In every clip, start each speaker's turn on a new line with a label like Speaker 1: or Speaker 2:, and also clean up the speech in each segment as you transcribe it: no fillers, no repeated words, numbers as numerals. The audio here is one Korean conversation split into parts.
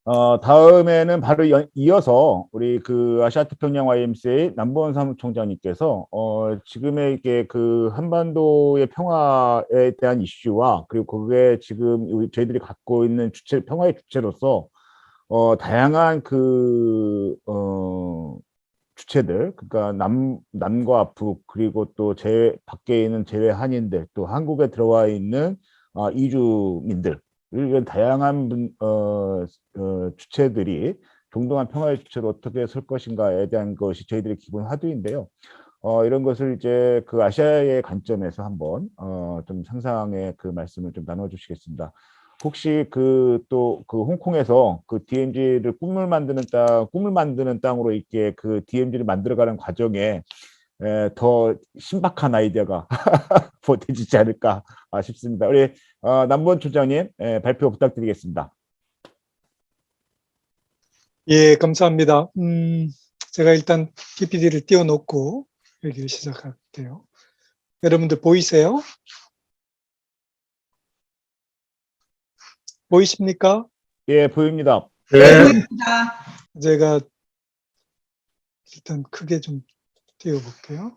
Speaker 1: 다음에는 바로 이어서 우리 그 아시아태평양 YMCA 남보원 사무총장님께서 지금의 이게 그 한반도의 평화에 대한 이슈와 그리고 그게 지금 저희들이 갖고 있는 평화의 주체로서 다양한 주체들, 그러니까 남과 북, 그리고 또 밖에 있는 재외 한인들, 또 한국에 들어와 있는 이주민들, 이런 다양한 주체들이 동등한 평화의 주체로 어떻게 설 것인가에 대한 것이 저희들의 기본 화두인데요. 이런 것을 이제 그 아시아의 관점에서 한번 좀 상상의 그 말씀을 좀 나눠주시겠습니다. 혹시 홍콩에서 그 DMZ를 꿈을 만드는 땅으로 이렇게 그 DMZ를 만들어가는 과정에 더 신박한 아이디어가 보태지지 않을까 싶습니다. 우리 남보원 총장님 발표 부탁드리겠습니다.
Speaker 2: 예, 감사합니다. 제가 일단 PPT를 띄워놓고 얘기를 시작할게요. 여러분들 보이세요? 보이십니까?
Speaker 1: 예, 보입니다.
Speaker 3: 네.
Speaker 2: 제가 일단 크게 좀 띄워볼게요.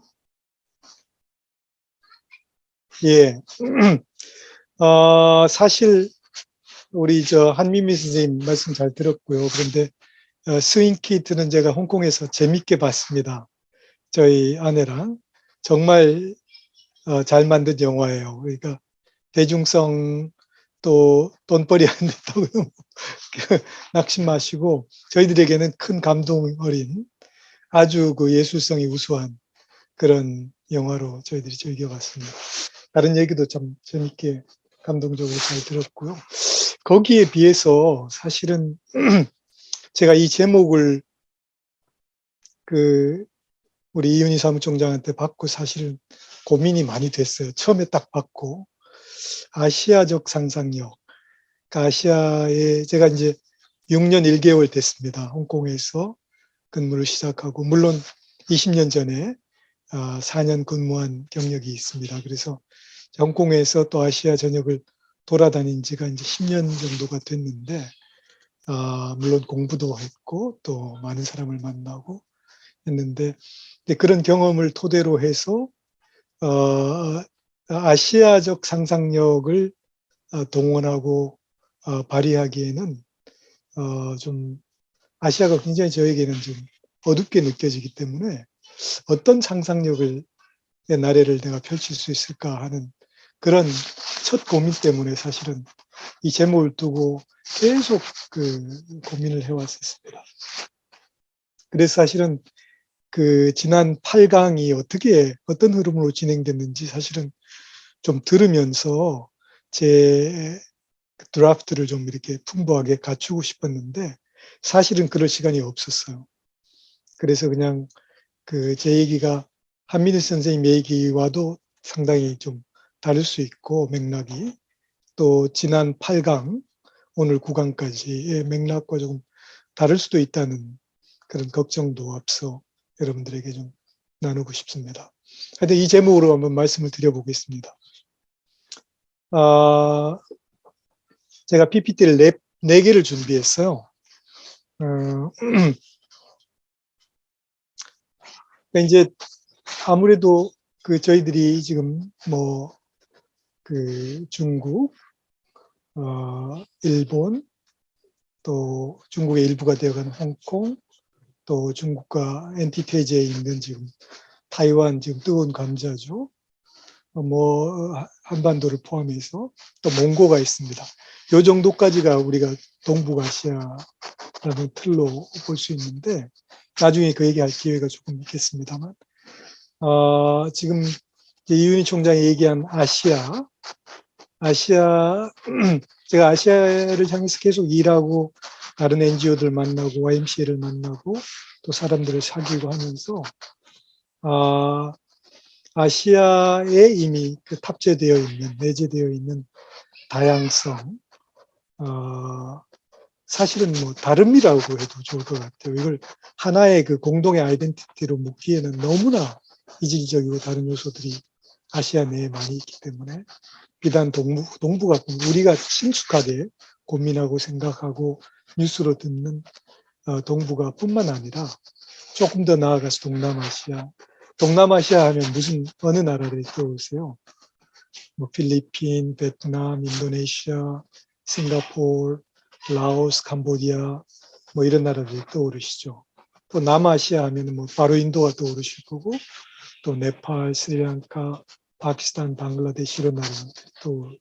Speaker 2: 예. 사실 우리 한미미 선생님 말씀 잘 들었고요. 그런데 스윙키트는 제가 홍콩에서 재밌게 봤습니다. 저희 아내랑 정말 잘 만든 영화예요. 그러니까 대중성 또 돈벌이 안 됐다고 너무 낙심하시고 저희들에게는 큰 감동 어린 아주 그 예술성이 우수한 그런 영화로 저희들이 즐겨봤습니다. 다른 얘기도 참 재밌게 감동적으로 잘 들었고요. 거기에 비해서 사실은 제가 이 제목을 우리 이윤희 사무총장한테 받고 사실은 고민이 많이 됐어요. 처음에 딱 받고 아시아적 상상력. 그러니까 아시아에 제가 이제 6년 1개월 됐습니다. 홍콩에서 근무를 시작하고 물론 20년 전에 4년 근무한 경력이 있습니다. 그래서 홍콩에서 또 아시아 전역을 돌아다닌 지가 이제 10년 정도가 됐는데 물론 공부도 했고 또 많은 사람을 만나고 했는데 그런 경험을 토대로 해서 아시아적 상상력을 동원하고 발휘하기에는 좀 아시아가 굉장히 저에게는 좀 어둡게 느껴지기 때문에 어떤 상상력을 내 나래를 내가 펼칠 수 있을까 하는 그런 첫 고민 때문에 사실은 이 제목을 두고 계속 고민을 해왔었습니다. 그래서 사실은 지난 8강이 어떤 흐름으로 진행됐는지 사실은 좀 들으면서 제 드라프트를 좀 이렇게 풍부하게 갖추고 싶었는데 사실은 그럴 시간이 없었어요. 그래서 그냥 제 얘기가 한민희 선생님 얘기와도 상당히 좀 다를 수 있고 맥락이 또 지난 8강 오늘 9강까지의 맥락과 조금 다를 수도 있다는 그런 걱정도 앞서 여러분들에게 좀 나누고 싶습니다. 하여튼 이 제목으로 한번 말씀을 드려보겠습니다. 제가 PPT를 4개를 준비했어요. 이제 아무래도 저희들이 지금 중국, 일본, 또 중국의 일부가 되어가는 홍콩, 또 중국과 엔티테이지에 있는 지금 타이완 지금 뜨거운 감자죠. 한반도를 포함해서 또 몽고가 있습니다. 요 정도까지가 우리가 동북아시아라는 틀로 볼 수 있는데 나중에 그 얘기할 기회가 조금 있겠습니다만 지금 이윤희 총장이 얘기한 아시아 제가 아시아를 향해서 계속 일하고 다른 NGO들 만나고 YMCA를 만나고 또 사람들을 사귀고 하면서 아시아에 이미 탑재되어 있는 내재되어 있는 다양성 사실은 다름이라고 해도 좋을 것 같아요. 이걸 하나의 공동의 아이덴티티로 묶기에는 너무나 이질적이고 다른 요소들이 아시아 내에 많이 있기 때문에 비단 동북아 우리가 친숙하게 고민하고 생각하고 뉴스로 듣는 동북아 뿐만 아니라 조금 더 나아가서 동남아시아. 동남아시아 하면 무슨 어느 나라를 떠오르세요? 뭐 필리핀, 베트남, 인도네시아, 싱가포르, 라오스, 캄보디아 뭐 이런 나라들이 떠오르시죠. 또 남아시아 하면 뭐 바로 인도가 떠오르실 거고 또 네팔, 스리랑카, 파키스탄, 방글라데시 이런 나라들이 떠오르겠죠.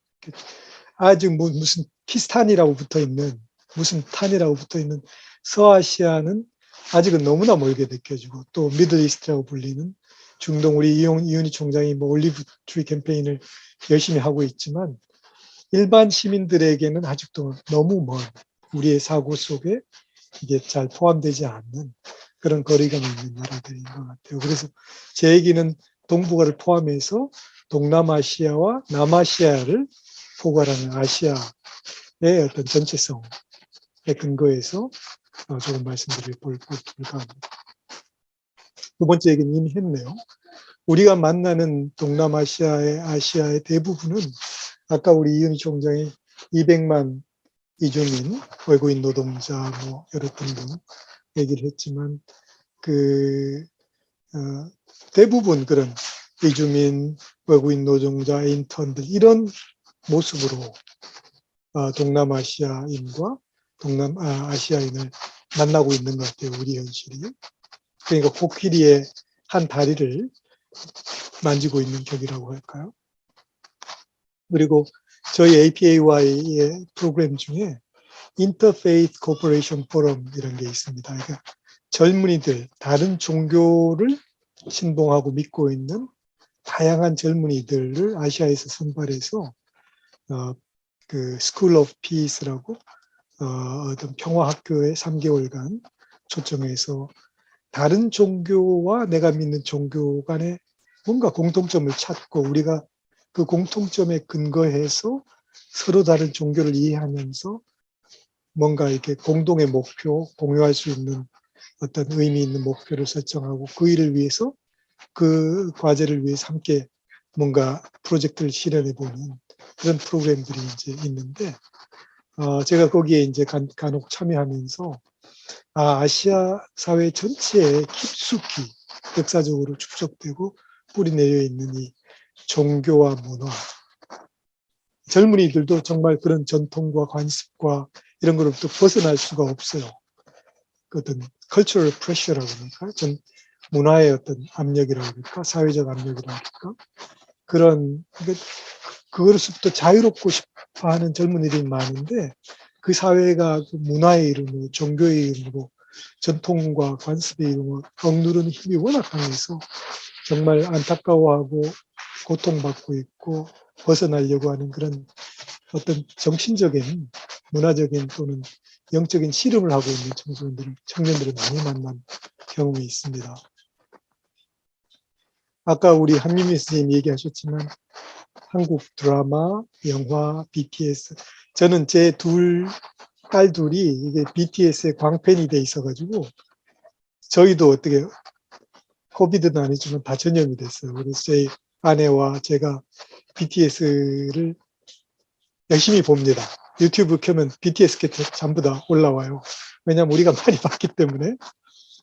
Speaker 2: 아직 무슨 키스탄이라고 붙어 있는 무슨 탄이라고 붙어 있는 서아시아는 아직은 너무나 멀게 느껴지고 또 미들 이스트라고 불리는 중동 우리 이윤희 총장이 뭐 올리브 트리 캠페인을 열심히 하고 있지만 일반 시민들에게는 아직도 너무 먼 우리의 사고 속에 이게 잘 포함되지 않는 그런 거리감이 있는 나라들인 것 같아요. 그래서 제 얘기는 동북아를 포함해서 동남아시아와 남아시아를 포괄하는 아시아의 어떤 전체성에 근거해서 조금 말씀드릴 볼까 합니다. 두 번째 얘기는 이미 했네요. 우리가 만나는 동남아시아의 아시아의 대부분은 아까 우리 이은희 총장이 200만 이주민, 외국인 노동자 뭐 여러 등등 얘기를 했지만 대부분 그런 이주민, 외국인 노동자, 인턴들 이런 모습으로 동남아시아인과 동남아시아인을 만나고 있는 것 같아요. 우리 현실이. 그러니까 코끼리의 한 다리를 만지고 있는 격이라고 할까요? 그리고 저희 APAY의 프로그램 중에 Interfaith Cooperation Forum 이런 게 있습니다. 그러니까 젊은이들, 다른 종교를 신봉하고 믿고 있는 다양한 젊은이들을 아시아에서 선발해서 그 School of Peace라고 어떤 평화학교에 3개월간 초청해서 다른 종교와 내가 믿는 종교 간에 뭔가 공통점을 찾고 우리가 그 공통점에 근거해서 서로 다른 종교를 이해하면서 뭔가 이렇게 공동의 목표, 공유할 수 있는 어떤 의미 있는 목표를 설정하고 그 일을 위해서 그 과제를 위해서 함께 뭔가 프로젝트를 실현해보는 그런 프로그램들이 이제 있는데 제가 거기에 이제 간혹 참여하면서 아시아 사회 전체에 깊숙이 역사적으로 축적되고 뿌리 내려 있는 이 종교와 문화, 젊은이들도 정말 그런 전통과 관습과 이런 거로부터 벗어날 수가 없어요. 그 어떤 cultural pressure라고 할까? 전 문화의 어떤 압력이라고 할까? 사회적 압력이라고 할까? 그런 그것으로부터 자유롭고 싶어하는 젊은이들이 많은데 그 사회가 그 문화의 이름으로 종교의 이름으로 전통과 관습의 이름으로 억누르는 힘이 워낙 강해서 정말 안타까워하고 고통받고 있고 벗어나려고 하는 그런 어떤 정신적인 문화적인 또는 영적인 씨름을 하고 있는 청년들을 많이 만난 경험이 있습니다. 아까 우리 한미미 선생님 얘기하셨지만 한국 드라마, 영화, BTS. 저는 제 딸 둘이 이게 BTS의 광팬이 돼 있어가지고 저희도 어떻게 코비드는 아니지만 다 전염이 됐어요. 그래서 저희 아내와 제가 BTS를 열심히 봅니다. 유튜브 켜면 BTS 게 전부 다 올라와요. 왜냐하면 우리가 많이 봤기 때문에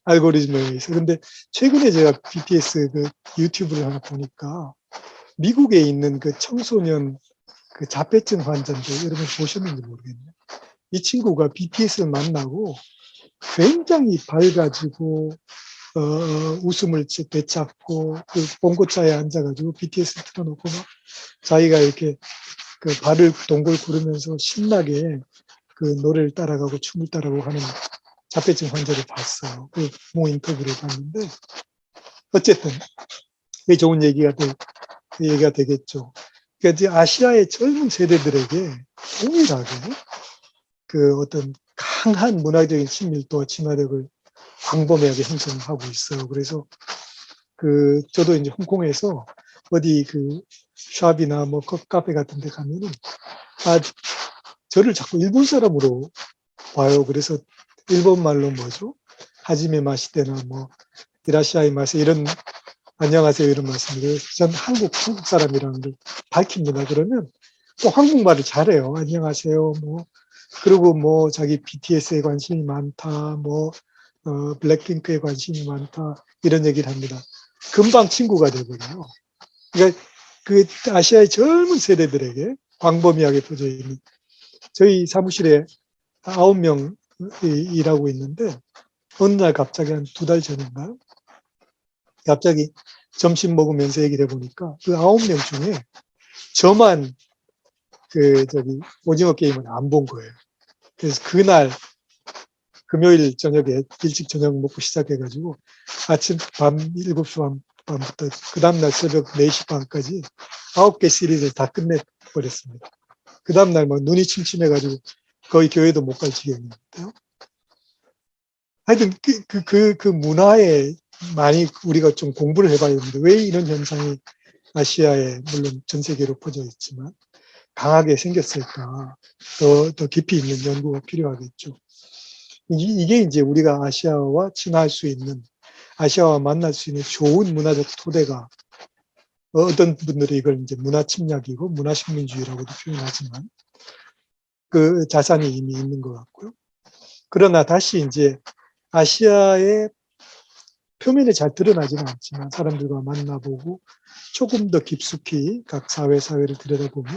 Speaker 2: 알고리즘에 의해서. 근데 최근에 제가 BTS 그 유튜브를 하나 보니까 미국에 있는 그 청소년 그 자폐증 환자인데 여러분 보셨는지 모르겠네요. 이 친구가 BTS를 만나고 굉장히 밝아지고 웃음을 되찾고 그 봉고차에 앉아가지고 BTS 틀어놓고 막 자기가 이렇게 그 발을 동골 구르면서 신나게 그 노래를 따라가고 춤을 따라가고 하는 자폐증 환자를 봤어요. 그 모 인터뷰를 봤는데 어쨌든 그게 좋은 얘기가 되겠죠. 그러니까 아시아의 젊은 세대들에게 동일하게 그 어떤 강한 문화적인 친밀도와 친화력을 광범위하게 형성하고 있어요. 그래서 저도 이제 홍콩에서 어디 그 샵이나 뭐 카페 같은 데 가면은 저를 자꾸 일본 사람으로 봐요. 그래서 일본 말로 뭐죠? 하지메 마시테나 뭐 이라시아이 마세 이런 안녕하세요 이런 말씀을 전 한국 사람이라는 걸 밝힙니다. 그러면 또 한국말을 잘해요. 안녕하세요. 뭐 그리고 뭐 자기 BTS에 관심이 많다, 뭐 블랙핑크에 관심이 많다 이런 얘기를 합니다. 금방 친구가 되거든요. 그러니까 그 아시아의 젊은 세대들에게 광범위하게 퍼져 있는 저희 사무실에 9명 일하고 있는데 어느 날 갑자기 한 2달 전인가 갑자기 점심 먹으면서 얘기를 해보니까 그 9명 중에 저만 그 저기 오징어 게임을 안 본 거예요. 그래서 그날 금요일 저녁에 일찍 저녁 먹고 시작해가지고 아침 밤 7시 반부터 그 다음날 새벽 4시 반까지 9개 시리즈를 다 끝내버렸습니다. 그 다음날 막 눈이 침침해가지고 거의 교회도 못 갈 지경이었는데요. 하여튼 그 문화에 많이 우리가 좀 공부를 해봐야 되는데 왜 이런 현상이 아시아에 물론 전 세계로 퍼져 있지만 강하게 생겼을까? 더 깊이 있는 연구가 필요하겠죠. 이게 이제 우리가 아시아와 친화할 수 있는, 아시아와 만날 수 있는 좋은 문화적 토대가 어떤 분들이 이걸 이제 문화 침략이고 문화 식민주의라고도 표현하지만 그 자산이 이미 있는 것 같고요. 그러나 다시 이제 아시아의 표면에 잘 드러나지는 않지만 사람들과 만나보고 조금 더 깊숙이 각 사회를 들여다보면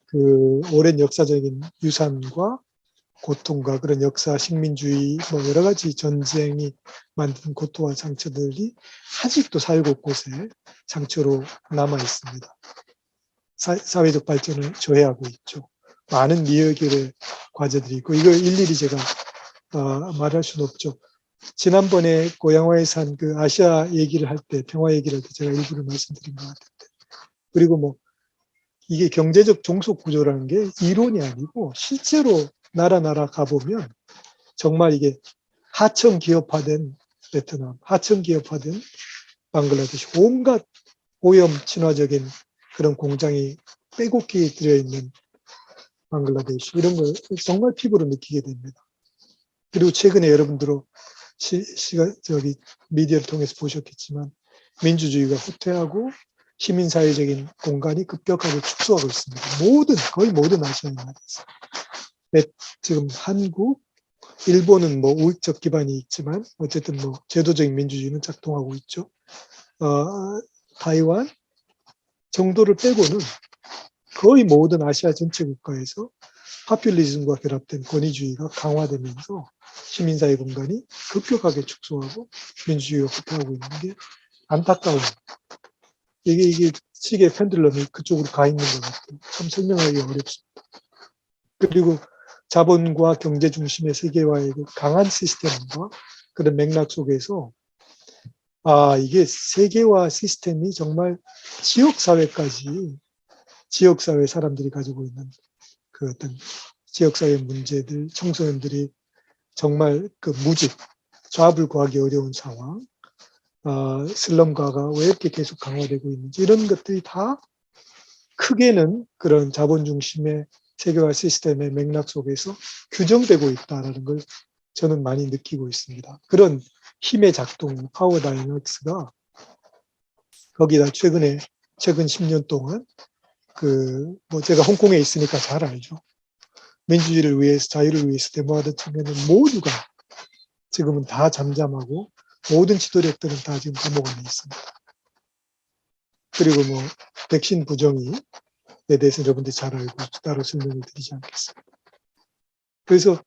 Speaker 2: 그 오랜 역사적인 유산과 고통과 그런 역사, 식민주의, 뭐 여러 가지 전쟁이 만든 고통과 상처들이 아직도 사회 곳곳에 상처로 남아 있습니다. 사회적 발전을 저해하고 있죠. 많은 미해결의 과제들이 있고 이걸 일일이 제가 말할 수는 없죠. 지난번에 고양화에서 한 그 아시아 얘기를 할 때, 평화 얘기를 할 때 제가 일부러 말씀드린 것 같은데 그리고 뭐 이게 경제적 종속 구조라는 게 이론이 아니고 실제로 나라 가보면 정말 이게 하청 기업화된 베트남, 하청 기업화된 방글라데시, 온갖 오염 친화적인 그런 공장이 빼곡히 들어있는 방글라데시 이런 걸 정말 피부로 느끼게 됩니다. 그리고 최근에 여러분들도 저기 미디어를 통해서 보셨겠지만 민주주의가 후퇴하고 시민사회적인 공간이 급격하게 축소하고 있습니다. 거의 모든 아시아 나라에서. 지금 한국, 일본은 뭐 우익적 기반이 있지만 어쨌든 뭐 제도적인 민주주의는 작동하고 있죠. 타이완 정도를 빼고는 거의 모든 아시아 전체 국가에서 파퓰리즘과 결합된 권위주의가 강화되면서 시민사회 공간이 급격하게 축소하고 민주주의가 후퇴하고 있는 게 안타까운 이게 시계 펜들럼이 그쪽으로 가 있는 것 같아요. 참 설명하기 어렵습니다. 그리고 자본과 경제 중심의 세계화의 그 강한 시스템과 그런 맥락 속에서 이게 세계화 시스템이 정말 지역사회까지 지역사회 사람들이 가지고 있는 그 어떤 지역사회 문제들, 청소년들이 정말 그 무직, 조합을 구하기 어려운 상황, 슬럼가가 왜 이렇게 계속 강화되고 있는지 이런 것들이 다 크게는 그런 자본 중심의 세계화 시스템의 맥락 속에서 규정되고 있다는 걸 저는 많이 느끼고 있습니다. 그런 힘의 작동, 파워 다이너믹스가 거기다 최근 10년 동안 뭐 제가 홍콩에 있으니까 잘 알죠. 민주주의를 위해서, 자유를 위해서 데모하던 청년은 모두가 지금은 다 잠잠하고 모든 지도력들은 다 지금 감옥 안에 있습니다. 그리고 뭐 백신 부정의에 대해서 여러분들이 잘 알고 따로 설명을 드리지 않겠습니다. 그래서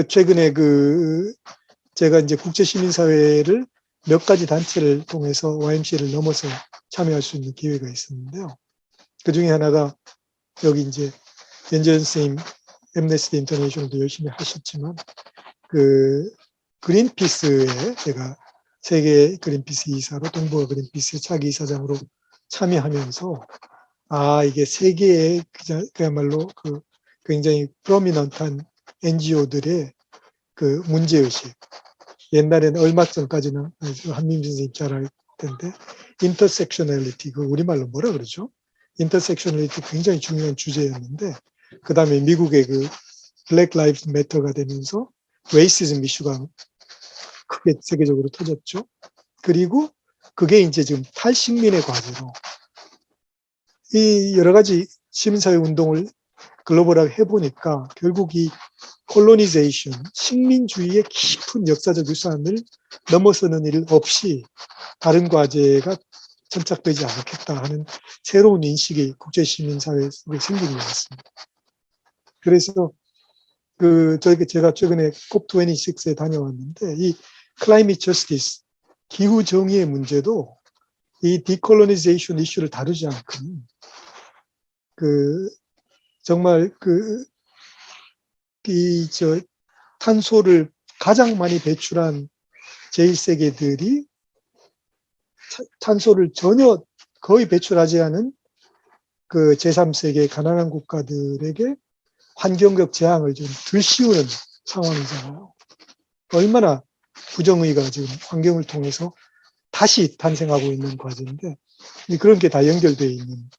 Speaker 2: 최근에 제가 이제 국제시민사회를 몇 가지 단체를 통해서 YMCA를 넘어서 참여할 수 있는 기회가 있었는데요. 그 중에 하나가 여기 이제 연재현 선생님 엠네스티 인터내셔널도 열심히 하셨지만 그린피스에 제가 세계 그린피스 이사로 동북아 그린피스 차기 이사장으로 참여하면서 이게 세계의 그야말로 굉장히 프로미넌트한 NGO들의 그 문제의식 옛날에는 얼마 전까지는 한민준 선생님 잘 알 텐데 인터섹셔널리티 우리말로 뭐라 그러죠? 인터섹셔널리티 굉장히 중요한 주제였는데 그 다음에 미국의 블랙 라이브스 매터가 되면서 레이시즘 이슈가 크게 세계적으로 터졌죠. 그리고 그게 이제 지금 탈식민의 과제로 이 여러 가지 시민사회 운동을 글로벌하게 해보니까 결국 이 콜로니제이션, 식민주의의 깊은 역사적 유산을 넘어서는 일 없이 다른 과제가 전착되지 않겠다 하는 새로운 인식이 국제시민사회 속에 생긴 것 같습니다. 그래서 제가 최근에 COP26에 다녀왔는데 이 클라이밋 저스티스, 기후 정의의 문제도 이 디콜로니제이션 이슈를 다루지 않고는 정말 탄소를 가장 많이 배출한 제1세계들이 탄소를 전혀 거의 배출하지 않은 제3세계 가난한 국가들에게 환경적 재앙을 좀 들씌우는 상황이잖아요. 얼마나 부정의가 지금 환경을 통해서 다시 탄생하고 있는 과제인데 그런 게 다 연결되어 있는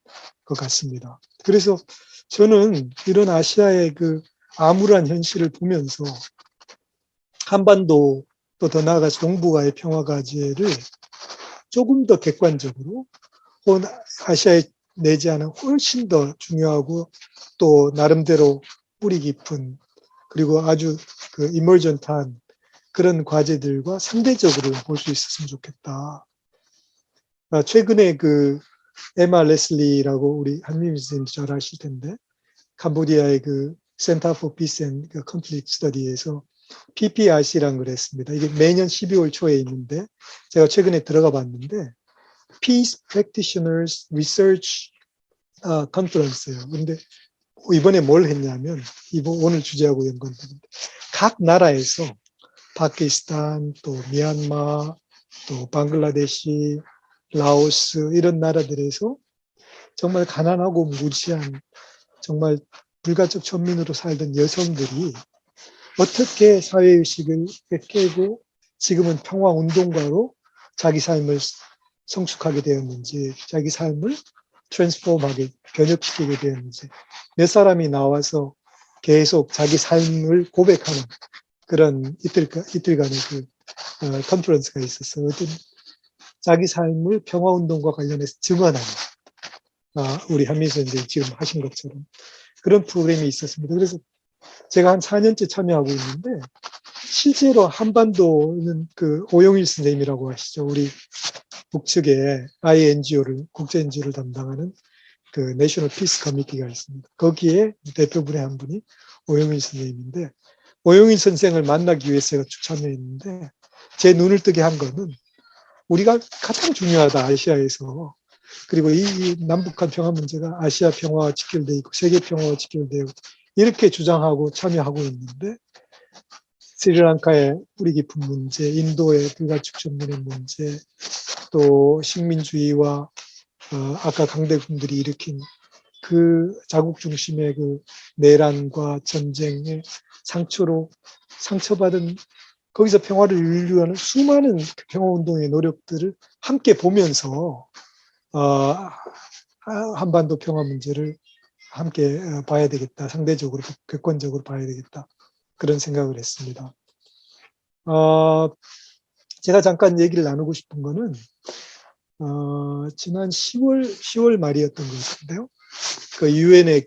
Speaker 2: 것 같습니다. 그래서 저는 이런 아시아의 암울한 현실을 보면서 한반도 또 더 나아가서 동북아의 평화 과제를 조금 더 객관적으로 혹은 아시아에 내지 않은 훨씬 더 중요하고 또 나름대로 뿌리 깊은 그리고 아주 이머전트한 그런 과제들과 상대적으로 볼 수 있었으면 좋겠다. 최근에 에마 레슬리라고 우리 한민희 선생님 잘 아실 텐데 캄보디아의 Center for Peace and Conflict Study에서 PPRC라는 걸 했습니다. 이게 매년 12월 초에 있는데 제가 최근에 들어가 봤는데 Peace Practitioners Research Conference예요. 근데 이번에 뭘 했냐면 오늘 주제하고 연관되는데 각 나라에서 파키스탄, 또 미얀마, 또 방글라데시, 라오스 이런 나라들에서 정말 가난하고 무지한 정말 불가적 천민으로 살던 여성들이 어떻게 사회의식을 깨고 지금은 평화운동가로 자기 삶을 성숙하게 되었는지, 자기 삶을 트랜스폼하게 변혁시키게 되었는지, 몇 사람이 나와서 계속 자기 삶을 고백하는 그런 이틀간의 컨퍼런스가 있었어요. 어떤 자기 삶을 평화운동과 관련해서 증언하는, 우리 한민수 선생님이 지금 하신 것처럼 그런 프로그램이 있었습니다. 그래서 제가 한 4년째 참여하고 있는데 실제로 한반도는 오영일 선생님이라고 하시죠. 우리 북측에 INGO를 국제 NGO를 담당하는 내셔널 피스 커미티가 있습니다. 거기에 대표분의 한 분이 오영일 선생님인데 오영일 선생을 만나기 위해서 제가 쭉 참여했는데 제 눈을 뜨게 한 거는 우리가 가장 중요하다 아시아에서 그리고 이 남북한 평화 문제가 아시아 평화와 직결되어 있고 세계 평화와 직결되어 있고 이렇게 주장하고 참여하고 있는데 스리랑카의 뿌리 깊은 문제, 인도의 불가촉 전문의 문제, 또 식민주의와 아까 강대군들이 일으킨 자국 중심의 내란과 전쟁의 상처받은 거기서 평화를 이루려는 수많은 평화운동의 노력들을 함께 보면서 한반도 평화 문제를 함께 봐야 되겠다. 상대적으로 객관적으로 봐야 되겠다. 그런 생각을 했습니다. 제가 잠깐 얘기를 나누고 싶은 거는 지난 10월 말이었던 것 같은데요. 유엔의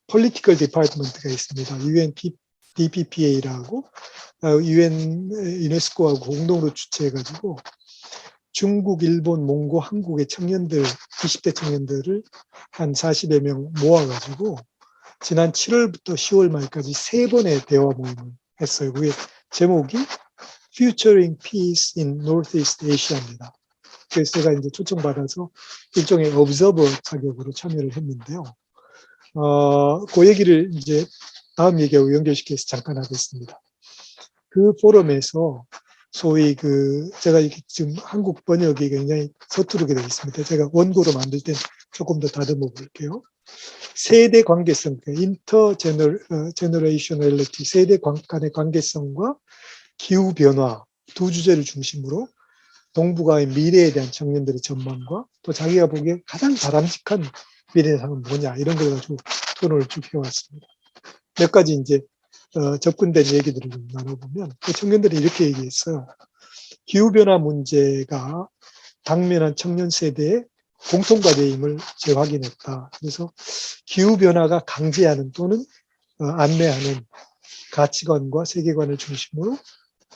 Speaker 2: Political Department가 있습니다. UN DPPA라고 UN 유네스코하고 공동으로 주최해가지고 중국, 일본, 몽고, 한국의 청년들, 20대 청년들을 한 40여 명 모아가지고 지난 7월부터 10월 말까지 3번의 대화 모임을 했어요. 그게 제목이 Futuring Peace in Northeast Asia입니다. 그래서 제가 이제 초청받아서 일종의 observer 자격으로 참여를 했는데요. 그 얘기를 이제 다음 얘기하고 연결시켜서 잠깐 하겠습니다. 그 포럼에서 소위 제가 지금 한국 번역이 굉장히 서투르게 되어 있습니다. 제가 원고로 만들 땐 조금 더 다듬어 볼게요. 세대 관계성, 인터제너레이셔널리티, 세대 간의 관계성과 기후 변화 두 주제를 중심으로 동북아의 미래에 대한 청년들의 전망과 또 자기가 보기에 가장 바람직한 미래상은 뭐냐 이런 걸 가지고 토론을 쭉 해왔습니다. 몇 가지 이제 접근된 얘기들을 좀 나눠보면 청년들이 이렇게 얘기했어요. 기후변화 문제가 당면한 청년 세대의 공통과제임을 재확인했다. 그래서 기후변화가 강제하는 또는 안내하는 가치관과 세계관을 중심으로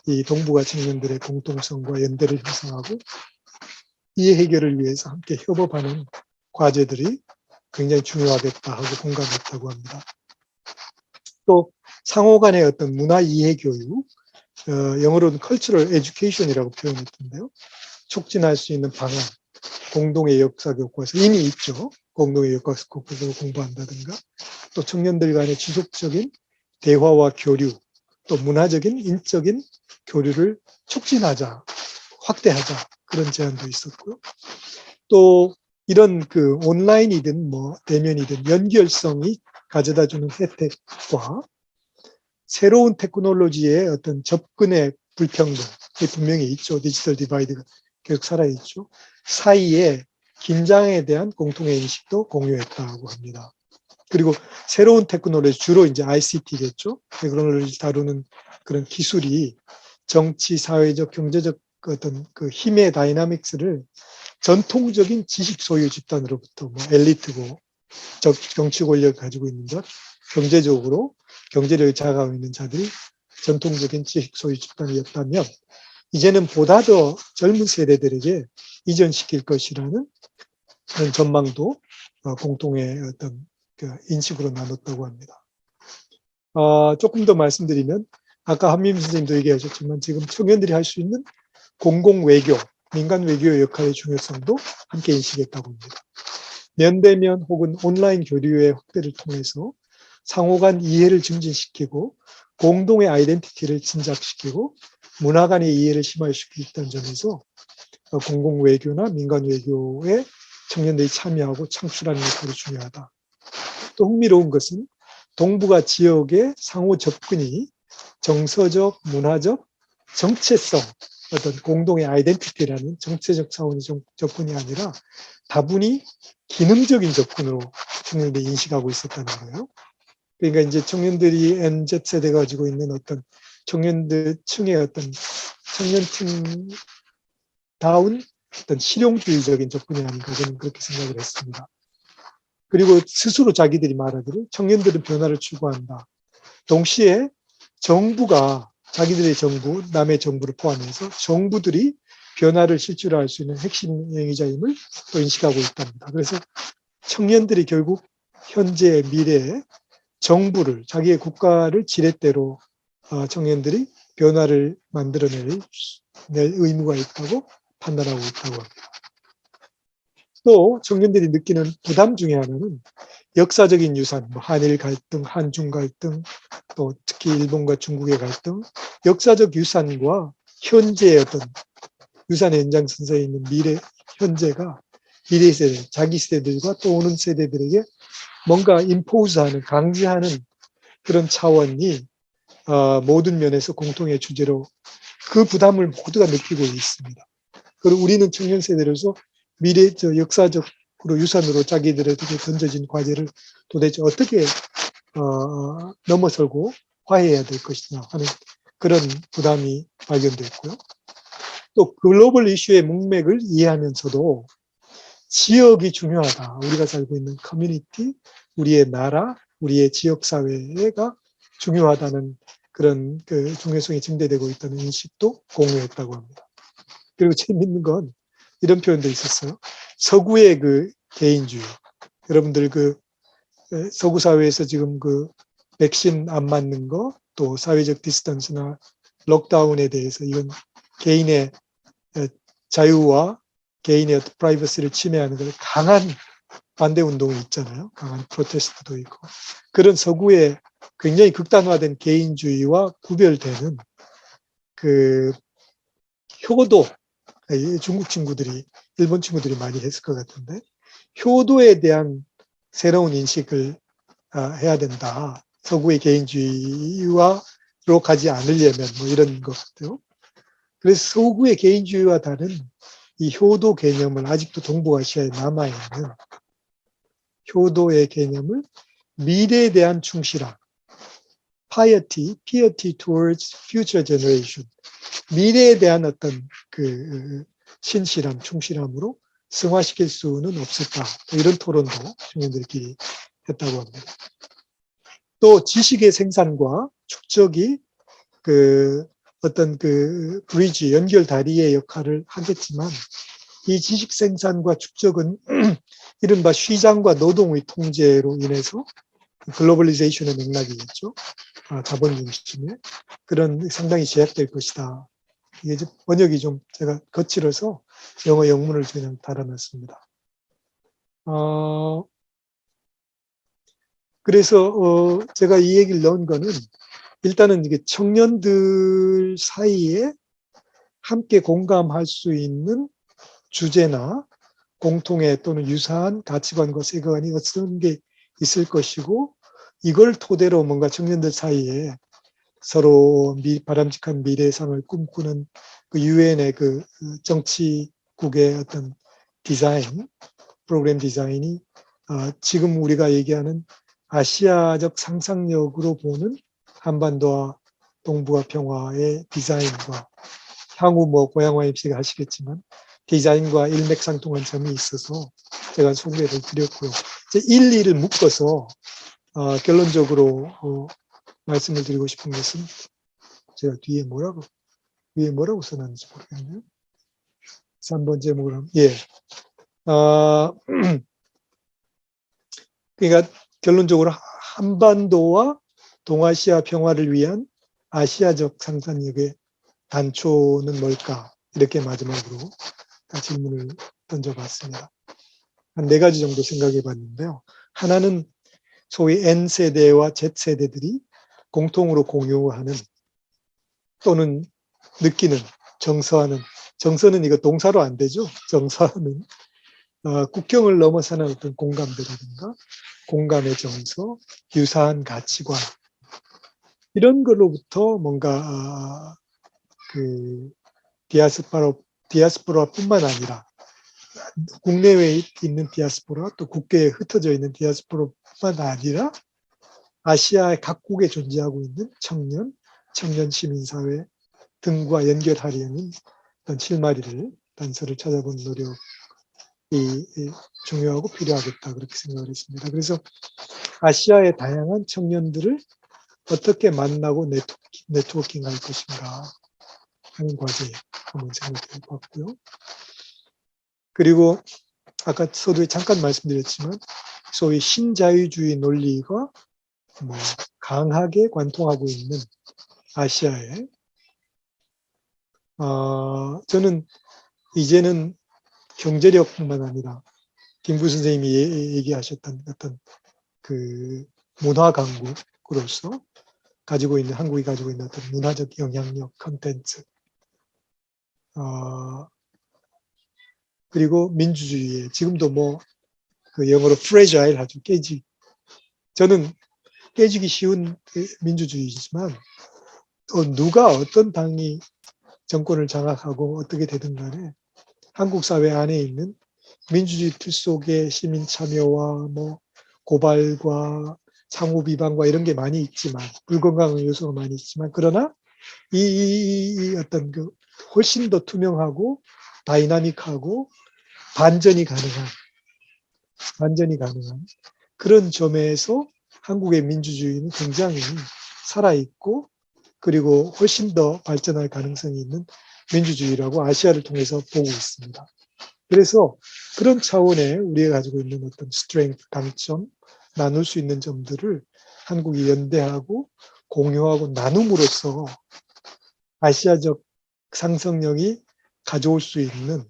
Speaker 2: 이 동북아 청년들의 공통성과 연대를 형성하고 이해 해결을 위해서 함께 협업하는 과제들이 굉장히 중요하겠다 하고 공감했다고 합니다. 또 상호 간의 어떤 문화 이해 교육, 영어로는 cultural education이라고 표현했던데요. 촉진할 수 있는 방안, 공동의 역사 교과서 이미 있죠. 공동의 역사 교과서를 공부한다든가 또 청년들 간의 지속적인 대화와 교류, 또 문화적인 인적인 교류를 촉진하자, 확대하자 그런 제안도 있었고요. 또 이런 그 온라인이든 뭐 대면이든 연결성이 가져다주는 혜택과 새로운 테크놀로지의 어떤 접근의 불평등이 분명히 있죠. 디지털 디바이드가 계속 살아있죠. 사이에 긴장에 대한 공통의 인식도 공유했다고 합니다. 그리고 새로운 테크놀로지, 주로 이제 ICT겠죠. 테크놀로지 다루는 그런 기술이 정치, 사회적, 경제적 어떤 그 힘의 다이나믹스를 전통적인 지식 소유 집단으로부터 뭐 엘리트고 정치 권력을 가지고 있는 것, 경제적으로 경제력을 장악하고 있는 자들이 전통적인 지식 소유 집단이었다면 이제는 보다 더 젊은 세대들에게 이전시킬 것이라는 그런 전망도 공통의 어떤 인식으로 나눴다고 합니다. 조금 더 말씀드리면 아까 한미임 선생님도 얘기하셨지만 지금 청년들이 할 수 있는 공공외교, 민간 외교의 역할의 중요성도 함께 인식했다고 합니다. 면대면 혹은 온라인 교류의 확대를 통해서 상호 간 이해를 증진시키고 공동의 아이덴티티를 진작시키고 문화 간의 이해를 심화시킬 수 있다는 점에서 공공외교나 민간외교에 청년들이 참여하고 창출하는 역할이 중요하다. 또 흥미로운 것은 동북아 지역의 상호 접근이 정서적, 문화적, 정체성, 어떤 공동의 아이덴티티라는 정체적 차원의 접근이 아니라 다분히 기능적인 접근으로 청년들이 인식하고 있었다는 거예요. 그러니까 이제 청년들이 MZ세대가 가지고 있는 어떤 청년들 층의 어떤 청년층다운 어떤 실용주의적인 접근이 아닌가 저는 그렇게 생각을 했습니다. 그리고 스스로 자기들이 말하기를 청년들은 변화를 추구한다. 동시에 정부가 자기들의 정부, 남의 정부를 포함해서 정부들이 변화를 실질화할 수 있는 핵심 행위자임을 또 인식하고 있답니다. 그래서 청년들이 결국 현재 미래에 정부를 자기의 국가를 지렛대로 청년들이 변화를 만들어낼 의무가 있다고 판단하고 있다고 합니다. 또 청년들이 느끼는 부담 중에 하나는 역사적인 유산, 뭐 한일 갈등, 한중 갈등, 또 특히 일본과 중국의 갈등, 역사적 유산과 현재의 어떤 유산의 연장선상에 있는 현재가 미래 세대, 자기 세대들과 또 오는 세대들에게 뭔가 임포즈하는, 강제하는 그런 차원이 모든 면에서 공통의 주제로 그 부담을 모두가 느끼고 있습니다. 그리고 우리는 청년 세대로서 미래 역사적으로 유산으로 자기들에게 던져진 과제를 도대체 어떻게 넘어설고 화해해야 될 것이냐 하는 그런 부담이 발견됐고요. 또 글로벌 이슈의 문맥을 이해하면서도 지역이 중요하다. 우리가 살고 있는 커뮤니티, 우리의 나라, 우리의 지역사회가 중요하다는 그런 그 중요성이 증대되고 있다는 인식도 공유했다고 합니다. 그리고 재밌는 건 이런 표현도 있었어요. 서구의 그 개인주의. 여러분들 그 서구 사회에서 지금 그 백신 안 맞는 거, 또 사회적 디스턴스나 록다운에 대해서 이건 개인의 자유와 개인의 어떤 프라이버시를 침해하는 걸 강한 반대 운동이 있잖아요. 강한 프로테스트도 있고. 그런 서구의 굉장히 극단화된 개인주의와 구별되는 그 효도, 중국 친구들이, 일본 친구들이 많이 했을 것 같은데, 효도에 대한 새로운 인식을 해야 된다. 서구의 개인주의로 가지 않으려면 뭐 이런 것 같아요. 그래서 서구의 개인주의와 다른 이 효도 개념을 아직도 동북아시아에 남아있는 효도의 개념을 미래에 대한 충실함, piety towards future generation, 미래에 대한 어떤 그 신실함, 충실함으로 승화시킬 수는 없을까? 이런 토론도 청년들끼리 했다고 합니다. 또 지식의 생산과 축적이 그 어떤 그 브리지, 연결 다리의 역할을 하겠지만 이 지식 생산과 축적은 이른바 시장과 노동의 통제로 인해서 글로벌리제이션의 맥락이 있죠. 자본 중심의 그런 상당히 제약될 것이다. 이게 좀 번역이 좀 제가 거칠어서 영어 영문을 그냥 달아놨습니다. 그래서 제가 이 얘기를 넣은 거는 일단은 이게 청년들 사이에 함께 공감할 수 있는 주제나 공통의 또는 유사한 가치관과 세계관이 어떤 게 있을 것이고 이걸 토대로 뭔가 청년들 사이에 서로 바람직한 미래상을 꿈꾸는 그 유엔의 그 정치국의 어떤 디자인, 프로그램 디자인이 지금 우리가 얘기하는 아시아적 상상력으로 보는 한반도와 동북아 평화의 디자인과 향후 뭐 고양화 MC가 하시겠지만 디자인과 일맥상통한 점이 있어서 제가 소개를 드렸고요. 이제 일리를 묶어서 결론적으로 말씀을 드리고 싶은 것은 제가 위에 뭐라고 써놨는지 모르겠네요. 3번 제목을 하면 그러니까 결론적으로 한반도와 동아시아 평화를 위한 아시아적 상상력의 단초는 뭘까? 이렇게 마지막으로 질문을 던져봤습니다. 한 4가지 정도 생각해 봤는데요. 하나는 소위 N세대와 Z세대들이 공통으로 공유하는 또는 느끼는 정서는 이거 동사로 안 되죠. 정서는 국경을 넘어서는 어떤 공감대라든가 공감의 정서, 유사한 가치관 이런 걸로부터 뭔가 그 디아스포라뿐만 아니라 국내외에 있는 디아스포라 또 국외에 흩어져 있는 디아스포라뿐만 아니라 아시아 각국에 존재하고 있는 청년 시민사회 등과 연결하려는 어떤 실마리를 단서를 찾아본 노력이 중요하고 필요하겠다 그렇게 생각을 했습니다. 그래서 아시아의 다양한 청년들을 어떻게 만나고 네트워킹할 것인가 하는 과제 한번 생각해 봤고요. 그리고 아까 서두에 잠깐 말씀드렸지만 소위 신자유주의 논리가 뭐 강하게 관통하고 있는 아시아에 저는 이제는 경제력뿐만 아니라 김구 선생님이 얘기하셨던 어떤 그 문화 강국으로서 한국이 가지고 있는 어떤 문화적 영향력, 컨텐츠, 그리고 민주주의에 지금도 뭐 그 영어로 fragile 하죠. 저는 깨지기 쉬운 민주주의지만 누가 어떤 당이 정권을 장악하고 어떻게 되든 간에 한국 사회 안에 있는 민주주의 틀 속의 시민 참여와 뭐 고발과 상호 비방과 이런 게 많이 있지만 불건강한 요소가 많이 있지만 그러나 이 어떤 그 훨씬 더 투명하고 다이나믹하고 반전이 가능한 그런 점에서 한국의 민주주의는 굉장히 살아있고 그리고 훨씬 더 발전할 가능성이 있는 민주주의라고 아시아를 통해서 보고 있습니다. 그래서 그런 차원에 우리가 가지고 있는 어떤 스트렝스, 강점, 나눌 수 있는 점들을 한국이 연대하고 공유하고 나눔으로써 아시아적 상성력이 가져올 수 있는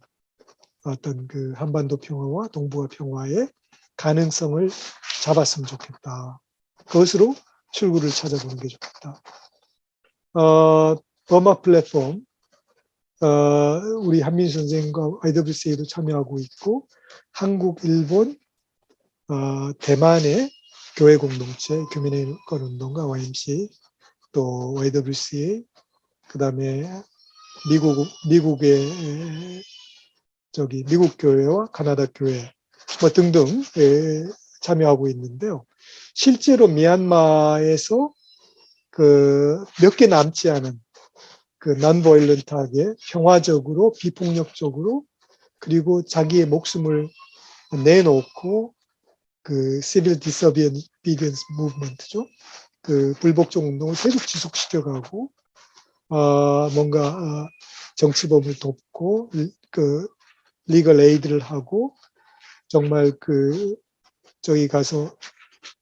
Speaker 2: 어떤 그 한반도 평화와 동북아 평화의 가능성을 잡았으면 좋겠다. 그것으로 출구를 찾아보는 게 좋겠다. 버마 플랫폼, 우리 한민수 선생님과 IWCA도 참여하고 있고, 한국, 일본, 대만의 교회 공동체, 교민의권 운동가 YMCA, 또 YWCA, 그 다음에 미국의 미국 교회와 카나다 교회 뭐 등등 참여하고 있는데요. 실제로 미얀마에서 그 몇 개 남지 않은 그 난보일런트하게 평화적으로 비폭력적으로 그리고 자기의 목숨을 내놓고 그 Civil Disobedience Movement죠. 그 불복종 운동을 계속 지속시켜가고 뭔가 정치범을 돕고 그 리걸 에이드를 하고 정말 그 저기 가서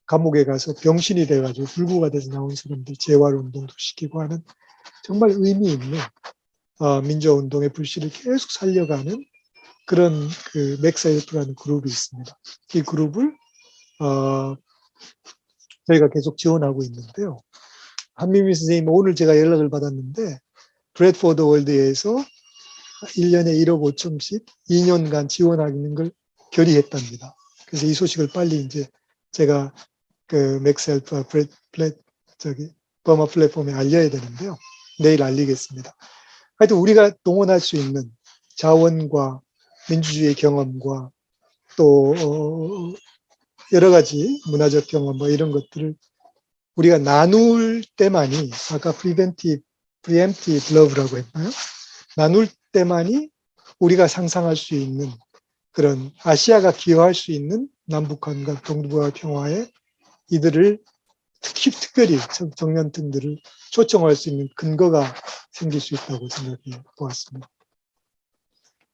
Speaker 2: 감옥에 가서 병신이 돼가지고 불구가 돼서 나온 사람들 재활 운동도 시키고 하는 정말 의미 있는 민주화 운동의 불씨를 계속 살려가는 그런 그 맥사일프라는 그룹이 있습니다. 이 그룹을 저희가 계속 지원하고 있는데요. 한민미 선생님 오늘 제가 연락을 받았는데 브래드포드 월드에서 1년에 1억 5천씩 2년간 지원하는 걸 결의했답니다. 그래서 이 소식을 빨리 이제 제가 그 맥셀프와 버마 플랫폼에 알려야 되는데요. 내일 알리겠습니다. 하여튼 우리가 동원할 수 있는 자원과 민주주의 경험과 또 여러 가지 문화적 경험 뭐 이런 것들을 우리가 나눌 때만이 아까 preemptive love라고 했나요? 나눌 때만이 우리가 상상할 수 있는 그런 아시아가 기여할 수 있는 남북한과 동북아 평화에 이들을 특별히 정년층들을 초청할 수 있는 근거가 생길 수 있다고 생각해 보았습니다.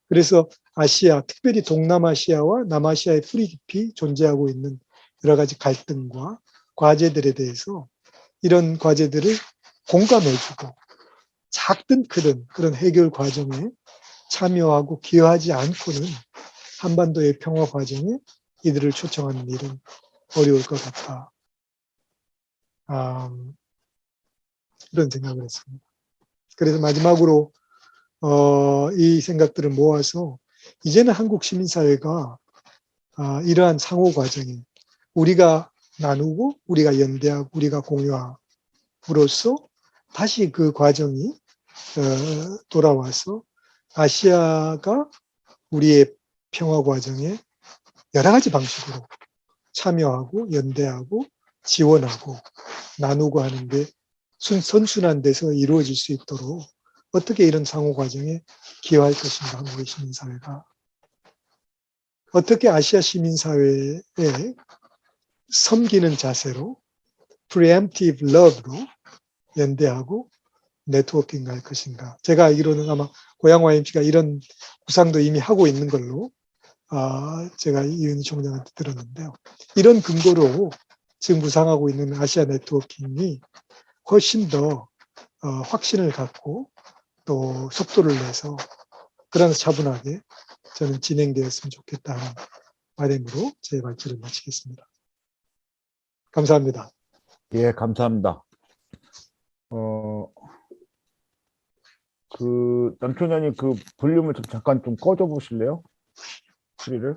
Speaker 2: 그래서 아시아, 특별히 동남아시아와 남아시아의 뿌리 깊이 존재하고 있는 여러 가지 갈등과 과제들에 대해서 이런 과제들을 공감해주고 작든 크든 그런 해결 과정에 참여하고 기여하지 않고는 한반도의 평화 과정에 이들을 초청하는 일은 어려울 것 같다. 그런 생각을 했습니다. 그래서 마지막으로 이 생각들을 모아서 이제는 한국 시민사회가 이러한 상호 과정에 우리가 나누고 우리가 연대하고 우리가 공유함으로써 다시 그 과정이 돌아와서 아시아가 우리의 평화 과정에 여러 가지 방식으로 참여하고 연대하고 지원하고 나누고 하는 게 선순환 돼서 이루어질 수 있도록 어떻게 이런 상호 과정에 기여할 것인가 한국의 시민사회가 어떻게 아시아 시민사회에 섬기는 자세로 preemptive love로 연대하고 네트워킹 할 것인가. 제가 알기로는 아마 고양 YMC가 이런 구상도 이미 하고 있는 걸로 제가 이윤희 총장한테 들었는데요. 이런 근거로 지금 구상하고 있는 아시아 네트워킹이 훨씬 더 확신을 갖고 또 속도를 내서 그러나 차분하게 저는 진행되었으면 좋겠다는 바람으로 제 발표를 마치겠습니다. 감사합니다.
Speaker 1: 예, 감사합니다. 남편님 그 볼륨을 좀 잠깐 좀 꺼줘 보실래요? 소리를?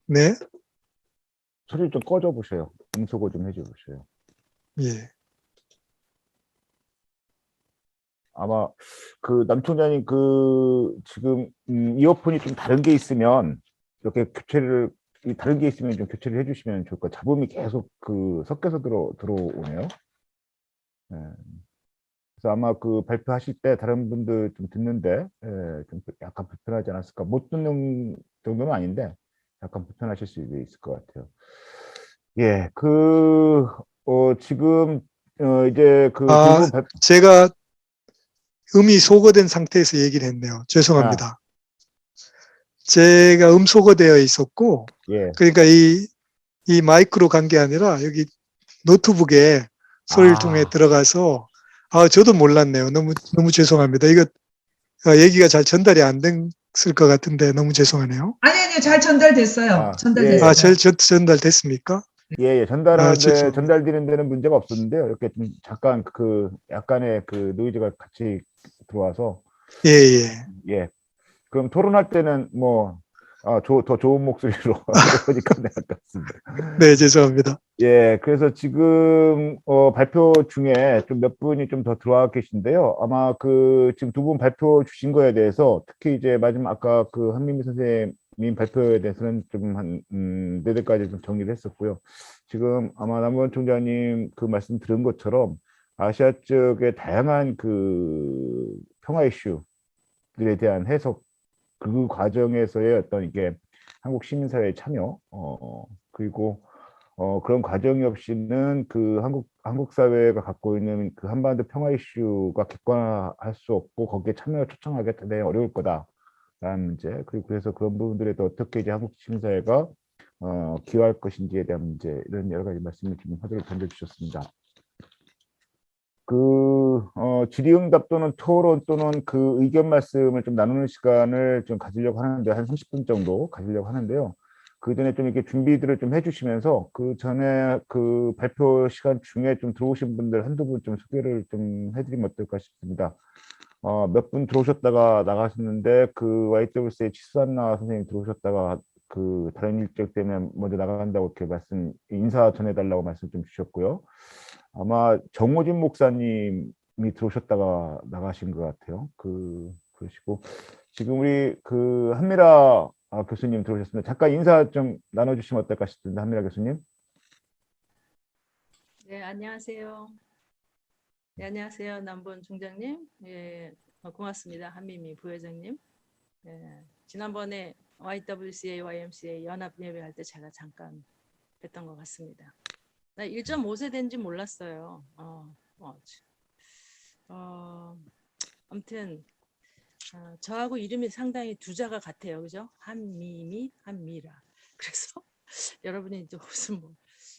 Speaker 2: 네.
Speaker 1: 소리 좀 꺼줘 보세요. 음소거 좀 해줘 보세요.
Speaker 2: 예.
Speaker 1: 아마 그 남총장님 그 지금 이어폰이 좀 다른 게 있으면 이렇게 다른 게 있으면 좀 교체를 해주시면 좋을 것 같아요. 잡음이 계속 그 섞여서 들어오네요. 네. 그래서 아마 그 발표하실 때 다른 분들 좀 듣는데 좀 약간 불편하지 않았을까. 못 듣는 정도는 아닌데 약간 불편하실 수 있을 것 같아요. 예, 지금 이제 그 두 분
Speaker 2: 제가 음이 소거된 상태에서 얘기를 했네요. 죄송합니다. 제가 소거되어 있었고,
Speaker 1: 예.
Speaker 2: 그러니까 이 마이크로 간 게 아니라 여기 노트북에 소리를 통해 들어가서, 저도 몰랐네요. 너무 죄송합니다. 이거 얘기가 잘 전달이 안 됐을 것 같은데 너무 죄송하네요.
Speaker 3: 아니요. 잘 전달됐어요. 전달됐어요.
Speaker 2: 전달됐습니까?
Speaker 1: 예, 전달되는 데는 문제가 없었는데요. 이렇게 좀 잠깐 약간의 그 노이즈가 같이 들어와서. 예. 그럼 토론할 때는 더 좋은 목소리로 하니까 네, 아깝습니다.
Speaker 2: 네, 죄송합니다.
Speaker 1: 예, 그래서 지금 발표 중에 좀 몇 분이 좀 더 들어와 계신데요. 아마 지금 두 분 발표 주신 거에 대해서 특히 이제 마지막 아까 그 한민미 선생님 발표에 대해서는 좀 한 4대까지 좀 정리를 했었고요. 지금 아마 남원 총장님 그 말씀 들은 것처럼 아시아 쪽의 다양한 그 평화 이슈들에 대한 해석 그 과정에서의 어떤 이게 한국 시민사회의 참여, 그리고 그런 과정이 없이는 그 한국 사회가 갖고 있는 그 한반도 평화 이슈가 객관화할 수 없고 거기에 참여를 초청하기가 대단히 어려울 거다라는 문제. 그리고 그래서 그런 부분들에 도 어떻게 이제 한국 시민사회가 기여할 것인지에 대한 문제, 이런 여러 가지 말씀을 지금 화두를 던져주셨습니다. 질의응답 또는 토론 또는 그 의견 말씀을 좀 나누는 시간을 좀 가지려고 하는데, 한 30분 정도 가지려고 하는데요. 그 전에 좀 이렇게 준비들을 좀 해주시면서 그 전에 그 발표 시간 중에 좀 들어오신 분들 한두 분 좀 소개를 좀 해드리면 어떨까 싶습니다. 몇 분 들어오셨다가 나가셨는데, 그 YWC의 치수한나 선생님 들어오셨다가 그 다른 일정 때문에 먼저 나간다고 이렇게 인사 전해달라고 말씀 좀 주셨고요. 아마 정호진 목사님이 들어오셨다가 나가신 것 같아요. 그러시고 지금 우리 그 한미라 교수님 들어오셨습니다. 잠깐 인사 좀 나눠주시면 어떨까 싶습니다. 한미라 교수님.
Speaker 4: 네, 안녕하세요. 네, 안녕하세요. 남본 총장님. 예, 고맙습니다. 한미미 부회장님. 예, 지난번에 YWCA, YMCA 연합 예배할 때 제가 잠깐 뵀던 것 같습니다. 나 1.5세 된지 몰랐어요. 아무튼 저하고 이름이 상당히 두자가 같아요, 그죠? 한미미, 한미라. 그래서 여러분이 또 무슨 뭐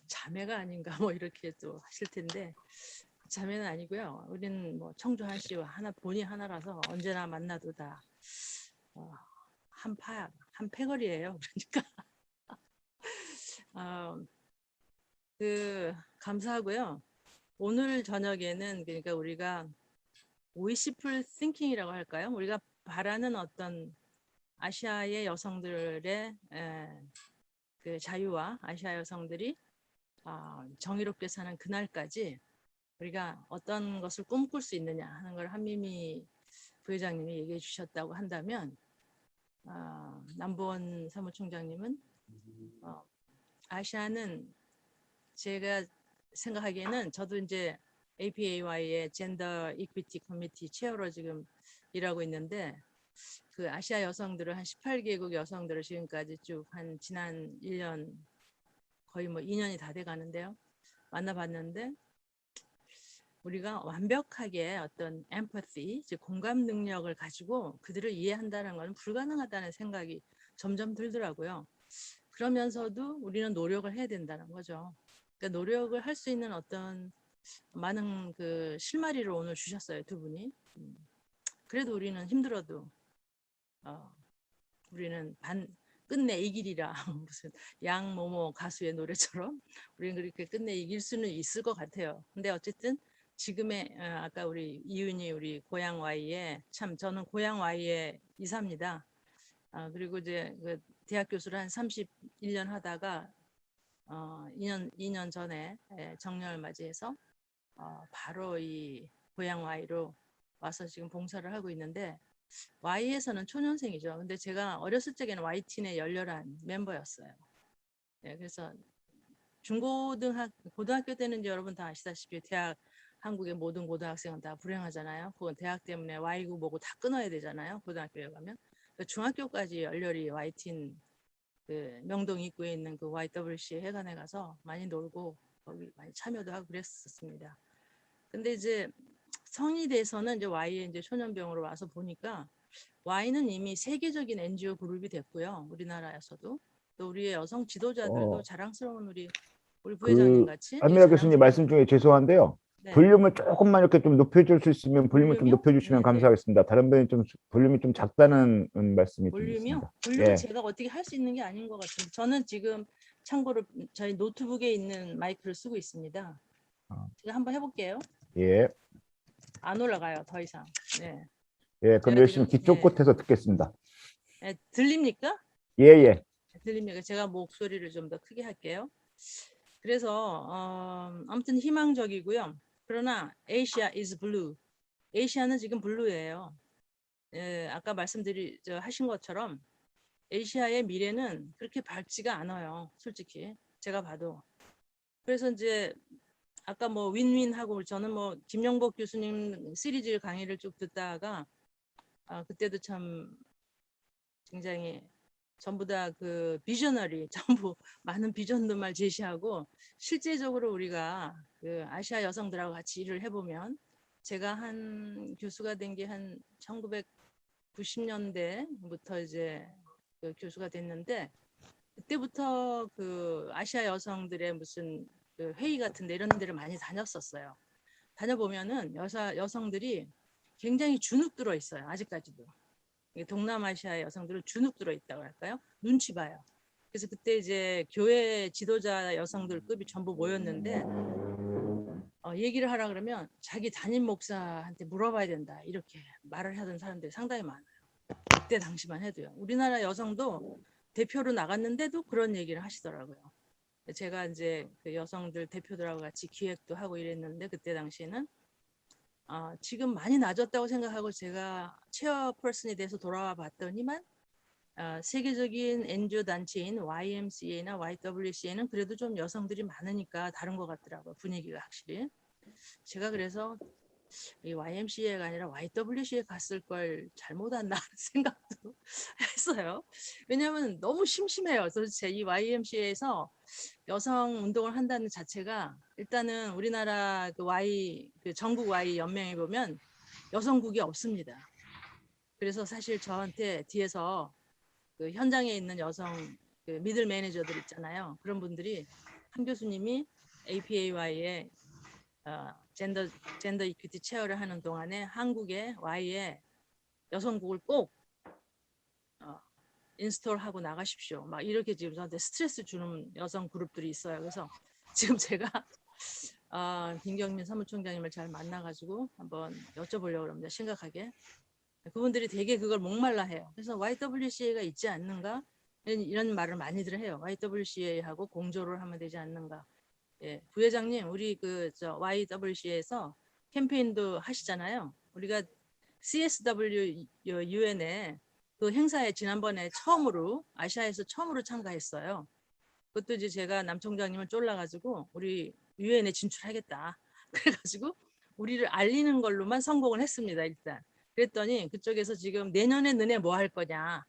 Speaker 4: 자매가 아닌가 뭐 이렇게 또 하실 텐데, 자매는 아니고요. 우리는 뭐 청주 한 씨와 본이 하나라서 언제나 만나도 다 한 패거리예요. 그러니까 감사하고요. 오늘 저녁에는 그러니까 우리가 wishful thinking이라고 할까요? 우리가 바라는 어떤 아시아의 여성들의 그 자유와 아시아 여성들이 정의롭게 사는 그날까지 우리가 어떤 것을 꿈꿀 수 있느냐 하는 걸 한미미 부회장님이 얘기해 주셨다고 한다면, 남보원 사무총장님은 아시아는 제가 생각하기에는, 저도 이제 APAY의 젠더 이퀴티 커미티 체어로 지금 일하고 있는데, 그 아시아 여성들을 한 18개국 여성들을 지금까지 쭉 한 지난 1년 거의 뭐 2년이 다 돼 가는데요. 만나봤는데 우리가 완벽하게 어떤 empathy, 즉 공감 능력을 가지고 그들을 이해한다는 것은 불가능하다는 생각이 점점 들더라고요. 그러면서도 우리는 노력을 해야 된다는 거죠. 그러니까 노력을 할 수 있는 어떤 많은 그 실마리를 오늘 주셨어요, 두 분이. 그래도 우리는 힘들어도 우리는 끝내 이기리라. 무슨 양모모 가수의 노래처럼 우리는 그렇게 끝내 이길 수는 있을 것 같아요. 근데 어쨌든 지금의 아까 우리 이윤이 우리 고향 Y에, 참 저는 고향 Y의 이사입니다. 그리고 이제 그 대학 교수를 한 31년 하다가 2년 전에 정년을 맞이해서 바로 이 고향 Y로 와서 지금 봉사를 하고 있는데, Y에서는 초년생이죠. 근데 제가 어렸을 적에는 Y팀의 열렬한 멤버였어요. 네, 그래서 고등학교 때는 이제 여러분 다 아시다시피 한국의 모든 고등학생은 다 불행하잖아요. 그건 대학 때문에 Y고 뭐고 다 끊어야 되잖아요. 고등학교에 가면. 중학교까지 열렬히 Y팀 그 명동 입구에 있는 그 YWC 회관에 가서 많이 놀고 거기 많이 참여도 하고 그랬었습니다. 근데 이제 성인이 돼서는 이제 Y에 이제 초년병으로 와서 보니까 Y는 이미 세계적인 NGO 그룹이 됐고요. 우리나라에서도 또 우리의 여성 지도자들도 자랑스러운 우리 부회장님 같이
Speaker 1: 한미라 교수님 말씀 중에 죄송한데요.
Speaker 4: 네.
Speaker 1: 볼륨을 조금만 이렇게 좀 높여줄 수 있으면 볼륨을 좀 높여주시면 감사하겠습니다. 다른 분이 좀 볼륨이 좀 작다는 말씀이 좀 있습니다.
Speaker 4: 볼륨은 제가 어떻게 할 수 있는 게 아닌 것 같습니다. 저는 지금 참고로 저희 노트북에 있는 마이크를 쓰고 있습니다. 제가 한번 해볼게요.
Speaker 1: 예.
Speaker 4: 안 올라가요, 더 이상. 네.
Speaker 1: 예, 그럼 열심히 기초 끝에서 듣겠습니다.
Speaker 4: 들립니까?
Speaker 1: 예.
Speaker 4: 들립니까? 제가 목소리를 좀 더 크게 할게요. 그래서 아무튼 희망적이고요. 그러나 Asia is blue. 아시아는 지금 블루예요. 아까 하신 것처럼 아시아의 미래는 그렇게 밝지가 않아요. 솔직히 제가 봐도. 그래서 이제 아까 뭐 윈윈하고, 저는 뭐 김영복 교수님 시리즈 강의를 쭉 듣다가 그때도 참 굉장히 전부 다 그 비저너리 전부 많은 비전들만 제시하고 실제적으로 우리가 그 아시아 여성들하고 같이 일을 해보면 제가 한 교수가 된 게 한 1990년대부터 이제 그 교수가 됐는데 그때부터 그 아시아 여성들의 무슨 그 회의 같은데 이런 데를 많이 다녔었어요. 다녀보면은 여성들이 굉장히 주눅 들어 있어요. 아직까지도. 동남아시아의 여성들은 주눅 들어 있다고 할까요? 눈치 봐요. 그래서 그때 이제 교회 지도자 여성들급이 전부 모였는데 얘기를 하라 그러면 자기 담임 목사한테 물어봐야 된다 이렇게 말을 하던 사람들이 상당히 많아요. 그때 당시만 해도요. 우리나라 여성도 대표로 나갔는데도 그런 얘기를 하시더라고요. 제가 이제 그 여성들 대표들하고 같이 기획도 하고 이랬는데 그때 당시에는 지금 많이 낮았다고 생각하고 제가 체어퍼슨이 돼서 돌아와 봤더니만 세계적인 NGO 단체인 YMCA나 YWCA는 그래도 좀 여성들이 많으니까 다른 것 같더라고요. 분위기가 확실히. 제가 그래서 이 YMCA가 아니라 YWCA에 갔을 걸 잘못 왔나 하는 생각도 했어요. 왜냐하면 너무 심심해요. 도대체 이 YMCA에서 여성 운동을 한다는 자체가 일단은 우리나라 그 전국 Y 연맹에 보면 여성국이 없습니다. 그래서 사실 저한테 뒤에서 그 현장에 있는 여성 그 미들 매니저들 있잖아요. 그런 분들이 한 교수님이 APAY에 젠더 이퀴티 체어를 하는 동안에 한국의 Y에 여성국을 꼭 인스톨하고 나가십시오. 막 이렇게 지금 저한테 스트레스 주는 여성 그룹들이 있어요. 그래서 지금 제가 김경민 사무총장님을 잘 만나가지고 한번 여쭤보려고 합니다. 심각하게. 그분들이 되게 그걸 목말라 해요. 그래서 YWCA가 있지 않는가? 이런 말을 많이들 해요. YWCA하고 공조를 하면 되지 않는가? 예, 부회장님, 우리 YWCA에서 캠페인도 하시잖아요. 우리가 CSW UN에 그 행사에 지난번에 아시아에서 처음으로 참가했어요. 그것도 이제 제가 남 총장님을 쫄라가지고 우리 UN에 진출하겠다. 그래가지고 우리를 알리는 걸로만 성공을 했습니다. 일단. 그랬더니 그쪽에서 지금 내년에 너네 뭐 할 거냐.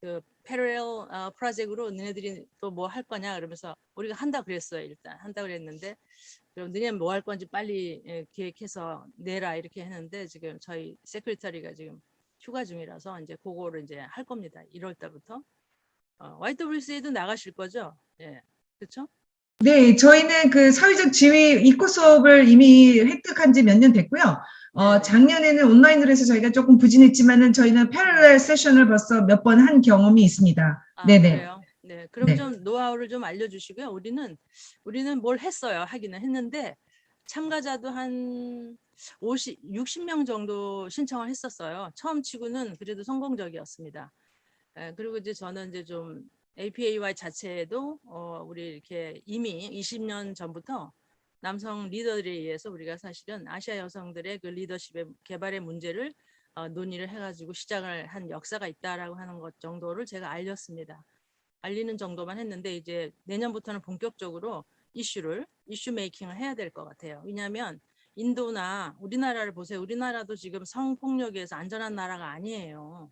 Speaker 4: 그 패러렐 프로젝트로 너네들이 또 뭐 할 거냐 그러면서 우리가 한다 그랬어요. 일단 한다 그랬는데 그럼 너네 뭐 할 건지 빨리 기획해서 내라 이렇게 했는데 지금 저희 세크리터리가 지금 휴가 중이라서 이제 그거를 이제 할 겁니다. 1월 달부터. YWCA도 나가실 거죠? 예. 그렇죠?
Speaker 3: 네, 저희는 그 사회적 지위 이코 수업을 이미 획득한 지 몇 년 됐고요. 작년에는 온라인으로 해서 저희가 조금 부진했지만은 저희는 패러렐 세션을 벌써 몇 번 한 경험이 있습니다. 네네.
Speaker 4: 그래요? 네. 그럼 좀 노하우를 좀 알려주시고요. 우리는 뭘 했어요. 하기는 했는데 참가자도 한 60명 정도 신청을 했었어요. 처음 치고는 그래도 성공적이었습니다. 그리고 이제 저는 이제 좀 APAY 자체에도 우리 이렇게 이미 20년 전부터 남성 리더들에 의해서 우리가 사실은 아시아 여성들의 그 리더십의 개발의 문제를 논의를 해가지고 시작을 한 역사가 있다라고 하는 것 정도를 제가 알렸습니다. 알리는 정도만 했는데 이제 내년부터는 본격적으로 이슈 메이킹을 해야 될 것 같아요. 왜냐하면 인도나 우리나라를 보세요. 우리나라도 지금 성폭력에서 안전한 나라가 아니에요.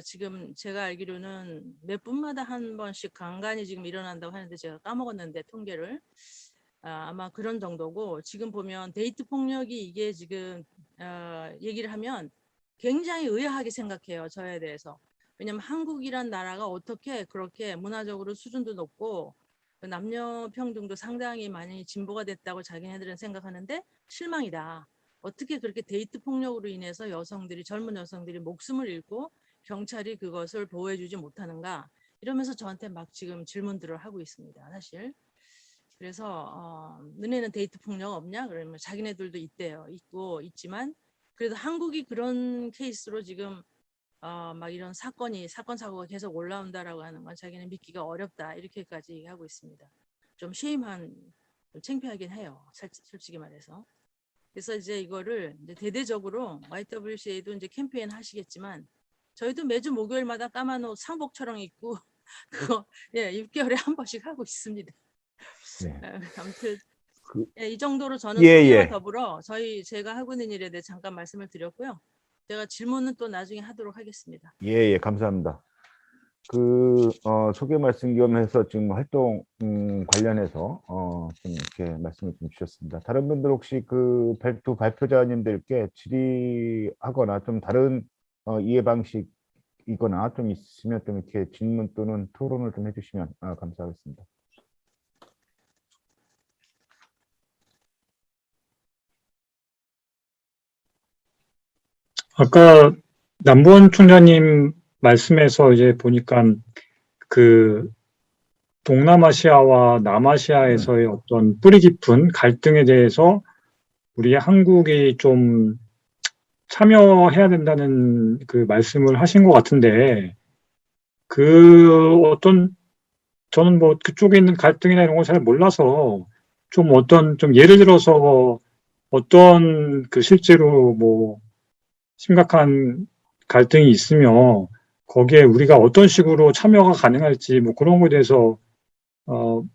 Speaker 4: 지금 제가 알기로는 몇 분마다 한 번씩 강간이 지금 일어난다고 하는데 제가 까먹었는데 통계를 아마 그런 정도고 지금 보면 데이트 폭력이 이게 지금 얘기를 하면 굉장히 의아하게 생각해요. 저에 대해서. 왜냐하면 한국이란 나라가 어떻게 그렇게 문화적으로 수준도 높고 남녀 평등도 상당히 많이 진보가 됐다고 자기네들은 생각하는데 실망이다. 어떻게 그렇게 데이트 폭력으로 인해서 젊은 여성들이 목숨을 잃고 경찰이 그것을 보호해주지 못하는가 이러면서 저한테 막 지금 질문들을 하고 있습니다. 사실. 그래서 너네는 데이트 폭력 없냐? 그러면 자기네들도 있지만 그래도 한국이 그런 케이스로 지금 막 이런 사건 사고가 계속 올라온다라고 하는 건 자기는 믿기가 어렵다 이렇게까지 얘기하고 있습니다. 좀 좀 창피하긴 해요. 솔직히 말해서. 그래서 이제 이거를 이제 대대적으로 YWCA도 이제 캠페인 하시겠지만 저희도 매주 목요일마다 까만 옷 상복처럼 입고 그거 6개월에 한 번씩 하고 있습니다.
Speaker 1: 네.
Speaker 4: 아무튼
Speaker 1: 그,
Speaker 4: 이 정도로 저는
Speaker 1: 예,
Speaker 4: 소개와
Speaker 1: 예.
Speaker 4: 더불어 제가 하고 있는 일에 대해 잠깐 말씀을 드렸고요. 제가 질문은 또 나중에 하도록 하겠습니다.
Speaker 1: 예, 예, 감사합니다. 소개 말씀 겸해서 지금 활동 관련해서 좀 이렇게 말씀을 좀 주셨습니다. 다른 분들 혹시 그 발표자님들께 질의하거나 좀 다른 이해 방식이거나 좀 있으면 좀 이렇게 질문 또는 토론을 좀 해주시면 감사하겠습니다.
Speaker 5: 아까 남부원 총장님 말씀에서 이제 보니까 그 동남아시아와 남아시아에서의 어떤 뿌리 깊은 갈등에 대해서 우리 한국이 좀 참여해야 된다는 그 말씀을 하신 것 같은데, 그 어떤, 저는 뭐 그쪽에 있는 갈등이나 이런 걸 잘 몰라서 좀 어떤, 좀 예를 들어서 어떤 그 실제로 뭐 심각한 갈등이 있으며 거기에 우리가 어떤 식으로 참여가 가능할지 뭐 그런 거에 대해서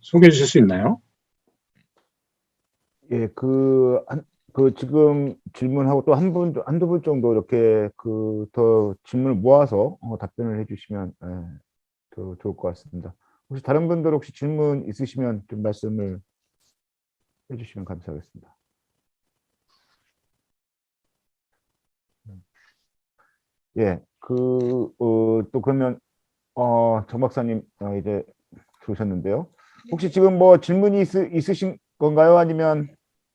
Speaker 5: 소개해 주실 수 있나요?
Speaker 1: 예, 지금 질문하고 또 한두 분 정도 이렇게 더 질문을 모아서 답변을 해주시면 더 좋을 것 같습니다. 혹시 다른 분들 혹시 질문 있으시면 좀 말씀을 해주시면 감사하겠습니다. 예, 또 그러면 정 박사님 이제 들어오셨는데요. 혹시 지금 뭐 질문이 있으신 건가요? 아니면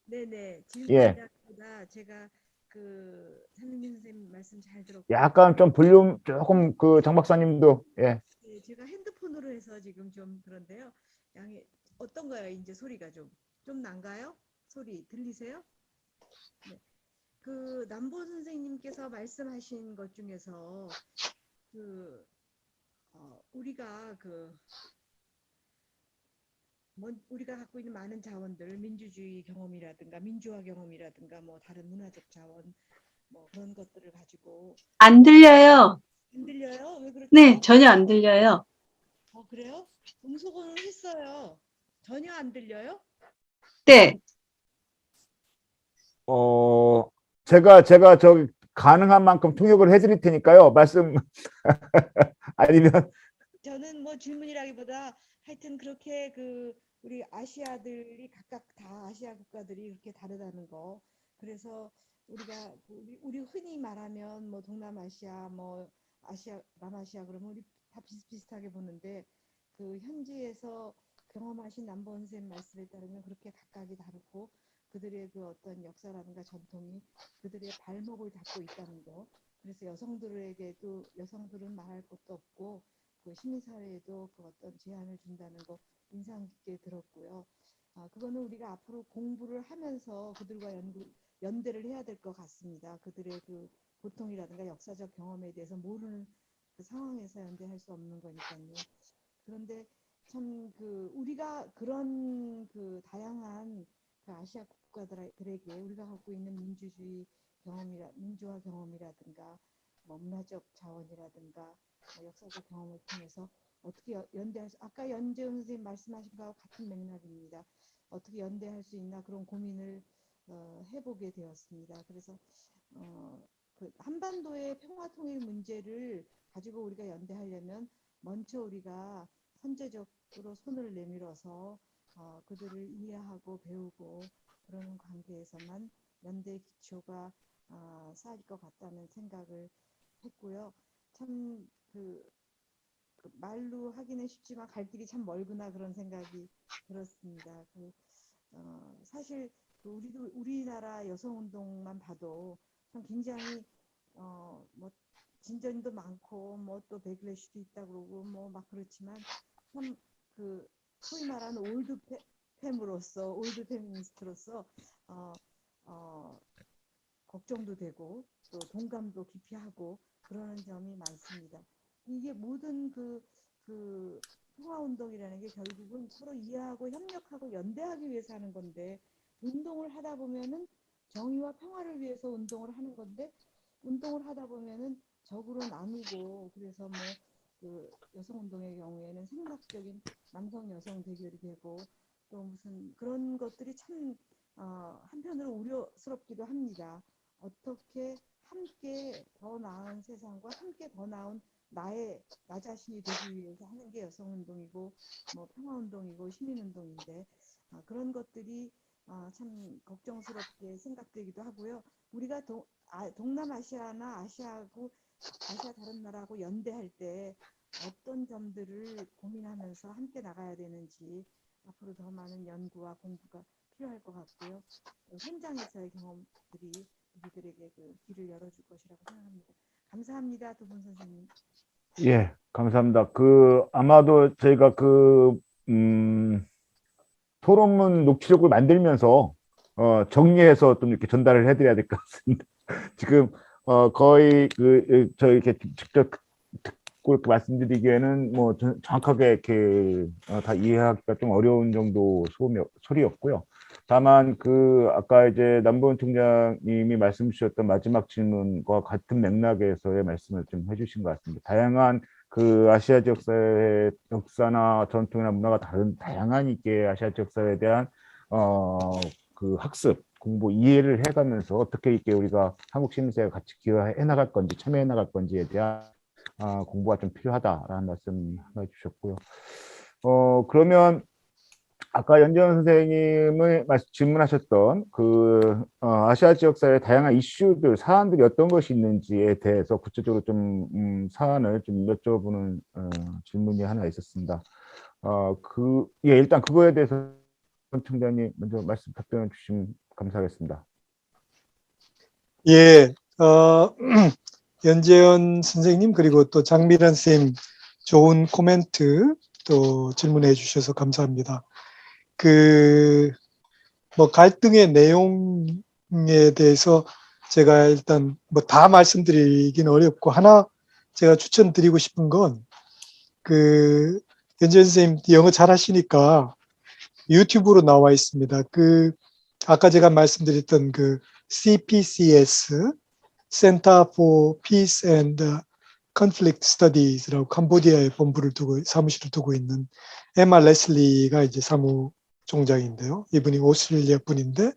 Speaker 4: 네네.
Speaker 1: 예,
Speaker 4: 질문이라기보다 제가 그 한민민 선생님 말씀 잘 들었고
Speaker 1: 약간 좀 볼륨 조금 정 박사님도 예,
Speaker 4: 네, 제가 핸드폰으로 해서 지금 좀 그런데요. 양이 어떤가요? 이제 소리가 좀 난가요? 소리 들리세요? 네. 그 남보 선생님께서 말씀하신 것 중에서 그 우리가 우리가 갖고 있는 많은 자원들, 민주주의 경험이라든가 민주화 경험이라든가 뭐 다른 문화적 자원 뭐 그런 것들을 가지고
Speaker 6: 안 들려요.
Speaker 4: 안 들려요? 왜 그렇죠?
Speaker 6: 네, 전혀 안 들려요.
Speaker 4: 그래요? 음소거는 했어요. 전혀 안 들려요?
Speaker 6: 네,
Speaker 1: 제가 가능한 만큼 통역을 해드릴 테니까요. 말씀 아니면
Speaker 4: 저는 뭐 질문이라기보다 하여튼 그렇게 우리 아시아들이 각각 다 아시아 국가들이 그렇게 다르다는 거. 그래서 우리가 우리 흔히 말하면 뭐 동남아시아 뭐 아시아 남아시아 그러면 우리 다 비슷비슷하게 보는데 그 현지에서 경험하신 남보 선생님 말씀에 따르면 그렇게 각각이 다르고 그들의 그 어떤 역사라든가 전통이 그들의 발목을 잡고 있다는 거. 그래서 여성들에게도 여성들은 말할 것도 없고 그 시민사회에도 그 어떤 제한을 준다는 거 인상 깊게 들었고요. 그거는 우리가 앞으로 공부를 하면서 그들과 연대를 해야 될 것 같습니다. 그들의 그 고통이라든가 역사적 경험에 대해서 모르는 그 상황에서 연대할 수 없는 거니까요. 그런데 참 우리가 그런 다양한 아시아 국가들에게 우리가 갖고 있는 민주화 경험이라든가 뭐 문화적 자원이라든가 뭐 역사적 경험을 통해서 어떻게 연대할 수, 아까 연재훈 선생님 말씀하신 거와 같은 맥락입니다. 어떻게 연대할 수 있나 그런 고민을 해보게 되었습니다. 그래서 한반도의 평화 통일 문제를 가지고 우리가 연대하려면 먼저 우리가 선제적으로 손을 내밀어서 그들을 이해하고 배우고 그러는 관계에서만 연대 기초가 쌓일 것 같다는 생각을 했고요. 참 말로 하기는 쉽지만 갈 길이 참 멀구나 그런 생각이 들었습니다. 사실 우리나라 여성운동만 봐도 참 굉장히 뭐 진전도 많고 뭐 또 백래시도 있다 그러고 뭐 막 그렇지만 참 소위 말하는 올드 페미니스트로서 어, 어, 걱정도 되고 또 동감도 깊이 하고 그러는 점이 많습니다. 이게 모든 평화운동이라는 게 결국은 서로 이해하고 협력하고 연대하기 위해서 하는 건데 운동을 하다 보면은 정의와 평화를 위해서 운동을 하는 건데 운동을 하다 보면은 적으로 나누고 그래서 뭐 여성운동의 경우에는 생각적인 남성 여성 대결이 되고 또 무슨 그런 것들이 참 한편으로 우려스럽기도 합니다. 어떻게
Speaker 7: 함께 더 나은 세상과 함께 더 나은 나 자신이 되기 위해서 하는 게 여성운동이고 뭐 평화운동이고 시민운동인데 그런 것들이 참 걱정스럽게 생각되기도 하고요. 우리가 동남아시아나 아시아하고 아시아 다른 나라하고 연대할 때 어떤 점들을 고민하면서 함께 나가야 되는지 앞으로 더 많은 연구와 공부가 필요할 것 같고요. 현장에서의 경험들이 우리들에게 그 길을 열어줄 것이라고 생각합니다. 감사합니다, 두 분 선생님.
Speaker 1: 예, 감사합니다. 아마도 저희가 토론문 녹취록을 만들면서, 정리해서 좀 이렇게 전달을 해드려야 될 것 같습니다. 지금, 거의 저희 이렇게 직접 듣고 이렇게 말씀드리기에는 뭐 정확하게 이렇게 다 이해하기가 좀 어려운 정도 소리였고요. 다만 아까 이제 남보은 총장님이 말씀 주셨던 마지막 질문과 같은 맥락에서의 말씀을 좀 해주신 것 같습니다. 다양한 아시아 지역 사회의 역사나 전통이나 문화가 다양한 있게 아시아 지역 사회에 대한 학습, 공부, 이해를 해가면서 어떻게 있게 우리가 한국 시민사회가 같이 기여해 나갈 건지, 참여해 나갈 건지에 대한 공부가 좀 필요하다라는 말씀 하나 주셨고요. 그러면 아까 연재원 선생님을 질문하셨던 아시아 지역사회의 다양한 이슈들, 사안들이 어떤 것이 있는지에 대해서 구체적으로 좀 사안을 좀 여쭤보는 질문이 하나 있었습니다. 일단 그거에 대해서 총장님 먼저 답변해 주시면 감사하겠습니다.
Speaker 2: 예, 연재현 선생님 그리고 또 장미란 선생님 좋은 코멘트 또 질문해 주셔서 감사합니다. 뭐 갈등의 내용에 대해서 제가 일단 뭐 다 말씀드리긴 어렵고 하나 제가 추천드리고 싶은 건 연재현 선생님 영어 잘하시니까 유튜브로 나와 있습니다. 아까 제가 말씀드렸던 CPCS Center for Peace and Conflict Studies라고 캄보디아에 사무실을 두고 있는 에마 레슬리가 이제 사무총장인데요. 이분이 오스트레일리아 분인데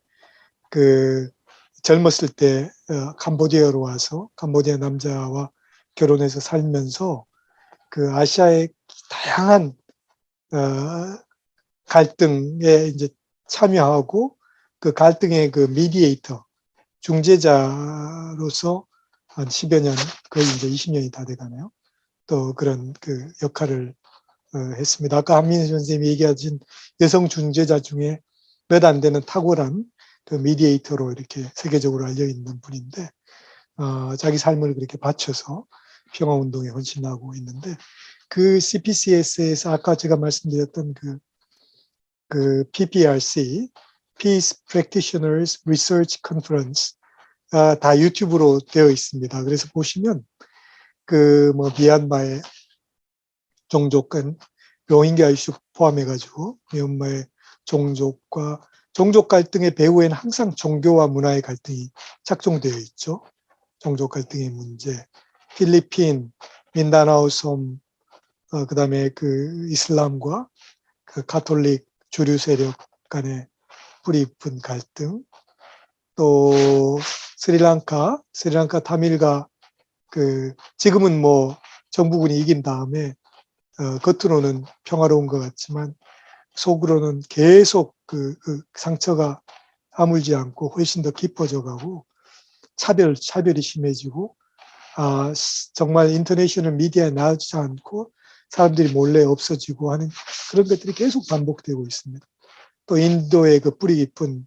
Speaker 2: 젊었을 때 캄보디아로 와서 캄보디아 남자와 결혼해서 살면서 아시아의 다양한 갈등에 이제 참여하고 갈등의 미디에이터 중재자로서 한 10여 년, 거의 이제 20년이 다 돼가네요. 또 그런 역할을 했습니다. 아까 한민희 선생님이 얘기하신 여성 중재자 중에 몇 안 되는 탁월한 미디에이터로 이렇게 세계적으로 알려 있는 분인데, 자기 삶을 그렇게 바쳐서 평화운동에 헌신하고 있는데, CPCS에서 아까 제가 말씀드렸던 PPRC, Peace Practitioners Research Conference, 다 유튜브로 되어 있습니다. 그래서 보시면 미얀마의 종족 간 로힝야 이슈 포함해가지고 미얀마의 종족 갈등의 배후에는 항상 종교와 문화의 갈등이 착종되어 있죠. 종족 갈등의 문제, 필리핀, 민다나오 섬, 그다음에 이슬람과 가톨릭 주류 세력 간의 뿌리 깊은 갈등, 또 스리랑카 타밀과 지금은 뭐 정부군이 이긴 다음에 겉으로는 평화로운 것 같지만 속으로는 계속 상처가 아물지 않고 훨씬 더 깊어져 가고 차별이 심해지고 정말 인터내셔널 미디어에 나오지 않고 사람들이 몰래 없어지고 하는 그런 것들이 계속 반복되고 있습니다. 또 인도의 뿌리 깊은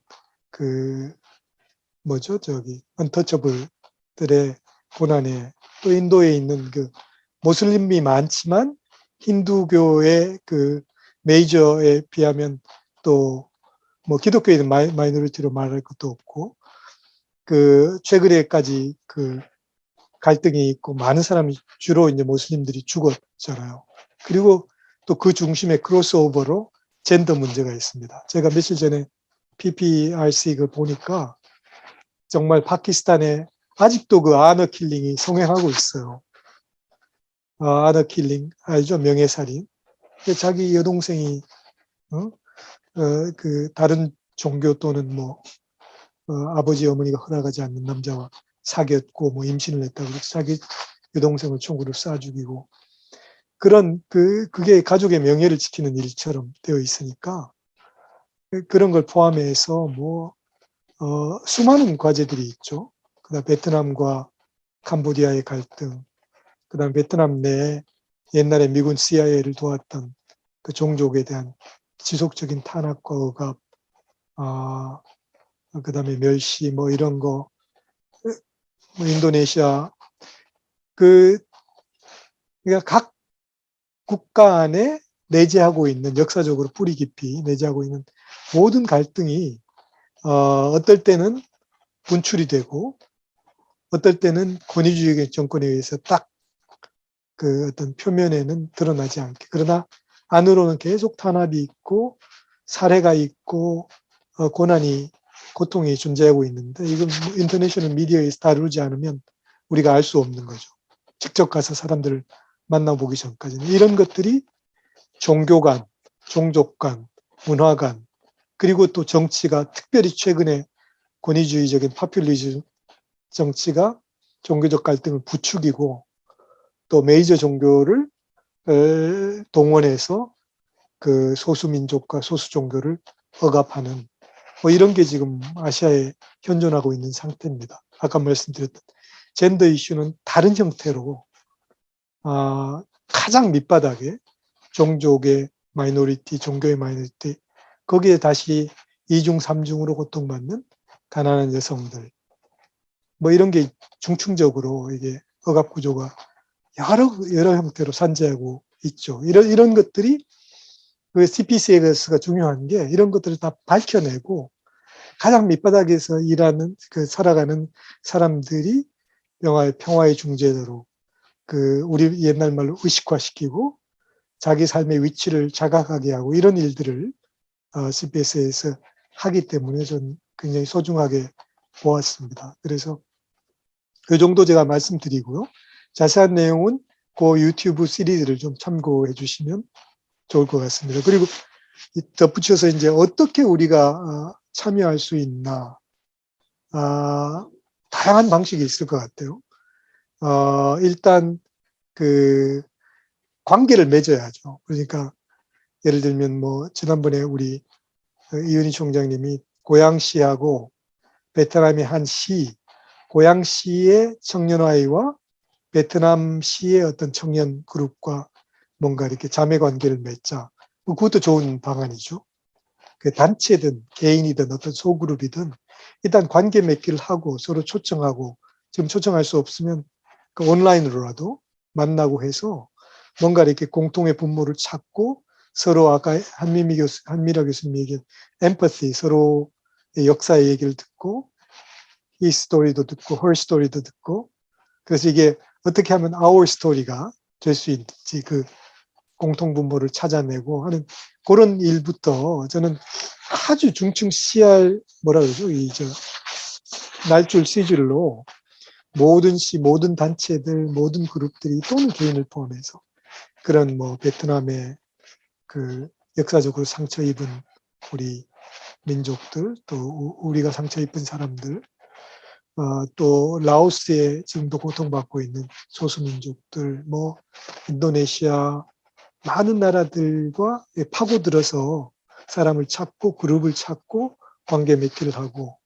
Speaker 2: 언터처블들의 고난에 또 인도에 있는 모슬림이 많지만 힌두교의 메이저에 비하면 또 뭐 기독교에는 마이너리티로 말할 것도 없고 최근에까지 갈등이 있고 많은 사람이 주로 이제 모슬림들이 죽었잖아요. 그리고 또 중심에 크로스오버로 젠더 문제가 있습니다. 제가 며칠 전에 PPRC 보니까 정말 파키스탄에 아직도 아너 킬링이 성행하고 있어요. 아너 킬링 알죠? 명예살인. 자기 여동생이 다른 종교 또는 아버지 어머니가 허락하지 않는 남자와 사귀었고 뭐 임신을 했다고 해서 자기 여동생을 총으로 쏴 죽이고 그런 그게 가족의 명예를 지키는 일처럼 되어 있으니까 그런 걸 포함해서 뭐 수많은 과제들이 있죠. 그다음 베트남과 캄보디아의 갈등, 그다음 베트남 내에 옛날에 미군 CIA를 도왔던 그 종족에 대한 지속적인 탄압과 억압, 그다음에 멸시 뭐 이런 거, 뭐 인도네시아 그러니까 각 국가 안에 내재하고 있는 역사적으로 뿌리 깊이 내재하고 있는 모든 갈등이 어떨 때는 분출이 되고 어떨 때는 권위주의 정권에 의해서 딱 그 어떤 표면에는 드러나지 않게 그러나 안으로는 계속 탄압이 있고 살해가 있고 고통이 존재하고 있는데 이건 뭐 인터내셔널 미디어에서 다루지 않으면 우리가 알 수 없는 거죠. 직접 가서 사람들을 만나보기 전까지는 이런 것들이 종교 간, 종족 간, 문화 간 그리고 또 정치가 특별히 최근에 권위주의적인 파퓰리즘 정치가 종교적 갈등을 부추기고 또 메이저 종교를 동원해서 그 소수민족과 소수종교를 억압하는 뭐 이런 게 지금 아시아에 현존하고 있는 상태입니다. 아까 말씀드렸던 젠더 이슈는 다른 형태로 가장 밑바닥에 종족의 마이너리티, 종교의 마이너리티 거기에 다시 이중, 삼중으로 고통받는 가난한 여성들 뭐 이런 게 중층적으로 이게 억압 구조가 여러 형태로 산재하고 있죠. 이런 것들이 그 CPCS가 중요한 게 이런 것들을 다 밝혀내고 가장 밑바닥에서 일하는 살아가는 사람들이 평화의 중재자로 우리 옛날 말로 의식화시키고 자기 삶의 위치를 자각하게 하고 이런 일들을 CPS에서 하기 때문에 전 굉장히 소중하게 보았습니다. 그래서 그 정도 제가 말씀드리고요. 자세한 내용은 그 유튜브 시리즈를 좀 참고해 주시면 좋을 것 같습니다. 그리고 덧붙여서 이제 어떻게 우리가 참여할 수 있나, 다양한 방식이 있을 것 같아요. 일단 관계를 맺어야죠. 그러니까 예를 들면 뭐 지난번에 우리 이은희 총장님이 고양시하고 베트남의 한 시, 고양시의 청년아이와 베트남시의 어떤 청년 그룹과 뭔가 이렇게 자매 관계를 맺자. 그것도 좋은 방안이죠. 그 단체든 개인이든 어떤 소그룹이든 일단 관계 맺기를 하고 서로 초청하고 지금 초청할 수 없으면 그 온라인으로라도 만나고 해서 뭔가 이렇게 공통의 분모를 찾고 서로 아까 한미라 교수님이 얘기한 엠퍼시 서로의 역사의 얘기를 듣고 이 스토리도 듣고 her 스토리도 듣고 그래서 이게 어떻게 하면 our 스토리가 될 수 있는지 그 공통분모를 찾아내고 하는 그런 일부터 저는 아주 중층 CR 뭐라 그러죠? 날줄 시줄로 모든 단체들, 모든 그룹들이 또는 개인을 포함해서 그런 뭐 베트남의 역사적으로 상처 입은 우리 민족들 또 우리가 상처 입은 사람들 또 라오스에 지금도 고통받고 있는 소수민족들 뭐 인도네시아 많은 나라들과 파고들어서 사람을 찾고 그룹을 찾고 관계 맺기를 하고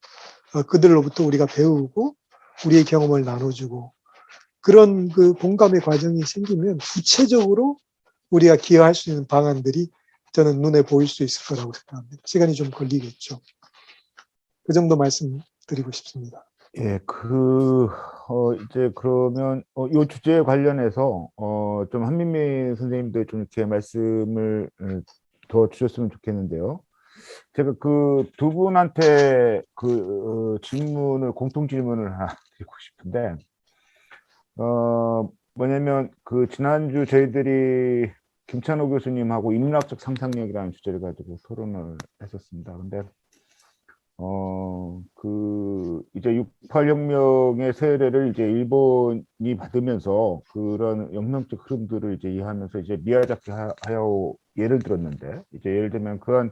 Speaker 2: 그들로부터 우리가 배우고 우리의 경험을 나눠주고 그런 공감의 과정이 생기면 구체적으로 우리가 기여할 수 있는 방안들이 저는 눈에 보일 수 있을 거라고 생각합니다. 시간이 좀 걸리겠죠. 그 정도 말씀드리고 싶습니다.
Speaker 1: 예, 이제 그러면, 이 주제에 관련해서, 좀 한민미 선생님도 좀 이렇게 말씀을 더 주셨으면 좋겠는데요. 제가 그 두 분한테 공통 질문을 하나 드리고 싶은데, 뭐냐면, 지난주 저희들이 김찬호 교수님하고 인문학적 상상력이라는 주제를 가지고 토론을 했었습니다. 근데, 이제 6.8혁명의 세례를 이제 일본이 받으면서 그런 혁명적 흐름들을 이제 이해하면서 이제 미야자키 하야오 예를 들었는데, 이제 예를 들면 그런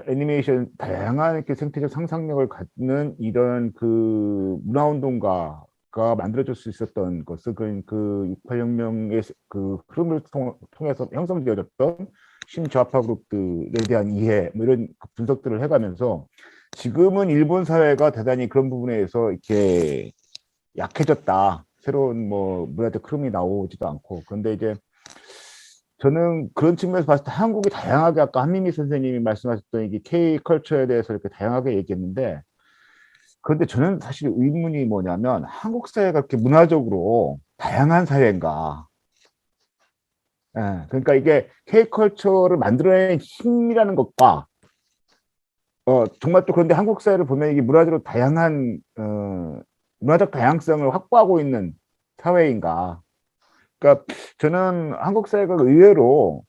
Speaker 1: 애니메이션 다양한 이렇게 생태적 상상력을 갖는 이런 그 문화운동가가 만들어질 수 있었던 것은 그 68혁명의 그 흐름을 통해서 형성되어졌던 신좌파 그룹들에 대한 이해, 뭐 이런 분석들을 해가면서 지금은 일본 사회가 대단히 그런 부분에서 이렇게 약해졌다. 새로운 뭐 문화적 흐름이 나오지도 않고. 그런데 이제 저는 그런 측면에서 봤을 때 한국이 다양하게 아까 한민미 선생님이 말씀하셨던 이게 K컬처에 대해서 이렇게 다양하게 얘기했는데, 그런데 저는 사실 의문이 뭐냐면 한국 사회가 그렇게 문화적으로 다양한 사회인가. 예, 그러니까 이게 K컬처를 만들어내는 힘이라는 것과 정말 또 그런데 한국 사회를 보면 이게 문화적으로 다양한 문화적 다양성을 확보하고 있는 사회인가. 그러니까 저는 한국 사회가 의외로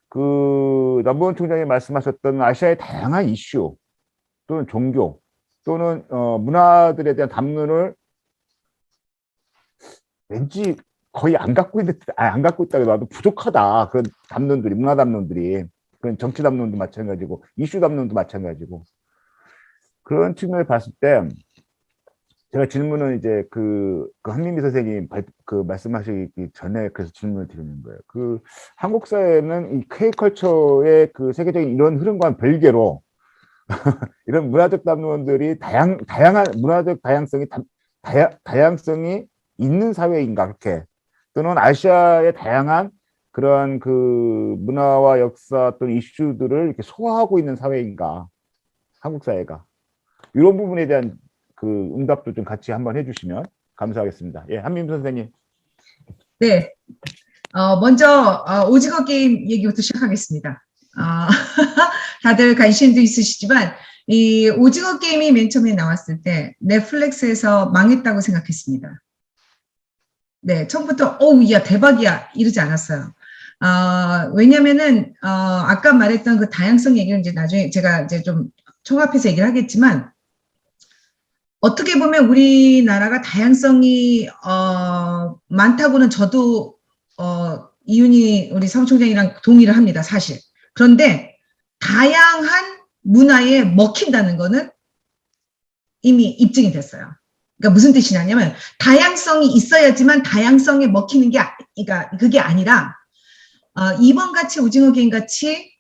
Speaker 1: 그 남보원 총장이 말씀하셨던 아시아의 다양한 이슈 또는 종교 또는 문화들에 대한 담론을 왠지 거의 안 갖고 있다고 해도 부족하다. 그런 담론들이, 문화 담론들이, 그런 정치 담론도 마찬가지고 이슈 담론도 마찬가지고. 그런 측면을 봤을 때 제가 질문은 이제 그 한민미 선생님 말씀하시기 전에 그래서 질문을 드리는 거예요. 그 한국 사회는 이 K컬처의 그 세계적인 이런 흐름과는 별개로 이런 문화적 담론들이 다양한 문화적 다양성이 있는 사회인가, 그렇게, 또는 아시아의 다양한 그런 그 문화와 역사 또는 이슈들을 이렇게 소화하고 있는 사회인가, 한국 사회가. 이런 부분에 대한 그 응답도 좀 같이 한번 해주시면 감사하겠습니다. 예, 한민 선생님.
Speaker 3: 네. 먼저 오징어 게임 얘기부터 시작하겠습니다. 다들 관심도 있으시지만 이 오징어 게임이 맨 처음에 나왔을 때 넷플릭스에서 망했다고 생각했습니다. 네, 처음부터 야 대박이야 이러지 않았어요. 왜냐면은 아까 말했던 그 다양성 얘기는 이제 나중에 제가 이제 좀 총합해서 얘기를 하겠지만, 어떻게 보면 우리나라가 다양성이 많다고는 저도 이윤희 우리 사무총장이랑 동의를 합니다, 사실. 그런데 다양한 문화에 먹힌다는 거는 이미 입증이 됐어요. 그러니까 무슨 뜻이냐면 다양성이 있어야지만 다양성에 먹히는 게 그러니까 그게 아니라 이번 같이 오징어 게임 같이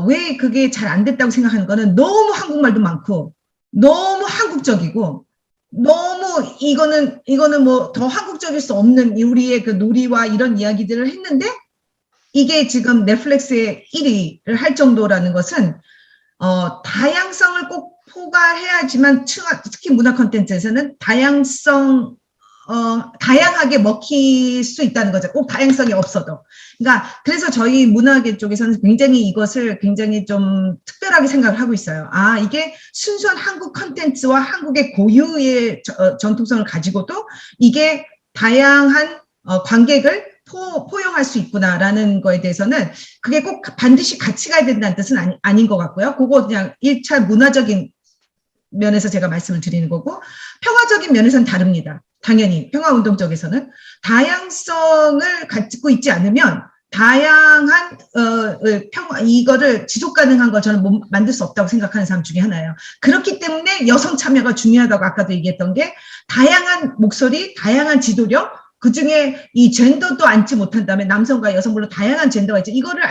Speaker 3: 왜 그게 잘 안 됐다고 생각하는 거는 너무 한국말도 많고 너무 한국적이고 너무 이거는 뭐 더 한국적일 수 없는 우리의 그 놀이와 이런 이야기들을 했는데 이게 지금 넷플릭스의 1위를 할 정도라는 것은 다양성을 꼭 포괄해야지만 특히 문화 콘텐츠에서는 다양하게 먹힐 수 있다는 거죠. 꼭 다양성이 없어도. 그러니까 그래서 저희 문화계 쪽에서는 굉장히 이것을 굉장히 좀 특별하게 생각을 하고 있어요. 이게 순수한 한국 콘텐츠와 한국의 고유의 전통성을 가지고도 이게 다양한 관객을 포용할 수 있구나라는 거에 대해서는 그게 꼭 반드시 같이 가야 된다는 뜻은 아닌 것 같고요. 그거 그냥 1차 문화적인 면에서 제가 말씀을 드리는 거고, 평화적인 면에서는 다릅니다. 당연히 평화운동 쪽에서는 다양성을 갖고 있지 않으면 다양한 이거를 지속 가능한 걸 저는 만들 수 없다고 생각하는 사람 중에 하나예요. 그렇기 때문에 여성 참여가 중요하다고 아까도 얘기했던 게, 다양한 목소리, 다양한 지도력, 그중에 이 젠더도 안지 못한다면, 남성과 여성 물론 다양한 젠더가 있죠. 이거를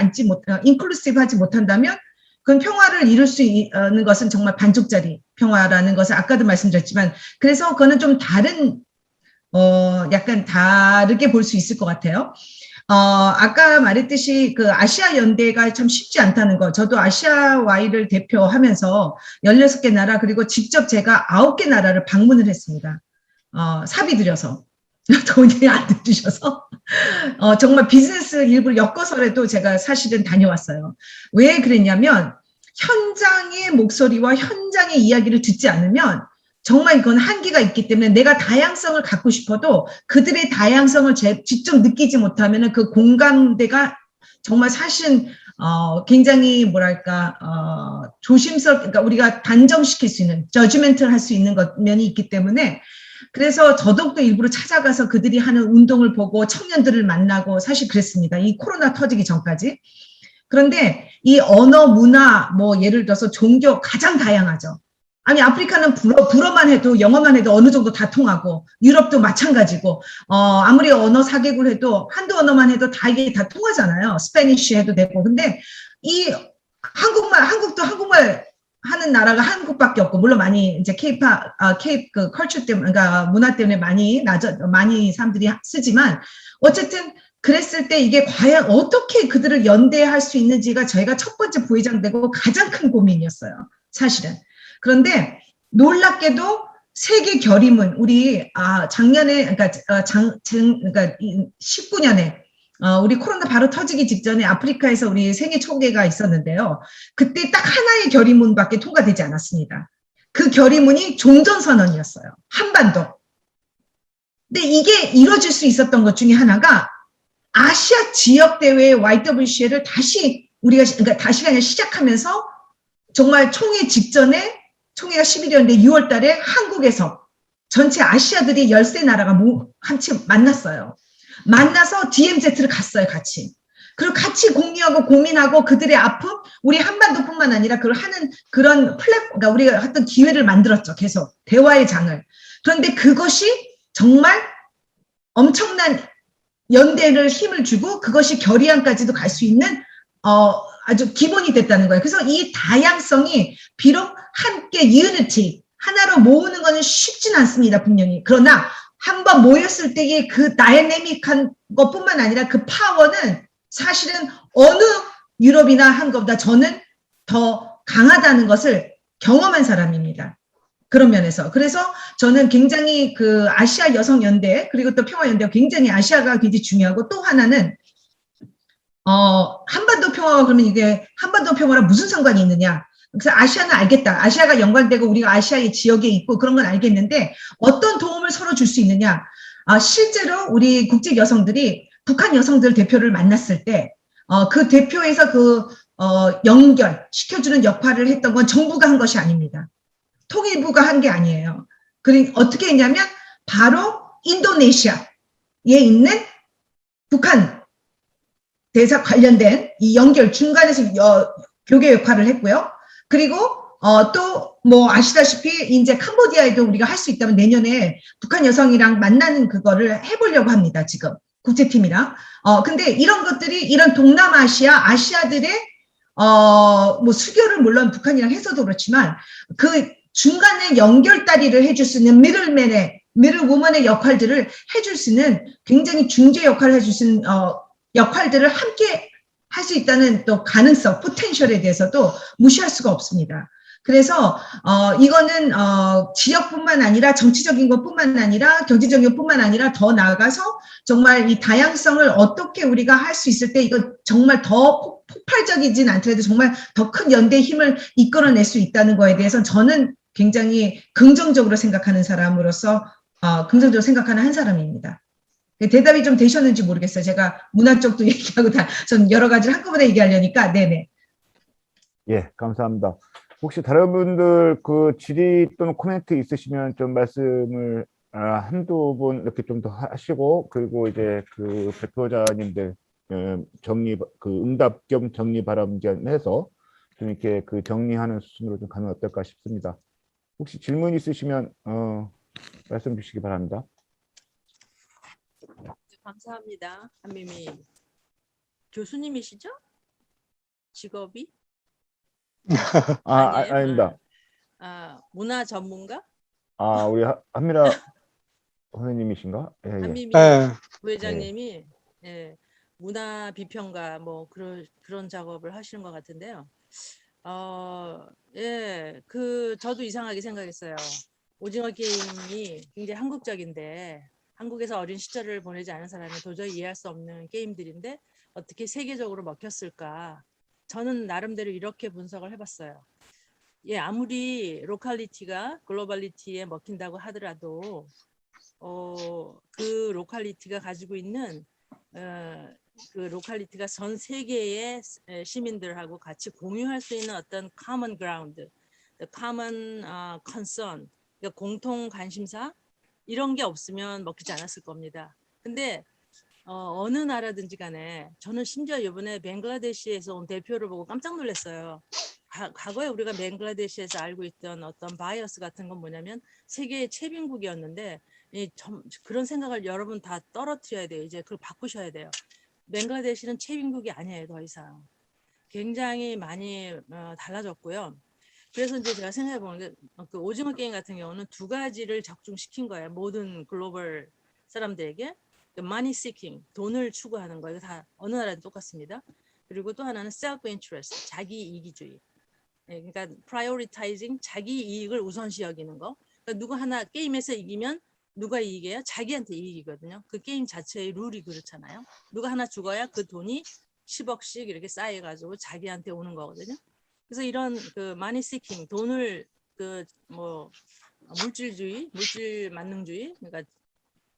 Speaker 3: 인클루시브 하지 못한다면 그건 평화를 이룰 수 있는 것은 정말 반쪽짜리 평화라는 것을 아까도 말씀드렸지만, 그래서 그거는 좀 다른 약간 다르게 볼 수 있을 것 같아요. 아까 말했듯이 그 아시아 연대가 참 쉽지 않다는 거, 저도 아시아와이를 대표하면서 16개 나라 그리고 직접 제가 9개 나라를 방문을 했습니다. 사비 들여서. 돈이 안 들으셔서 정말 비즈니스 일부를 엮어서라도 제가 사실은 다녀왔어요. 왜 그랬냐면 현장의 목소리와 현장의 이야기를 듣지 않으면 정말 이건 한계가 있기 때문에, 내가 다양성을 갖고 싶어도 그들의 다양성을 직접 느끼지 못하면 그 공감대가 정말 사실 굉장히 뭐랄까 조심스럽게, 그러니까 우리가 단정시킬 수 있는, 저지멘트를 할 수 있는 면이 있기 때문에, 그래서 더더욱더 일부러 찾아가서 그들이 하는 운동을 보고 청년들을 만나고 사실 그랬습니다. 이 코로나 터지기 전까지. 그런데 이 언어, 문화, 뭐 예를 들어서 종교 가장 다양하죠. 아니 아프리카는 불어만 해도 영어만 해도 어느 정도 다 통하고 유럽도 마찬가지고 아무리 언어 4개국을 해도 한두 언어만 해도 다 이게 다 통하잖아요. 스페니쉬 해도 되고. 근데 이 한국도 한국말 하는 나라가 한국밖에 없고 물론 많이 이제 그 컬처 때문에 그러니까 문화 때문에 많이 사람들이 쓰지만 어쨌든 그랬을 때 이게 과연 어떻게 그들을 연대할 수 있는지가 저희가 첫 번째 부회장되고 가장 큰 고민이었어요. 사실은. 그런데 놀랍게도 세계 결의문 우리 작년에 그러니까 19년에 우리 코로나 바로 터지기 직전에 아프리카에서 우리 생애 초계가 있었는데요. 그때 딱 하나의 결의문밖에 통과되지 않았습니다. 그 결의문이 종전선언이었어요. 한반도. 근데 이게 이루어질 수 있었던 것 중에 하나가 아시아 지역 대회 YWCA를 그러니까 다시가 아니라 시작하면서 정말 총회 직전에 총회가 11월인데 6월 달에 한국에서 전체 아시아들이 13나라가 한치 만났어요. 만나서 DMZ를 갔어요, 같이. 그리고 같이 공유하고 고민하고 그들의 아픔, 우리 한반도뿐만 아니라 그걸 하는 그런 그러니까 우리가 어떤 기회를 만들었죠, 계속. 대화의 장을. 그런데 그것이 정말 엄청난 연대를 힘을 주고 그것이 결의안까지도 갈 수 있는 아주 기본이 됐다는 거예요. 그래서 이 다양성이 비록 함께 unity 하나로 모으는 것은 쉽진 않습니다, 분명히. 그러나 한번 모였을 때의 그 다이내믹한 것뿐만 아니라 그 파워는 사실은 어느 유럽이나 한 것보다 저는 더 강하다는 것을 경험한 사람입니다. 그런 면에서. 그래서 저는 굉장히 그 아시아 여성연대 그리고 또 평화연대가 굉장히 아시아가 굉장히 중요하고 또 하나는 한반도 평화가 그러면 이게 한반도 평화랑 무슨 상관이 있느냐. 그래서 아시아는 알겠다. 아시아가 연관되고 우리가 아시아의 지역에 있고 그런 건 알겠는데 어떤 도움을 서로 줄 수 있느냐. 실제로 우리 국제 여성들이 북한 여성들 대표를 만났을 때 그 대표에서 연결시켜주는 역할을 했던 건 정부가 한 것이 아닙니다. 통일부가 한 게 아니에요. 그리고 어떻게 했냐면 바로 인도네시아에 있는 북한 대사 관련된 이 연결 중간에서 교계 역할을 했고요. 그리고 또 뭐 아시다시피 이제 캄보디아에도 우리가 할 수 있다면 내년에 북한 여성이랑 만나는 그거를 해보려고 합니다. 지금 국제팀이랑. 근데 이런 것들이 이런 동남아시아 아시아들의 뭐 수교를 물론 북한이랑 해서도 그렇지만 그 중간에 연결다리를 해줄 수 있는 미들우먼의 역할들을 해줄 수 있는 굉장히 중재 역할을 해줄 수 있는 역할들을 함께 할 수 있다는 또 가능성, 포텐셜에 대해서도 무시할 수가 없습니다. 그래서 이거는 지역뿐만 아니라 정치적인 것뿐만 아니라 경제적인 것뿐만 아니라 더 나아가서 정말 이 다양성을 어떻게 우리가 할 수 있을 때 이거 정말 더 폭발적이진 않더라도 정말 더 큰 연대의 힘을 이끌어낼 수 있다는 거에 대해서 저는 굉장히 긍정적으로 생각하는 사람으로서 긍정적으로 생각하는 한 사람입니다. 대답이 좀 되셨는지 모르겠어요. 제가 문화 쪽도 얘기하고 전 여러 가지를 한꺼번에 얘기하려니까 네네.
Speaker 1: 예, 감사합니다. 혹시 다른 분들 그 질의 또는 코멘트 있으시면 좀 말씀을 한두 분 이렇게 좀 더 하시고 그리고 이제 그 발표자님들 응답 겸 정리 발언 해서 좀 이렇게 그 정리하는 수순으로 좀 가면 어떨까 싶습니다. 혹시 질문 있으시면 말씀 주시기 바랍니다.
Speaker 4: 감사합니다. 한미미 교수님이시죠? 직업이? 아니에요?
Speaker 1: 아닙니다.
Speaker 4: 문화 전문가?
Speaker 1: 우리 한미라 선생님이신가? 예, 예.
Speaker 4: 한미미
Speaker 2: 네.
Speaker 4: 부회장님이 예, 문화 비평가 뭐 그런 작업을 하시는 것 같은데요. 예, 저도 이상하게 생각했어요. 오징어 게임이 굉장히 한국적인데 한국에서 어린 시절을 보내지 않은 사람이 도저히 이해할 수 없는 게임들인데 어떻게 세계적으로 먹혔을까? 저는 나름대로 이렇게 분석을 해봤어요. 예, 아무리 로컬리티가 글로벌리티에 먹힌다고 하더라도 그 로컬리티가 가지고 있는 그 로컬리티가 전 세계의 시민들하고 같이 공유할 수 있는 어떤 common ground, common concern, 그러니까 공통 관심사 이런 게 없으면 먹히지 않았을 겁니다. 근데 어느 나라든지 간에 저는 심지어 이번에 벵글라데시에서 온 대표를 보고 깜짝 놀랐어요. 과거에 우리가 벵글라데시에서 알고 있던 어떤 바이어스 같은 건 뭐냐면 세계의 최빈국이었는데 그런 생각을 여러분 다 떨어뜨려야 돼요. 이제 그걸 바꾸셔야 돼요. 벵글라데시는 최빈국이 아니에요. 더 이상. 굉장히 많이 달라졌고요. 그래서 이제 제가 생각해 보는 그 오징어 게임 같은 경우는 두 가지를 적중시킨 거예요. 모든 글로벌 사람들에게. money seeking, 돈을 추구하는 거예요. 다 어느 나라든 똑같습니다. 그리고 또 하나는 self interest, 자기 이기주의. 그러니까 prioritizing, 자기 이익을 우선시 여기는 거. 그러니까 누구 하나 게임에서 이기면 누가 이익이에요? 자기한테 이익이거든요. 그 게임 자체의 룰이 그렇잖아요. 누가 하나 죽어야 그 돈이 10억씩 이렇게 쌓여가지고 자기한테 오는 거거든요. 그래서 이런 그 money seeking, 돈을 물질주의, 물질 만능주의, 그러니까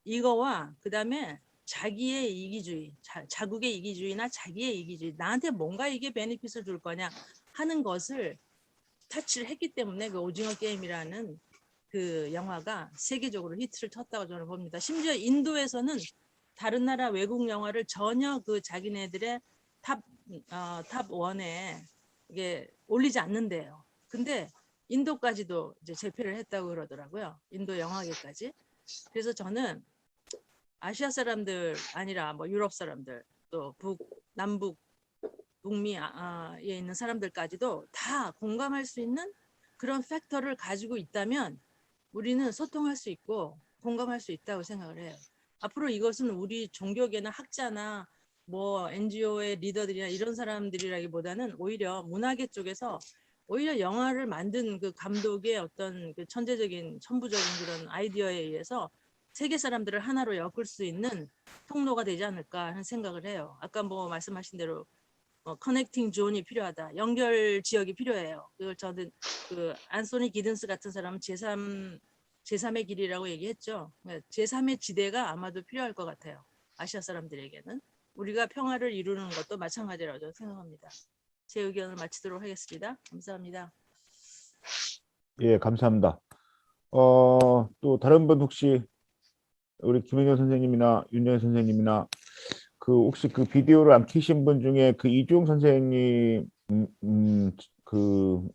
Speaker 4: 이거와 그다음에 자기의 이기주의, 자국의 이기주의나 자기의 이기주의, 나한테 뭔가 이게 베네핏을 줄 거냐 하는 것을 터치를 했기 때문에 그 오징어 게임이라는 그 영화가 세계적으로 히트를 쳤다고 저는 봅니다. 심지어 인도에서는 다른 나라 외국 영화를 전혀 그 자기네들의 탑 원에 이게 올리지 않는데요. 근데 인도까지도 이제 재패를 했다고 그러더라고요. 인도 영화계까지. 그래서 저는 아시아 사람들 아니라 뭐 유럽 사람들 또 남북 북미에 있는 사람들까지도 다 공감할 수 있는 그런 팩터를 가지고 있다면 우리는 소통할 수 있고 공감할 수 있다고 생각을 해요. 앞으로 이것은 우리 종교계나 학자나 뭐 NGO의 리더들이나 이런 사람들이라기보다는 오히려 문화계 쪽에서 오히려 영화를 만든 그 감독의 어떤 그 천재적인 천부적인 그런 아이디어에 의해서 세계 사람들을 하나로 엮을 수 있는 통로가 되지 않을까 하는 생각을 해요. 아까 뭐 말씀하신 대로 커넥팅 존이 필요하다. 연결 지역이 필요해요. 그걸 저는 그 안소니 기든스 같은 사람은 제3의 길이라고 얘기했죠. 제3의 지대가 아마도 필요할 것 같아요. 아시아 사람들에게는. 우리가 평화를 이루는 것도 마찬가지라고 저는 생각합니다. 제 의견을 마치도록 하겠습니다. 감사합니다.
Speaker 1: 예, 감사합니다. 또 다른 분 혹시 우리 김은현 선생님이나 윤정현 선생님이나 그 혹시 그 비디오를 안 켜신 분 중에 그 이주영 선생님 그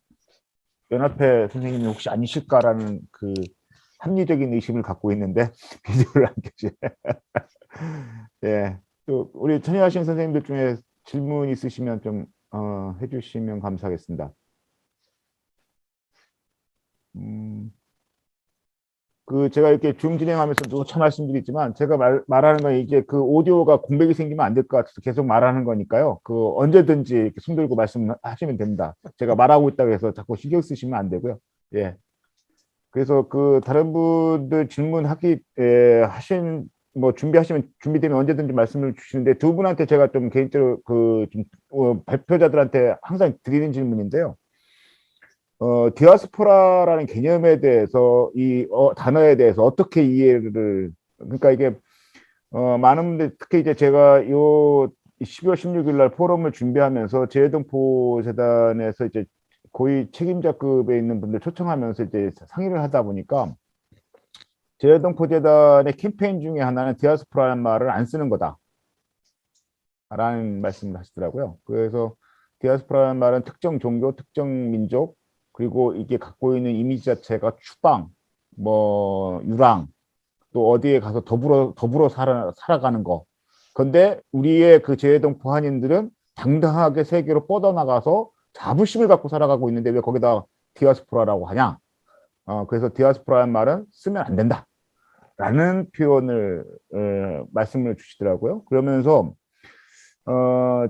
Speaker 1: 연합회 선생님이 혹시 아니실까라는 그 합리적인 의심을 갖고 있는데 비디오를 안 켜시. 예, 또 우리 참여하신 선생님들 중에 질문 있으시면 좀 해주시면 감사하겠습니다. 그 제가 이렇게 줌 진행하면서도 참 말씀드리지만 제가 말하는 건 이제 그 오디오가 공백이 생기면 안 될 것 같아서 계속 말하는 거니까요. 그 언제든지 이렇게 손 들고 말씀하시면 됩니다. 제가 말하고 있다고 해서 자꾸 신경 쓰시면 안 되고요. 예. 그래서 그 다른 분들 하신 뭐 준비되면 언제든지 말씀을 주시는데 두 분한테 제가 좀 개인적으로 발표자들한테 항상 드리는 질문인데요. 디아스포라라는 개념에 대해서 이 단어에 대해서 어떻게 이해를 그러니까 이게 많은 분들 특히 이제 제가 요 12월 16일 날 포럼을 준비하면서 재해동포 재단에서 이제 고위 책임자급에 있는 분들 초청하면서 이제 상의를 하다 보니까 재해동포 재단의 캠페인 중에 하나는 디아스포라는 말을 안 쓰는 거다 라는 말씀을 하시더라고요. 그래서 디아스포라는 말은 특정 종교, 특정 민족 그리고 이게 갖고 있는 이미지 자체가 추방, 뭐 유랑, 또 어디에 가서 더불어 살아가는 거. 근데 우리의 그 재해동포 한인들은 당당하게 세계로 뻗어나가서 자부심을 갖고 살아가고 있는데 왜 거기다 디아스포라라고 하냐? 그래서 디아스포라는 말은 쓰면 안 된다. 라는 표현을 말씀을 주시더라고요. 그러면서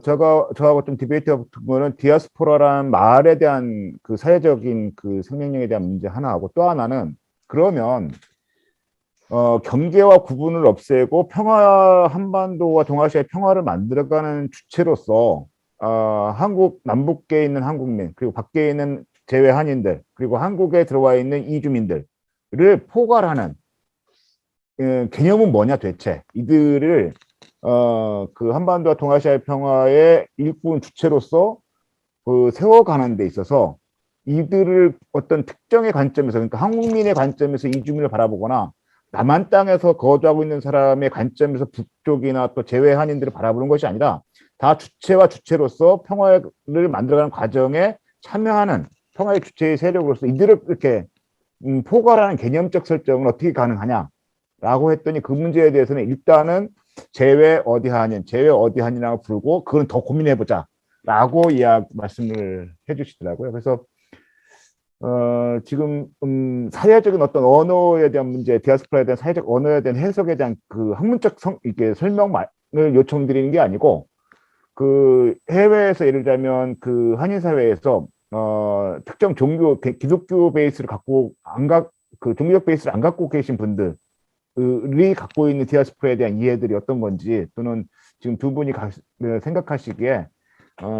Speaker 1: 저하고 좀 디베이트가 붙은 거는 디아스포라라는 말에 대한 그 사회적인 그 생명력에 대한 문제 하나하고 또 하나는 그러면 경계와 구분을 없애고 한반도와 동아시아의 평화를 만들어가는 주체로서 한국 남북계에 있는 한국민 그리고 밖에 있는 재외 한인들 그리고 한국에 들어와 있는 이주민들을 포괄하는 개념은 뭐냐 대체 이들을 그 한반도와 동아시아의 평화의 일꾼 주체로서 세워가는 데 있어서 이들을 어떤 특정의 관점에서 그러니까 한국민의 관점에서 이주민을 바라보거나 남한 땅에서 거주하고 있는 사람의 관점에서 북쪽이나 또 제외 한인들을 바라보는 것이 아니라 다 주체와 주체로서 평화를 만들어가는 과정에 참여하는 평화의 주체의 세력으로서 이들을 이렇게 포괄하는 개념적 설정은 어떻게 가능하냐라고 했더니 그 문제에 대해서는 일단은 제외 어디 한이라고 부르고 그건 더 고민해보자라고 말씀을 해주시더라고요. 그래서 지금 사회적인 어떤 언어에 대한 문제, 디아스포라에 대한 사회적 언어에 대한 해석에 대한 그 학문적 이게 설명을 요청드리는 게 아니고 그 해외에서 예를 들자면 그 한인 사회에서 특정 종교 기독교 베이스를 그 종교적 베이스를 안 갖고 계신 분들이 갖고 있는 디아스포라에 대한 이해들이 어떤 건지 또는 지금 두 분이 생각하시기에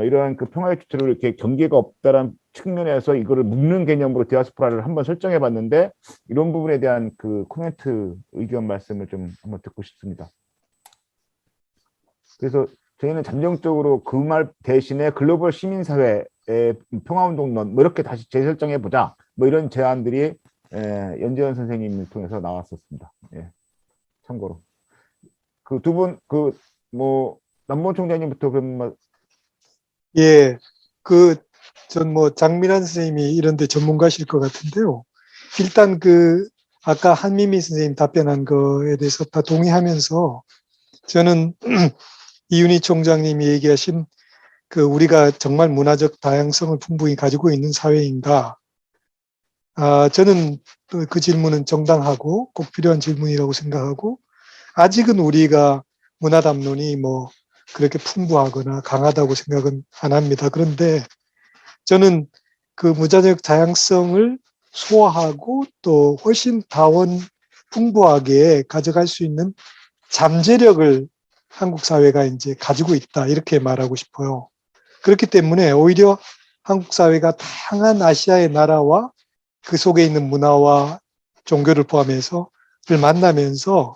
Speaker 1: 이러한 그 평화의 주체로 이렇게 경계가 없다는 측면에서 이거를 묶는 개념으로 디아스포라를 한번 설정해 봤는데 이런 부분에 대한 그 코멘트 의견 말씀을 좀 한번 듣고 싶습니다. 그래서 저희는 잠정적으로 그 말 대신에 글로벌 시민사회의 평화운동론 뭐 이렇게 다시 재설정해 보자 뭐 이런 제안들이 연재원 선생님을 통해서 나왔었습니다. 예. 참고로 그 두 분 뭐 남모원 총장님부터 그럼
Speaker 2: 예, 전 뭐 장민환 선생님이 이런 데 전문가실 것 같은데요. 일단 아까 한미미 선생님 답변한 거에 대해서 다 동의하면서 저는 이윤희 총장님이 얘기하신 우리가 정말 문화적 다양성을 풍부히 가지고 있는 사회인가? 저는 그 질문은 정당하고 꼭 필요한 질문이라고 생각하고 아직은 우리가 문화 담론이 뭐 그렇게 풍부하거나 강하다고 생각은 안 합니다. 그런데 저는 그 문화적 다양성을 소화하고 또 훨씬 풍부하게 가져갈 수 있는 잠재력을 한국 사회가 이제 가지고 있다 이렇게 말하고 싶어요. 그렇기 때문에 오히려 한국 사회가 다양한 아시아의 나라와 그 속에 있는 문화와 종교를 포함해서 만나면서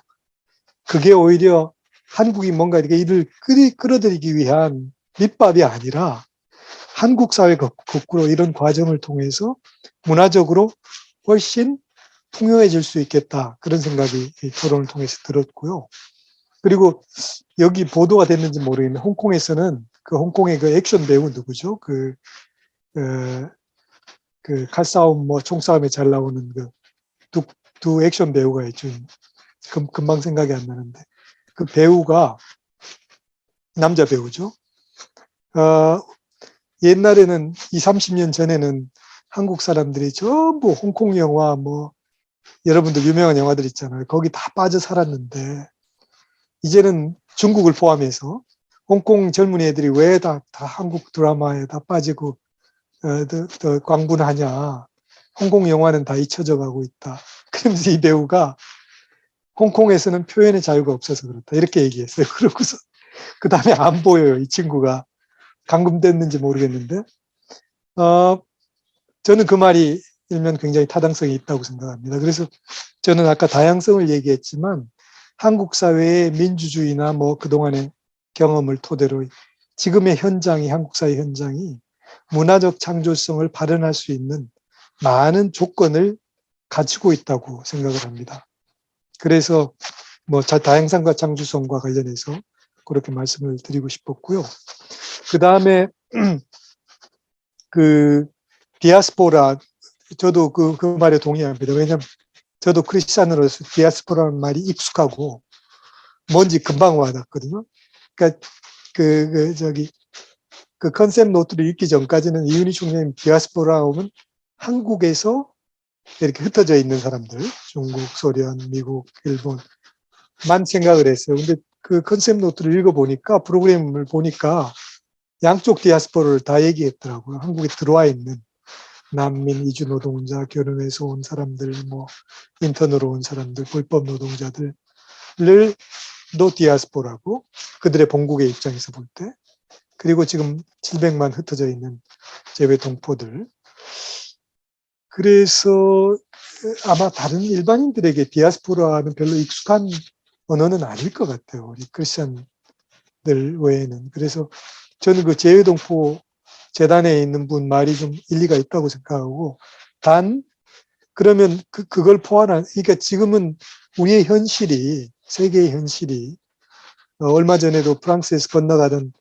Speaker 2: 그게 오히려 한국이 뭔가 이렇게 이를 끌어들이기 위한 밑밥이 아니라 한국 사회 거꾸로 이런 과정을 통해서 문화적으로 훨씬 풍요해질 수 있겠다. 그런 생각이 이 토론을 통해서 들었고요. 그리고 여기 보도가 됐는지 모르겠는데 홍콩에서는 홍콩의 액션 배우 누구죠? 칼싸움 뭐 총싸움에 잘 나오는 두 액션 배우가 있죠. 금방 생각이 안 나는데 그 배우가 남자 배우죠. 옛날에는 20-30년 전에는 한국 사람들이 전부 홍콩 영화 뭐 여러분들 유명한 영화들 있잖아요. 거기 다 빠져 살았는데 이제는 중국을 포함해서 홍콩 젊은 애들이 왜 다 한국 드라마에 다 빠지고 더 광분하냐. 홍콩 영화는 다 잊혀져 가고 있다. 그러면서 이 배우가 홍콩에서는 표현의 자유가 없어서 그렇다. 이렇게 얘기했어요. 그러고서 그 다음에 안 보여요. 이 친구가. 감금됐는지 모르겠는데. 저는 그 말이 일면 굉장히 타당성이 있다고 생각합니다. 그래서 저는 아까 다양성을 얘기했지만 한국 사회의 민주주의나 뭐 그동안의 경험을 토대로 지금의 현장이 한국 사회 현장이 문화적 창조성을 발현할 수 있는 많은 조건을 가지고 있다고 생각을 합니다. 그래서 뭐 다양성과 창조성과 관련해서 그렇게 말씀을 드리고 싶었고요. 그 다음에 디아스포라 저도 그 말에 동의합니다. 왜냐하면 저도 크리스찬으로서 디아스포라는 말이 익숙하고 뭔지 금방 와닿거든요. 그러니까 그 컨셉 노트를 읽기 전까지는 이윤희 총장님 디아스포라 오면 한국에서 이렇게 흩어져 있는 사람들, 중국, 소련, 미국, 일본만 생각을 했어요. 근데 그 컨셉 노트를 읽어보니까 프로그램을 보니까 양쪽 디아스포라를 다 얘기했더라고요. 한국에 들어와 있는 난민, 이주 노동자, 결혼해서 온 사람들, 뭐 인턴으로 온 사람들, 불법 노동자들을 도 디아스포라고 그들의 본국의 입장에서 볼 때, 그리고 지금 700만 흩어져 있는 재외 동포들. 그래서 아마 다른 일반인들에게 디아스포라는 별로 익숙한 언어는 아닐 것 같아요. 우리 크리스천들 외에는. 그래서 저는 그 재외 동포 재단에 있는 분 말이 좀 일리가 있다고 생각하고, 단 그러면 그걸 포함한, 그러니까 지금은 우리의 현실이, 세계의 현실이, 얼마 전에도 프랑스에서 건너가던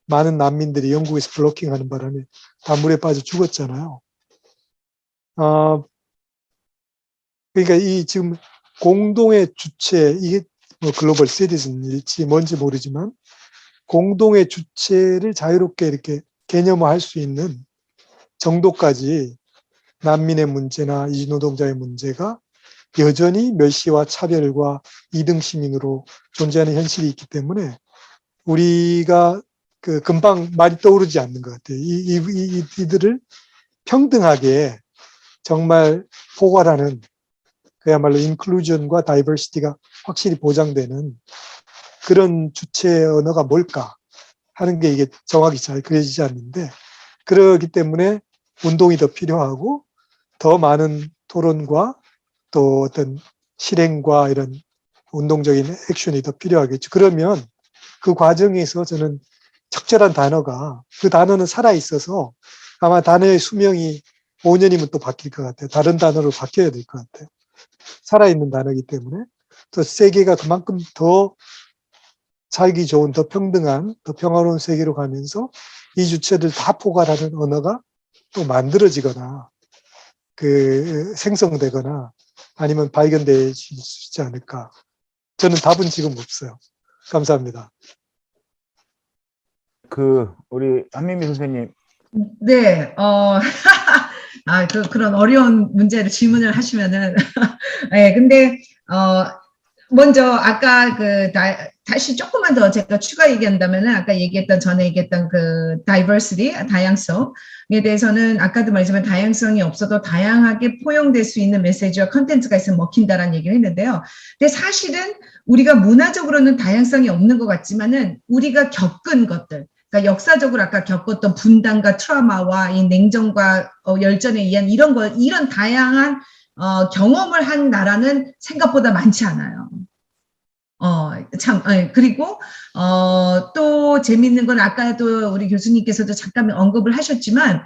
Speaker 2: 많은 난민들이 영국에서 블로킹하는 바람에 다 물에 빠져 죽었잖아요. 그러니까 이 지금 공동의 주체, 이게 뭐 글로벌 시티즌일지 뭔지 모르지만 공동의 주체를 자유롭게 이렇게 개념화할 수 있는 정도까지 난민의 문제나 이주노동자의 문제가 여전히 멸시와 차별과 이등 시민으로 존재하는 현실이 있기 때문에 우리가 금방 말이 떠오르지 않는 것 같아요. 이들을 평등하게 정말 포괄하는, 그야말로 인클루전과 다이버시티가 확실히 보장되는 그런 주체 언어가 뭘까 하는 게 이게 정확히 잘 그려지지 않는데, 그렇기 때문에 운동이 더 필요하고 더 많은 토론과 또 어떤 실행과 이런 운동적인 액션이 더 필요하겠죠. 그러면 그 과정에서 저는 적절한 단어가, 그 단어는 살아있어서 아마 단어의 수명이 5년이면 또 바뀔 것 같아요. 다른 단어로 바뀌어야 될 것 같아요. 살아있는 단어이기 때문에 또 세계가 그만큼 더 살기 좋은, 더 평등한, 더 평화로운 세계로 가면서 이 주체들 다 포괄하는 언어가 또 만들어지거나 생성되거나 아니면 발견될 수 있지 않을까. 저는 답은 지금 없어요. 감사합니다.
Speaker 1: 우리 한민미 선생님.
Speaker 3: 네, 그런 어려운 문제를 질문을 하시면은, 네, 근데, 먼저 아까 다시 조금만 더 제가 추가 얘기한다면은 아까 전에 얘기했던 diversity, 다양성에 대해서는 아까도 말했지만 다양성이 없어도 다양하게 포용될 수 있는 메시지와 컨텐츠가 있으면 먹힌다라는 얘기를 했는데요. 근데 사실은 우리가 문화적으로는 다양성이 없는 것 같지만은 우리가 겪은 것들, 그러니까 역사적으로 아까 겪었던 분단과 트라우마와 이 냉전과 열전에 의한 이런 다양한 경험을 한 나라는 생각보다 많지 않아요. 그리고, 또 재밌는 건 아까도 우리 교수님께서도 잠깐 언급을 하셨지만,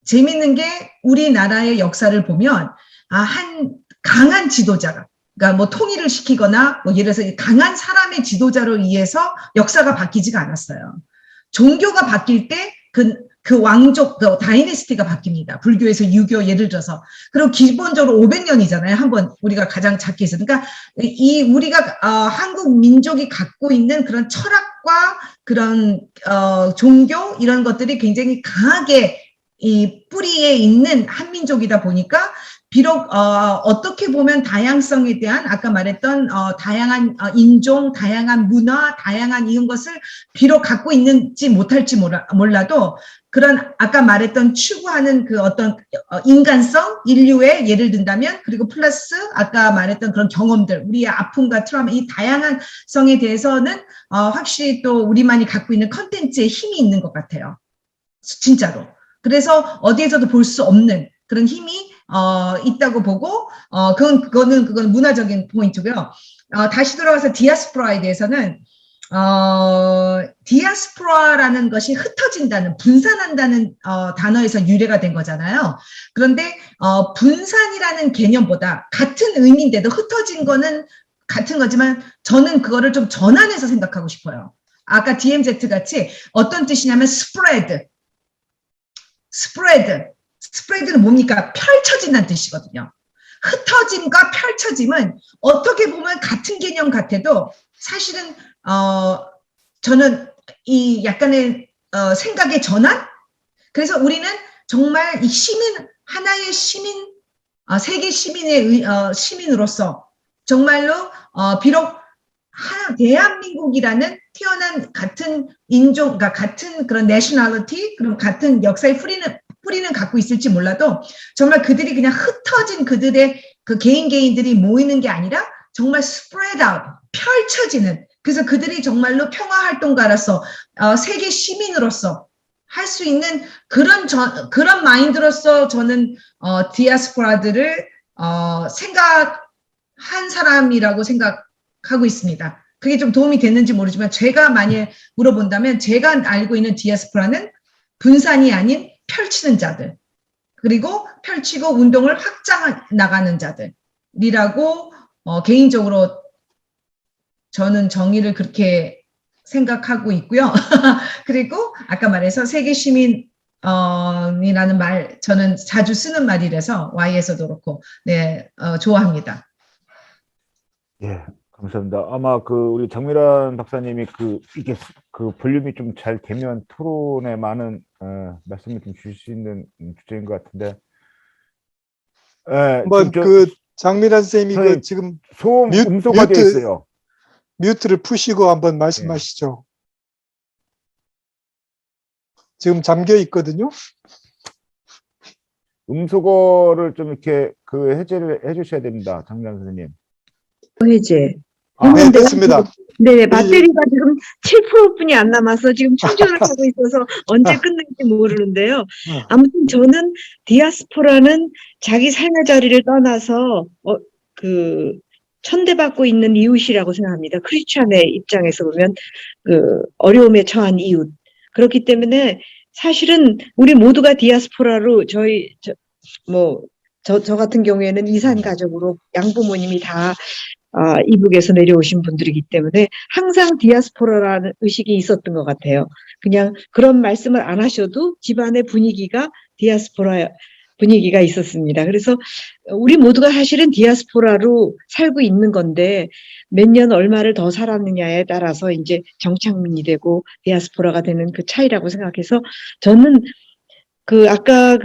Speaker 3: 재밌는 게 우리나라의 역사를 보면, 한 강한 지도자가, 그러니까 뭐 통일을 시키거나, 뭐 예를 들어서 강한 사람의 지도자로 의해서 역사가 바뀌지가 않았어요. 종교가 바뀔 때 그 왕족, 다이내스티가 바뀝니다. 불교에서 유교 예를 들어서. 그리고 기본적으로 500년이잖아요. 한번 우리가 가장 작게 해서. 그러니까 우리가 한국 민족이 갖고 있는 그런 철학과 그런 종교 이런 것들이 굉장히 강하게 이 뿌리에 있는 한민족이다 보니까 비록 어떻게 보면 다양성에 대한 아까 말했던 다양한 인종, 다양한 문화, 다양한 이런 것을 비록 갖고 있는지 못할지 몰라도 그런 아까 말했던 추구하는 그 어떤 인간성, 인류의 예를 든다면 그리고 플러스 아까 말했던 그런 경험들, 우리의 아픔과 트라우마, 이 다양한 성에 대해서는 확실히 또 우리만이 갖고 있는 컨텐츠의 힘이 있는 것 같아요. 진짜로. 그래서 어디에서도 볼 수 없는 그런 힘이 있다고 보고 그건 문화적인 포인트고요. 다시 돌아와서 디아스포라에 대해서는 디아스포라라는 것이 흩어진다는, 분산한다는 단어에서 유래가 된 거잖아요. 그런데 분산이라는 개념보다 같은 의미인데도 흩어진 거는 같은 거지만 저는 그거를 좀 전환해서 생각하고 싶어요. 아까 DMZ 같이 어떤 뜻이냐면 스프레드는 뭡니까? 펼쳐진다는 뜻이거든요. 흩어짐과 펼쳐짐은 어떻게 보면 같은 개념 같아도 사실은 저는 이 약간의 생각의 전환? 그래서 우리는 정말 이 하나의 시민, 세계 시민의 시민으로서 정말로 비록 대한민국이라는 태어난 같은 인종, 그러니까 같은 그런 내셔널리티, 그럼 같은 역사의 뿌리는 갖고 있을지 몰라도 정말 그들이 그냥 흩어진 그들의 그 개인들이 모이는 게 아니라 정말 spread out, 펼쳐지는, 그래서 그들이 정말로 평화활동가로서 세계 시민으로서 할 수 있는 그런 마인드로서 저는 디아스포라들을 생각한 사람이라고 생각하고 있습니다. 그게 좀 도움이 됐는지 모르지만 제가 만약 물어본다면 제가 알고 있는 디아스포라는 분산이 아닌 펼치는 자들. 그리고 펼치고 운동을 확장 나가는 자들이라고 개인적으로 저는 정의를 그렇게 생각하고 있고요. 그리고 아까 말해서 세계 시민 이라는 말 저는 자주 쓰는 말이라서 Y에서도 그렇고 네 좋아합니다.
Speaker 1: 예, 감사합니다. 아마 우리 정미란 박사님이 이게 그 볼륨이 좀 잘 되면 토론에 많은 말씀을 좀 주실 수 있는 주제인 것 같은데. 예,
Speaker 2: 한번 장미란 쌤이
Speaker 1: 선생님,
Speaker 2: 지금
Speaker 1: 소음 음소가 되어 있어요.
Speaker 2: 뮤트를 푸시고 한번 말씀하시죠. 지금 잠겨 있거든요.
Speaker 1: 음소거를 좀 이렇게 해제를 해주셔야 됩니다, 장미란 선생님.
Speaker 8: 해제.
Speaker 2: 네, 됐습니다.
Speaker 8: 네, 배터리가 지금 7%뿐이 안 남아서 지금 충전을 하고 있어서 언제 끝날지 모르는데요. 아무튼 저는 디아스포라는 자기 삶의 자리를 떠나서 천대받고 있는 이웃이라고 생각합니다. 크리스찬의 입장에서 보면 어려움에 처한 이웃. 그렇기 때문에 사실은 우리 모두가 디아스포라로 저 같은 경우에는 이산 가족으로 양부모님이 다 이북에서 내려오신 분들이기 때문에 항상 디아스포라라는 의식이 있었던 것 같아요. 그냥 그런 말씀을 안 하셔도 집안의 분위기가 디아스포라 분위기가 있었습니다. 그래서 우리 모두가 사실은 디아스포라로 살고 있는 건데 몇 년 얼마를 더 살았느냐에 따라서 이제 정착민이 되고 디아스포라가 되는 그 차이라고 생각해서 저는 아까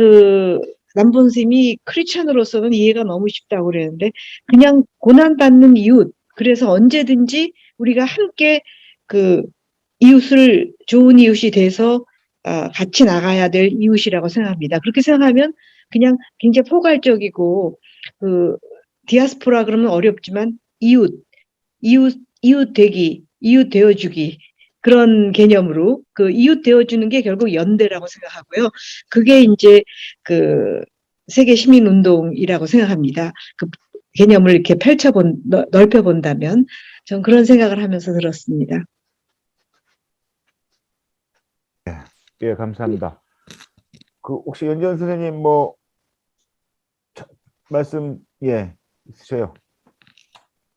Speaker 8: 남본 선생님이 크리스찬으로서는 이해가 너무 쉽다고 그랬는데 그냥 고난받는 이웃, 그래서 언제든지 우리가 함께 이웃을 좋은 이웃이 돼서 같이 나가야 될 이웃이라고 생각합니다. 그렇게 생각하면 그냥 굉장히 포괄적이고 디아스포라 그러면 어렵지만 이웃 되기, 이웃 되어주기 그런 개념으로 이웃 되어주는 게 결국 연대라고 생각하고요. 그게 이제 세계 시민 운동이라고 생각합니다. 개념을 이렇게 넓혀본다면 전 그런 생각을 하면서 들었습니다.
Speaker 1: 예, 감사합니다. 혹시 연지원 선생님 말씀 있으세요?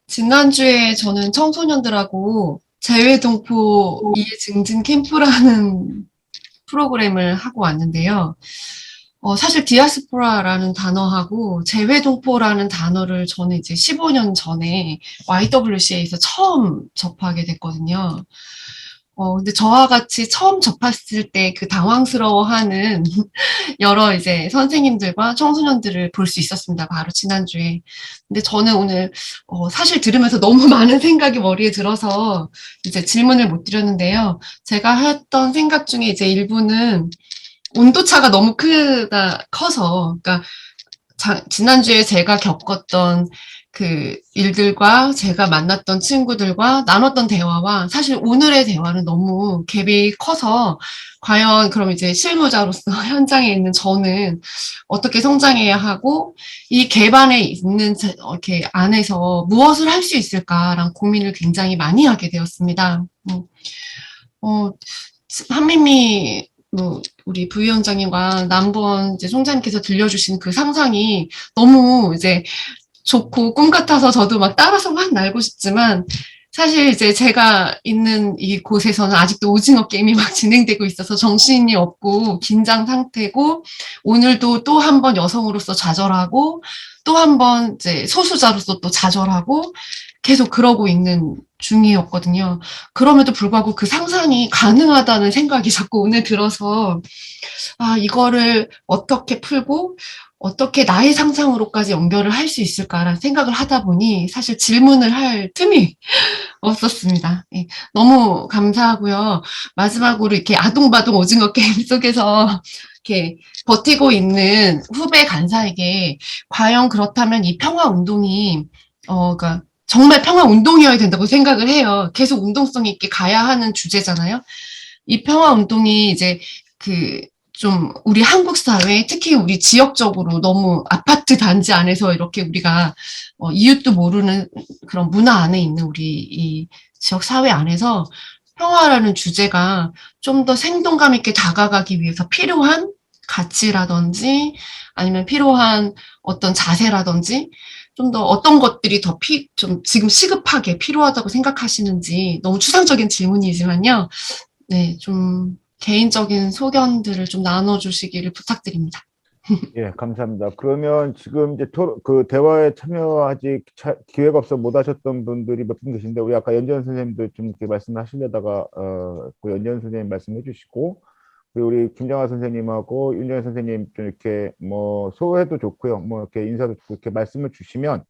Speaker 9: 지난주에 저는 청소년들하고 재외동포 이해 증진 캠프라는 프로그램을 하고 왔는데요. 사실 디아스포라라는 단어하고 재외동포라는 단어를 저는 이제 15년 전에 YWCA에서 처음 접하게 됐거든요. 근데 저와 같이 처음 접했을 때 그 당황스러워하는 여러 이제 선생님들과 청소년들을 볼 수 있었습니다. 바로 지난주에. 근데 저는 오늘, 사실 들으면서 너무 많은 생각이 머리에 들어서 이제 질문을 못 드렸는데요. 제가 했던 생각 중에 이제 일부는 온도차가 너무 커서, 그러니까 지난주에 제가 겪었던 그 일들과 제가 만났던 친구들과 나눴던 대화와 사실 오늘의 대화는 너무 갭이 커서 과연 그럼 이제 실무자로서 현장에 있는 저는 어떻게 성장해야 하고 이 갭 안에 있는 이렇게 안에서 무엇을 할 수 있을까라는 고민을 굉장히 많이 하게 되었습니다. 한민미 우리 부위원장님과 남번 이제 총장님께서 들려주신 그 상상이 너무 이제 좋고 꿈 같아서 저도 막 따라서 막 날고 싶지만 사실 이제 제가 있는 이곳에서는 아직도 오징어 게임이 막 진행되고 있어서 정신이 없고 긴장 상태고 오늘도 또 한 번 여성으로서 좌절하고 또 한 번 이제 소수자로서 또 좌절하고 계속 그러고 있는 중이었거든요. 그럼에도 불구하고 그 상상이 가능하다는 생각이 자꾸 오늘 들어서 이거를 어떻게 풀고 어떻게 나의 상상으로까지 연결을 할 수 있을까라는 생각을 하다 보니 사실 질문을 할 틈이 없었습니다. 예, 너무 감사하고요. 마지막으로 이렇게 아동바동 오징어 게임 속에서 이렇게 버티고 있는 후배 간사에게 과연 그렇다면 이 평화운동이 그러니까 정말 평화운동이어야 된다고 생각을 해요. 계속 운동성 있게 가야 하는 주제잖아요. 이 평화운동이 이제 좀 우리 한국 사회, 특히 우리 지역적으로 너무 아파트 단지 안에서 이렇게 우리가 이웃도 모르는 그런 문화 안에 있는 우리 이 지역 사회 안에서 평화라는 주제가 좀 더 생동감 있게 다가가기 위해서 필요한 가치라든지 아니면 필요한 어떤 자세라든지 좀 더 어떤 것들이 좀 지금 시급하게 필요하다고 생각하시는지 너무 추상적인 질문이지만요. 네, 좀 개인적인 소견들을 좀 나눠주시기를 부탁드립니다.
Speaker 1: 예, 감사합니다. 그러면 지금 이제 그 대화에 참여하지 기회가 없어 못 하셨던 분들이 몇 분 계신데, 우리 아까 연재원 선생님도 좀 이렇게 말씀하시려다가 그 연재원 선생님 말씀해 주시고, 그리고 우리 김정아 선생님하고 윤정현 선생님 좀 이렇게 뭐 소회도 좋고요, 뭐 이렇게 인사도 좋고 이렇게 말씀을 주시면,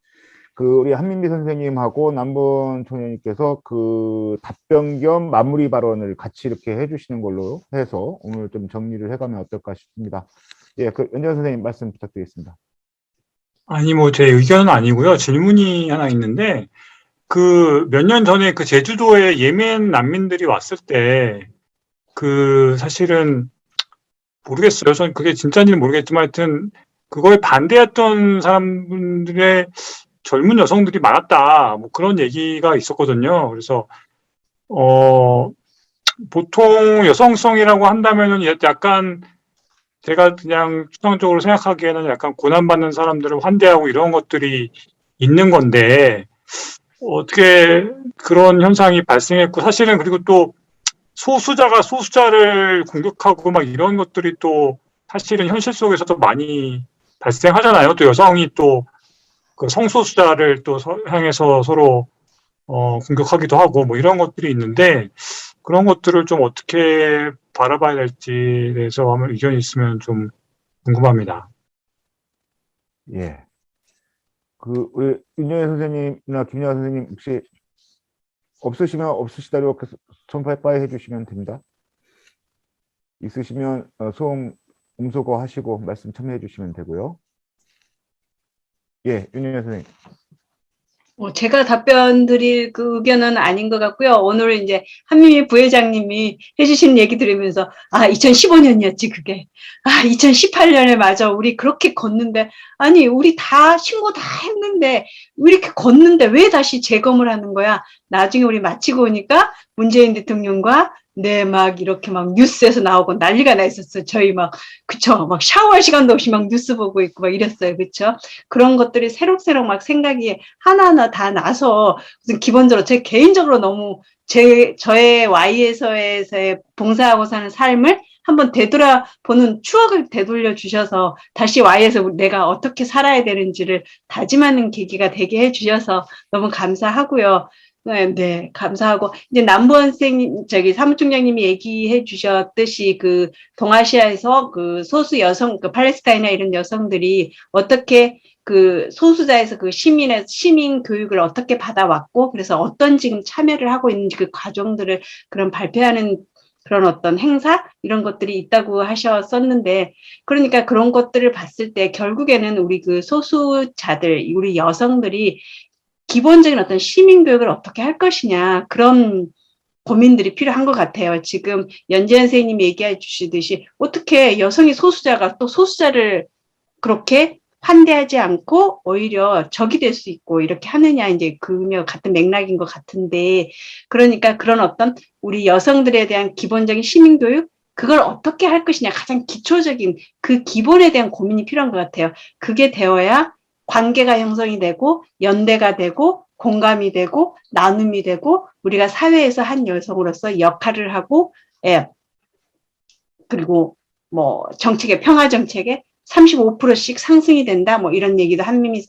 Speaker 1: 그 우리 한민미 선생님하고 남분 총장님께서 그 답변 겸 마무리 발언을 같이 이렇게 해주시는 걸로 해서 오늘 좀 정리를 해가면 어떨까 싶습니다. 예, 그 연재원 선생님 말씀 부탁드리겠습니다.
Speaker 5: 아니, 뭐, 제 의견은 아니고요. 질문이 하나 있는데, 그 몇 년 전에 그 제주도에 예멘 난민들이 왔을 때, 그 사실은 모르겠어요. 전 그게 진짜인지는 모르겠지만 하여튼 그거에 반대했던 사람들의 젊은 여성들이 많았다. 뭐 그런 얘기가 있었거든요. 그래서 보통 여성성이라고 한다면은 약간 제가 그냥 추상적으로 생각하기에는 약간 고난받는 사람들을 환대하고 이런 것들이 있는 건데 어떻게 그런 현상이 발생했고, 사실은 그리고 또 소수자가 소수자를 공격하고 막 이런 것들이 또 사실은 현실 속에서도 많이 발생하잖아요. 또 여성이 또 그 성소수자를 또 향해서 서로 공격하기도 하고 뭐 이런 것들이 있는데, 그런 것들을 좀 어떻게 바라봐야 될지에 대해서 한번 의견이 있으면 좀 궁금합니다.
Speaker 1: 예. 그 우리 윤정현 선생님이나 김영하 선생님 혹시 없으시면 없으시다고 손 빠이 해주시면 됩니다. 있으시면 소음 음소거 하시고 말씀 참여해 주시면 되고요. 예, 윤정현 선생님.
Speaker 6: 제가 답변 드릴 그 의견은 아닌 것 같고요. 오늘 이제 한민미 부회장님이 해주신 얘기 들으면서, 2015년이었지, 그게. 2018년에 맞아. 우리 그렇게 걷는데, 아니, 우리 다 신고 다 했는데, 왜 이렇게 걷는데 왜 다시 재검을 하는 거야? 나중에 우리 마치고 오니까 문재인 대통령과 막 이렇게 막 뉴스에서 나오고 난리가 나 있었어요. 저희 그쵸. 막 샤워할 시간도 없이 막 뉴스 보고 있고 막 이랬어요. 그쵸. 그런 것들이 새록새록 막 생각이 하나하나 다 나서, 기본적으로 제 개인적으로 너무 저의 Y에서의 봉사하고 사는 삶을 한번 되돌아보는 추억을 되돌려 주셔서 다시 Y에서 내가 어떻게 살아야 되는지를 다짐하는 계기가 되게 해주셔서 너무 감사하고요. 네, 감사하고, 이제 남부원 선생님, 사무총장님이 얘기해 주셨듯이 그 동아시아에서 그 소수 여성, 그 팔레스타인이나 이런 여성들이 어떻게 그 소수자에서 그 시민 교육을 어떻게 받아왔고, 그래서 어떤 지금 참여를 하고 있는지 그 과정들을 그런 발표하는 그런 어떤 행사? 이런 것들이 있다고 하셨었는데, 그러니까 그런 것들을 봤을 때 결국에는 우리 그 소수자들, 우리 여성들이 기본적인 어떤 시민교육을 어떻게 할 것이냐, 그런 고민들이 필요한 것 같아요. 지금 연재현 선생님이 얘기해 주시듯이 어떻게 여성이 소수자가 또 소수자를 그렇게 환대하지 않고 오히려 적이 될 수 있고 이렇게 하느냐, 이제 그며 같은 맥락인 것 같은데, 그러니까 그런 어떤 우리 여성들에 대한 기본적인 시민교육, 그걸 어떻게 할 것이냐, 가장 기초적인 그 기본에 대한 고민이 필요한 것 같아요. 그게 되어야 관계가 형성이 되고 연대가 되고 공감이 되고 나눔이 되고 우리가 사회에서 한 여성으로서 역할을 하고, 그리고 뭐 정책의 평화 정책에 35%씩 상승이 된다, 뭐 이런 얘기도 한민미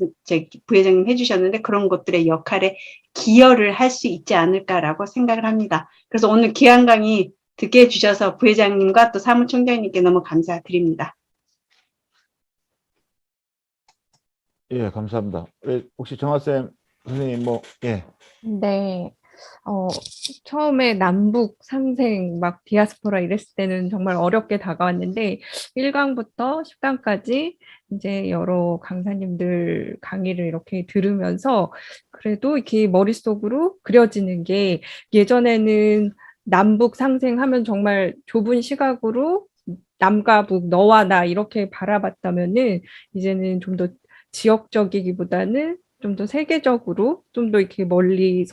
Speaker 6: 부회장님 해주셨는데, 그런 것들의 역할에 기여를 할 수 있지 않을까라고 생각을 합니다. 그래서 오늘 귀한 강의 듣게 해주셔서 부회장님과 또 사무총장님께 너무 감사드립니다.
Speaker 1: 예, 감사합니다. 혹시 정하쌤 선생님
Speaker 10: 네. 처음에 남북 상생 막 디아스포라 이랬을 때는 정말 어렵게 다가왔는데 1강부터 10강까지 이제 여러 강사님들 강의를 이렇게 들으면서 그래도 이렇게 머릿속으로 그려지는 게, 예전에는 남북 상생하면 정말 좁은 시각으로 남과 북, 너와 나 이렇게 바라봤다면은 이제는 좀 더 지역적이기보다는 좀 더 세계적으로, 좀 더 이렇게 멀리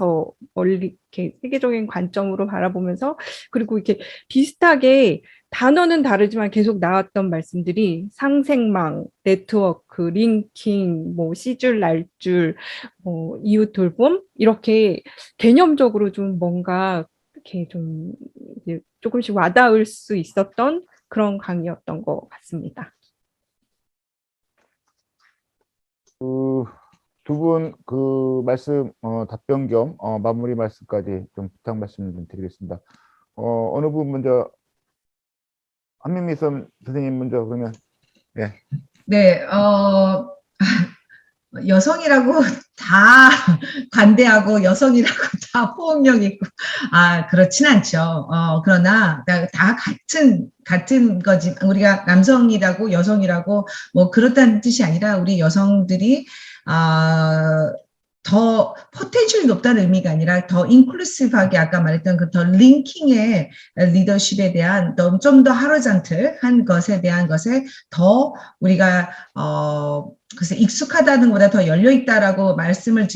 Speaker 10: 이렇게 세계적인 관점으로 바라보면서, 그리고 이렇게 비슷하게 단어는 다르지만 계속 나왔던 말씀들이 상생망, 네트워크, 링킹, 뭐 시줄, 날줄, 이웃 돌봄 이렇게 개념적으로 좀 뭔가 이렇게 좀 이제 조금씩 와닿을 수 있었던 그런 강의였던 것 같습니다.
Speaker 1: 두 분 그 말씀 답변 겸 마무리 말씀까지 좀 부탁 말씀 좀 드리겠습니다. 어느 분 먼저 한민미 선생님 먼저 그러면 네.
Speaker 3: 네, 여성이라고 다 관대하고 여성이라고 다 포용력 있고 그렇진 않죠. 그러나 다 같은 거지. 우리가 남성이라고 여성이라고 뭐 그렇다는 뜻이 아니라 우리 여성들이 더 포텐셜이 높다는 의미가 아니라 더 인클루시브하게 아까 말했던 그 더 링킹의 리더십에 대한 좀 더 하로잔틀한 것에 대한 것에 더 우리가 글쎄 익숙하다는 것보다 더 열려있다라고 말씀을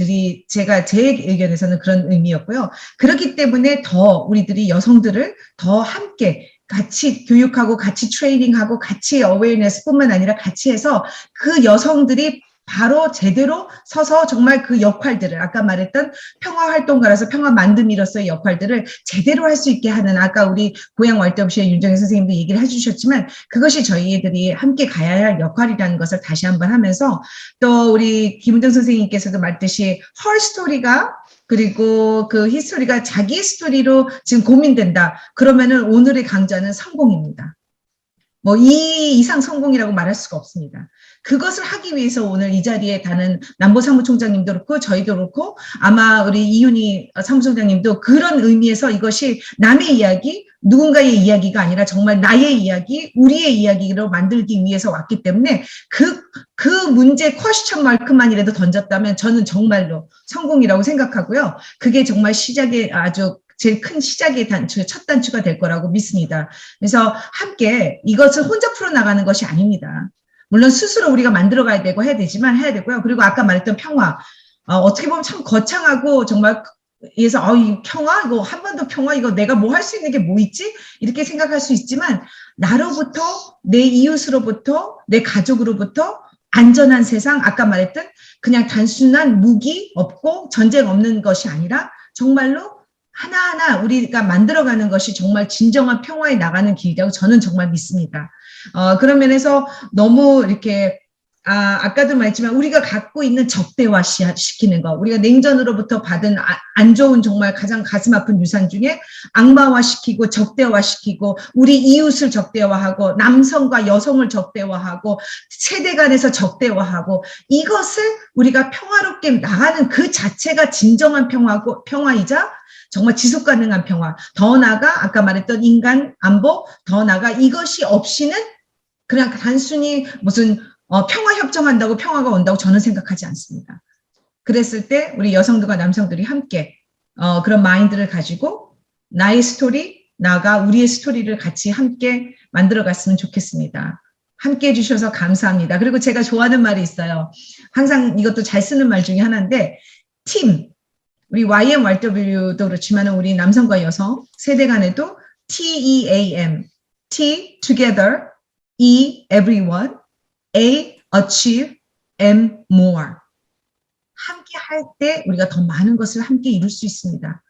Speaker 3: 제가 제 의견에서는 그런 의미였고요. 그렇기 때문에 더 우리들이 여성들을 더 함께 같이 교육하고 같이 트레이닝하고 같이 어웨이너스뿐만 아니라 같이 해서 그 여성들이 바로 제대로 서서 정말 그 역할들을 아까 말했던 평화활동가라서 평화 만듦이로서의 역할들을 제대로 할 수 있게 하는 아까 우리 고향 YWC의 윤정희 선생님도 얘기를 해주셨지만 그것이 저희들이 함께 가야 할 역할이라는 것을 다시 한번 하면서 또 우리 김은정 선생님께서도 말했듯이 헐 스토리가 그리고 그 히스토리가 자기 스토리로 지금 고민된다. 그러면은 오늘의 강좌는 성공입니다. 뭐 이 이상 성공이라고 말할 수가 없습니다. 그것을 하기 위해서 오늘 이 자리에 다는 남보 사무총장님도 그렇고 저희도 그렇고 아마 우리 이윤희 사무총장님도 그런 의미에서 이것이 남의 이야기, 누군가의 이야기가 아니라 정말 나의 이야기, 우리의 이야기로 만들기 위해서 왔기 때문에 그 문제 퀘스천 마크만이라도 던졌다면 저는 정말로 성공이라고 생각하고요. 그게 정말 시작에 아주 제일 큰 시작의 첫 단추가 될 거라고 믿습니다. 그래서 함께 이것을 혼자 풀어나가는 것이 아닙니다. 물론 스스로 우리가 만들어가야 되고 해야 되고요. 그리고 아까 말했던 평화, 어떻게 보면 참 거창하고 정말 그래서 이 평화 이거 한반도 평화 이거 내가 뭐 할 수 있는 게 뭐 있지? 이렇게 생각할 수 있지만 나로부터 내 이웃으로부터 내 가족으로부터 안전한 세상 아까 말했던 그냥 단순한 무기 없고 전쟁 없는 것이 아니라 정말로 하나하나 우리가 만들어가는 것이 정말 진정한 평화에 나가는 길이라고 저는 정말 믿습니다. 그런 면에서 너무 이렇게 아까도 말했지만 우리가 갖고 있는 적대화 시키는 거 우리가 냉전으로부터 받은 안 좋은 정말 가장 가슴 아픈 유산 중에 악마화시키고 적대화시키고 우리 이웃을 적대화하고 남성과 여성을 적대화하고 세대 간에서 적대화하고 이것을 우리가 평화롭게 나가는 그 자체가 진정한 평화이자 정말 지속 가능한 평화. 더 나아가 아까 말했던 인간 안보, 더 나아가 이것이 없이는 그냥 단순히 무슨 평화 협정한다고 평화가 온다고 저는 생각하지 않습니다. 그랬을 때 우리 여성들과 남성들이 함께 그런 마인드를 가지고 나의 스토리, 나가 우리의 스토리를 같이 함께 만들어갔으면 좋겠습니다. 함께 해주셔서 감사합니다. 그리고 제가 좋아하는 말이 있어요. 항상 이것도 잘 쓰는 말 중에 하나인데 팀. 우리 YMRW도 그렇지만 우리 남성과 여성 세대 간에도 TEAM, T, together, E, everyone, A, achieve, M, more. 함께 할 때 우리가 더 많은 것을 함께 이룰 수 있습니다.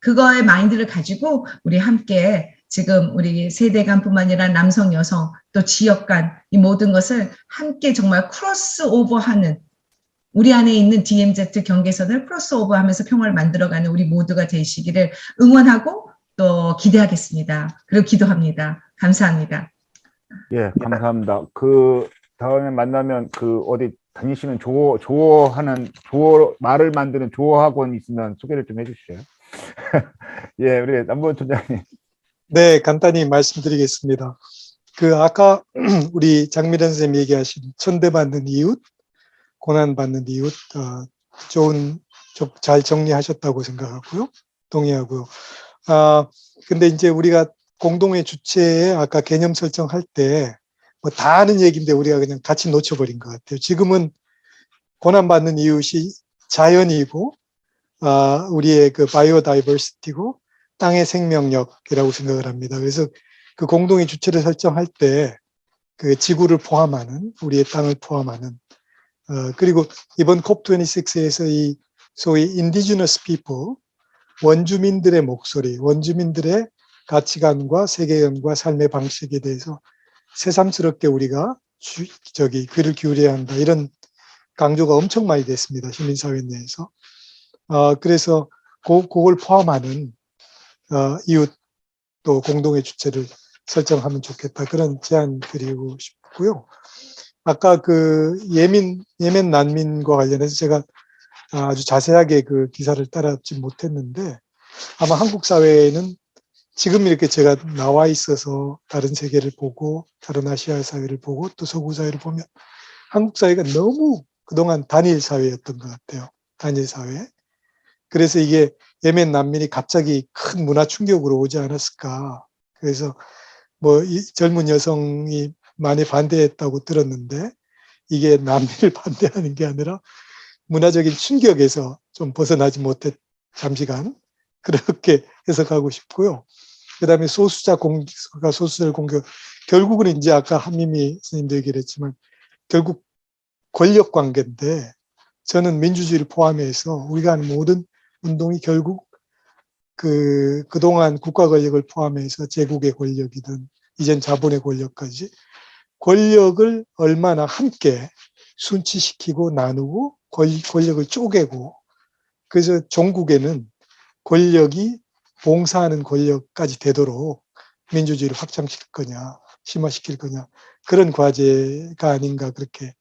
Speaker 3: 그거의 마인드를 가지고 우리 함께 지금 우리 세대 간뿐만 아니라 남성, 여성, 또 지역 간 이 모든 것을 함께 정말 크로스오버하는 우리 안에 있는 DMZ 경계선을 크로스오버하면서 평화를 만들어가는 우리 모두가 되시기를 응원하고 또 기대하겠습니다. 그리고 기도합니다. 감사합니다.
Speaker 1: 예, 감사합니다. 다음에 만나면 어디 다니시는 말을 만드는 조어학원 있으면 소개를 좀 해주시죠. 예, 우리 남보원 총장님.
Speaker 2: 네, 간단히 말씀드리겠습니다. 아까 우리 장미란 선생님이 얘기하신 천대받는 이웃, 고난받는 이웃, 잘 정리하셨다고 생각하고요. 동의하고요. 근데 이제 우리가 공동의 주체에 아까 개념 설정할 때 뭐 다 아는 얘기인데 우리가 그냥 같이 놓쳐버린 것 같아요. 지금은 고난받는 이웃이 자연이고, 우리의 그 바이오다이버시티고, 땅의 생명력이라고 생각을 합니다. 그래서 그 공동의 주체를 설정할 때 그 지구를 포함하는 우리의 땅을 포함하는 그리고 이번 COP26에서 이 소위 indigenous people 원주민들의 목소리, 원주민들의 가치관과 세계관과 삶의 방식에 대해서 새삼스럽게 우리가 귀를 기울여야 한다. 이런 강조가 엄청 많이 됐습니다. 시민사회 내에서. 그래서 그걸 포함하는 이웃 또 공동의 주체를 설정하면 좋겠다. 그런 제안 드리고 싶고요. 아까 그 예멘 난민과 관련해서 제가 아주 자세하게 그 기사를 따라잡지 못했는데 아마 한국 사회에는 지금 이렇게 제가 나와 있어서 다른 세계를 보고 다른 아시아 사회를 보고 또 서구 사회를 보면 한국 사회가 너무 그동안 단일 사회였던 것 같아요. 단일 사회. 그래서 이게 예멘 난민이 갑자기 큰 문화 충격으로 오지 않았을까. 그래서 뭐 이 젊은 여성이 많이 반대했다고 들었는데 이게 난민을 반대하는 게 아니라 문화적인 충격에서 좀 벗어나지 못했 잠시간 그렇게 해석하고 싶고요. 그다음에 소수자를 공격 결국은 이제 아까 한미미 스님도 얘기를 했지만 결국 권력 관계인데 저는 민주주의를 포함해서 우리가 하는 모든 운동이 결국 그동안 국가 권력을 포함해서 제국의 권력이든 이젠 자본의 권력까지 권력을 얼마나 함께 순치시키고 나누고 권력을 쪼개고 그래서 종국에는 권력이 봉사하는 권력까지 되도록 민주주의를 확장시킬 거냐 심화시킬 거냐 그런 과제가 아닌가 그렇게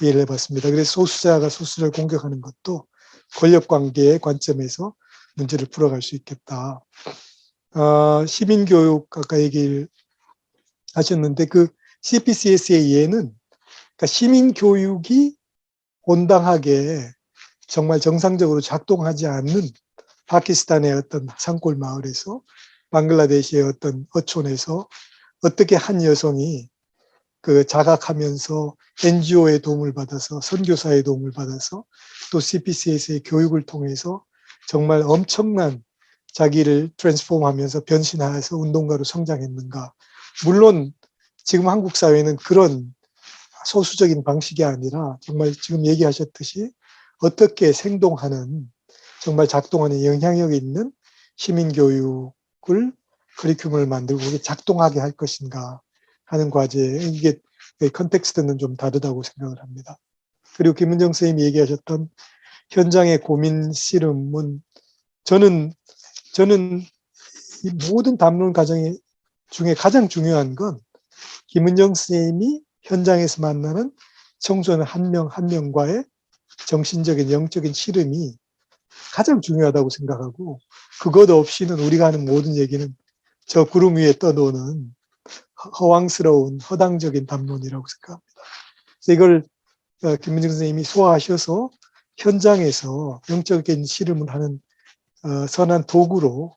Speaker 2: 이해를 해봤습니다. 그래서 소수자가 소수자를 공격하는 것도 권력관계의 관점에서 문제를 풀어갈 수 있겠다. 시민교육 아까 얘기를 하셨는데 그 CPCS의 예는 그러니까 시민교육이 온당하게 정말 정상적으로 작동하지 않는 파키스탄의 어떤 산골 마을에서 방글라데시의 어떤 어촌에서 어떻게 한 여성이 그 자각하면서 NGO의 도움을 받아서 선교사의 도움을 받아서 또 CPCS의 교육을 통해서 정말 엄청난 자기를 트랜스폼하면서 변신해서 운동가로 성장했는가. 물론 지금 한국 사회는 그런 소수적인 방식이 아니라 정말 지금 얘기하셨듯이 어떻게 생동하는 정말 작동하는 영향력 있는 시민교육을 커리큘럼을 만들고 그게 작동하게 할 것인가 하는 과제 이게 컨텍스트는 좀 다르다고 생각을 합니다. 그리고 김은정 선생님이 얘기하셨던 현장의 고민 씨름은 저는 이 모든 담론 과정 중에 가장 중요한 건 김은정 선생님이 현장에서 만나는 청소년 한 명 한 명과의 정신적인 영적인 씨름이 가장 중요하다고 생각하고 그것 없이는 우리가 하는 모든 얘기는 저 구름 위에 떠도는 허황스러운 허당적인 담론이라고 생각합니다. 그래서 이걸 김민정 선생님이 소화하셔서 현장에서 영적인 씨름을 하는 선한 도구로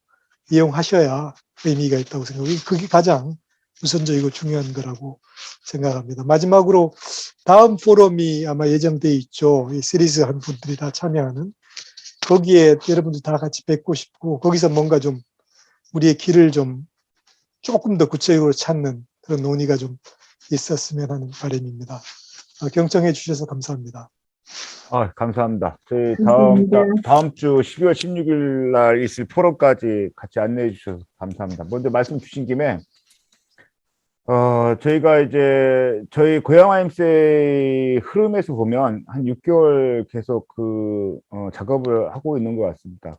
Speaker 2: 이용하셔야 의미가 있다고 생각하고 그게 가장 우선적이고 중요한 거라고 생각합니다. 마지막으로 다음 포럼이 아마 예정돼 있죠. 이 시리즈 한 분들이 다 참여하는 거기에 여러분들 다 같이 뵙고 싶고 거기서 뭔가 좀 우리의 길을 좀 조금 더 구체적으로 찾는 그런 논의가 좀 있었으면 하는 바람입니다. 경청해 주셔서 감사합니다.
Speaker 1: 감사합니다. 저희
Speaker 8: 감사합니다.
Speaker 1: 다음 주 12월 16일 날 있을 포럼까지 같이 안내해 주셔서 감사합니다. 먼저 말씀 주신 김에 저희가 이제 저희 고양아임스의 흐름에서 보면 한 6개월 계속 작업을 하고 있는 것 같습니다.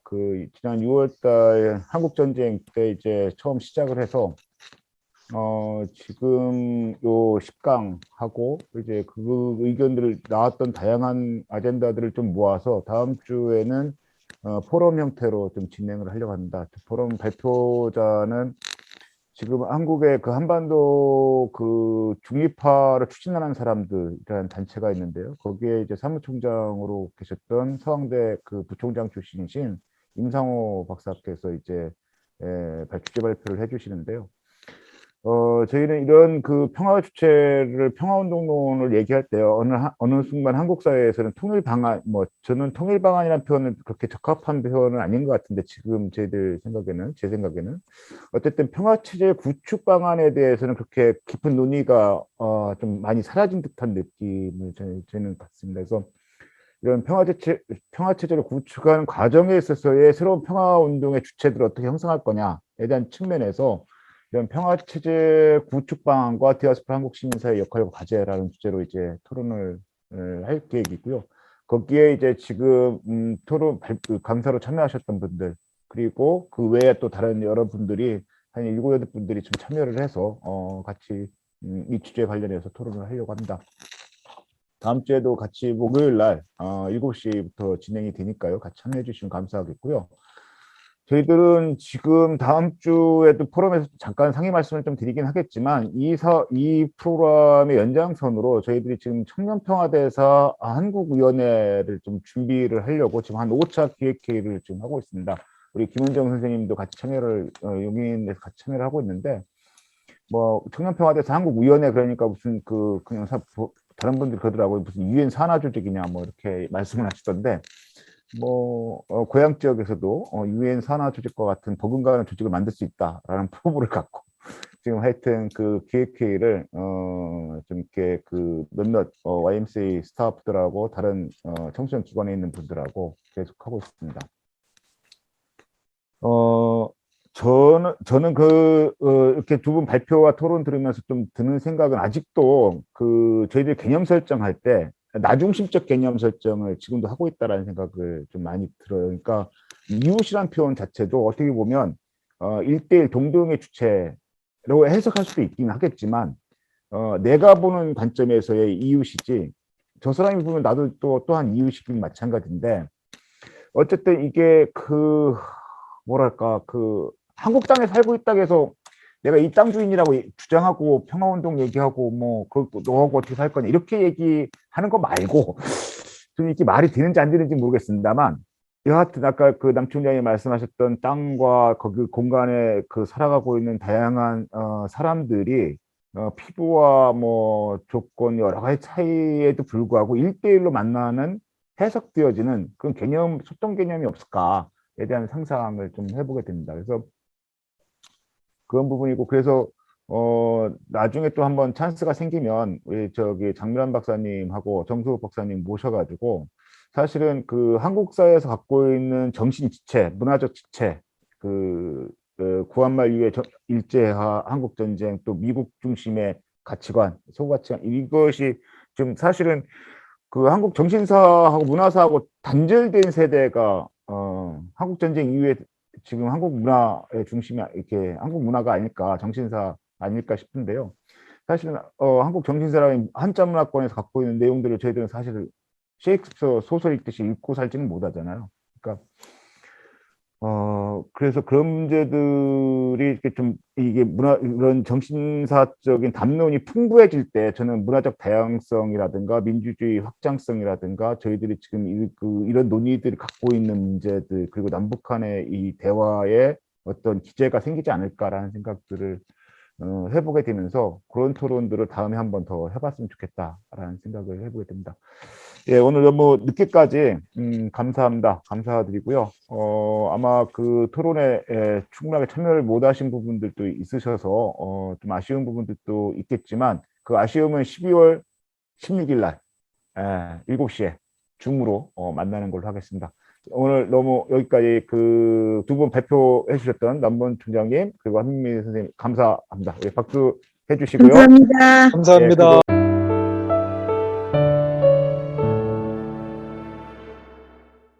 Speaker 1: 지난 6월달 한국 전쟁 때 이제 처음 시작을 해서 지금 요 10강하고 이제 그 의견들을 나왔던 다양한 아젠다들을 좀 모아서 다음 주에는 포럼 형태로 좀 진행을 하려고 합니다. 포럼 발표자는 지금 한국의 그 한반도 그 중립화를 추진하는 사람들이라는 단체가 있는데요. 거기에 이제 사무총장으로 계셨던 서강대 그 부총장 출신이신 임상호 박사께서 이제 주제 발표를 해주시는데요. 저희는 이런 그 평화 주체를 평화운동론을 얘기할 때 어느 순간 한국 사회에서는 통일 방안, 뭐 저는 통일 방안이라는 표현은 그렇게 적합한 표현은 아닌 것 같은데 지금 제 생각에는 어쨌든 평화 체제 구축 방안에 대해서는 그렇게 깊은 논의가 좀 많이 사라진 듯한 느낌을 저는 받습니다. 그래서 이런 평화 체제를 구축하는 과정에 있어서의 새로운 평화 운동의 주체들을 어떻게 형성할 거냐에 대한 측면에서 이런 평화체제 구축 방안과 디아스포라 한국 시민사회 역할과 과제라는 주제로 이제 토론을 할 계획이고요. 거기에 이제 지금 토론 강사로 참여하셨던 분들 그리고 그 외에 또 다른 여러분들이 한 7, 8분들이 좀 참여를 해서 같이 이 주제에 관련해서 토론을 하려고 합니다. 다음 주에도 같이 목요일 날 7시부터 진행이 되니까요. 같이 참여해 주시면 감사하겠고요. 저희들은 지금 다음 주에도 포럼에서 잠깐 상의 말씀을 좀 드리긴 하겠지만 이 프로그램의 연장선으로 저희들이 지금 청년평화대사 한국위원회를 좀 준비를 하려고 지금 한 5차 기획회의를 지금 하고 있습니다. 우리 김은정 선생님도 같이 용인에서 같이 참여를 하고 있는데 뭐 청년평화대사 한국위원회 그러니까 무슨 그냥 다른 분들이 그러더라고요. 무슨 유엔 산하 조직이냐 뭐 이렇게 말씀을 하시던데 뭐 고향 지역에서도 유엔 산하 조직과 같은 버금가는 조직을 만들 수 있다라는 포부를 갖고 지금 하여튼 그 기획회의를 좀 이렇게 그 몇몇 YMCA 스타프들하고 다른 청소년 기관에 있는 분들하고 계속 하고 있습니다. 저는 이렇게 두 분 발표와 토론 들으면서 좀 드는 생각은 아직도 저희들 개념 설정할 때 나중심적 개념 설정을 지금도 하고 있다라는 생각을 좀 많이 들어요. 그러니까 이웃이란 표현 자체도 어떻게 보면 1대1 동등의 주체로 해석할 수도 있긴 하겠지만 내가 보는 관점에서의 이웃이지 저 사람이 보면 나도 또한 이웃이긴 마찬가지인데 어쨌든 이게 뭐랄까 한국 땅에 살고 있다고 해서 내가 이 땅 주인이라고 주장하고 평화운동 얘기하고 뭐 너하고 어떻게 살 거냐 이렇게 얘기하는 거 말고 좀 이게 말이 되는지 안 되는지 모르겠습니다만 여하튼 아까 그 남총장이 말씀하셨던 땅과 거기 공간에 살아가고 있는 다양한 사람들이 피부와 뭐 조건 여러 가지 차이에도 불구하고 1대1로 만나는 해석되어지는 그런 소통 개념이 없을까에 대한 상상을 좀 해보게 됩니다. 그래서 그런 부분이고 그래서 나중에 또 한번 찬스가 생기면 우리 장미란 박사님하고 정수욱 박사님 모셔가지고 사실은 한국 사회에서 갖고 있는 정신 지체, 문화적 지체, 구한말 이후에 일제하, 한국 전쟁, 또 미국 중심의 가치관, 소가치관 이것이 좀 사실은 한국 정신사하고 문화사하고 단절된 세대가 한국 전쟁 이후에 지금 한국 문화의 중심이 이렇게 한국 문화가 아닐까 정신사 아닐까 싶은데요. 사실은 한국 정신사라는 한자 문화권에서 갖고 있는 내용들을 저희들은 사실 셰익스피어 소설 읽듯이 읽고 살지는 못하잖아요. 그러니까 그래서 그런 문제들이 이렇게 좀 이게 이런 정신사적인 담론이 풍부해질 때 저는 문화적 다양성이라든가 민주주의 확장성이라든가 저희들이 지금 이런 논의들을 갖고 있는 문제들 그리고 남북 간의 이 대화에 어떤 기제가 생기지 않을까라는 생각들을 해보게 되면서 그런 토론들을 다음에 한 번 더 해봤으면 좋겠다라는 생각을 해보게 됩니다. 예, 오늘 너무 늦게까지 감사합니다. 감사드리고요. 아마 토론에 충분하게 참여를 못하신 부분들도 있으셔서 좀 아쉬운 부분들도 있겠지만 그 아쉬움은 12월 16일 날 7시에 줌으로 만나는 걸로 하겠습니다. 오늘 너무 여기까지 두 분 발표해 주셨던 남본 총장님 그리고 한민미 선생님 감사합니다. 예, 박수 해주시고요.
Speaker 8: 감사합니다.
Speaker 2: 감사합니다.
Speaker 1: 예,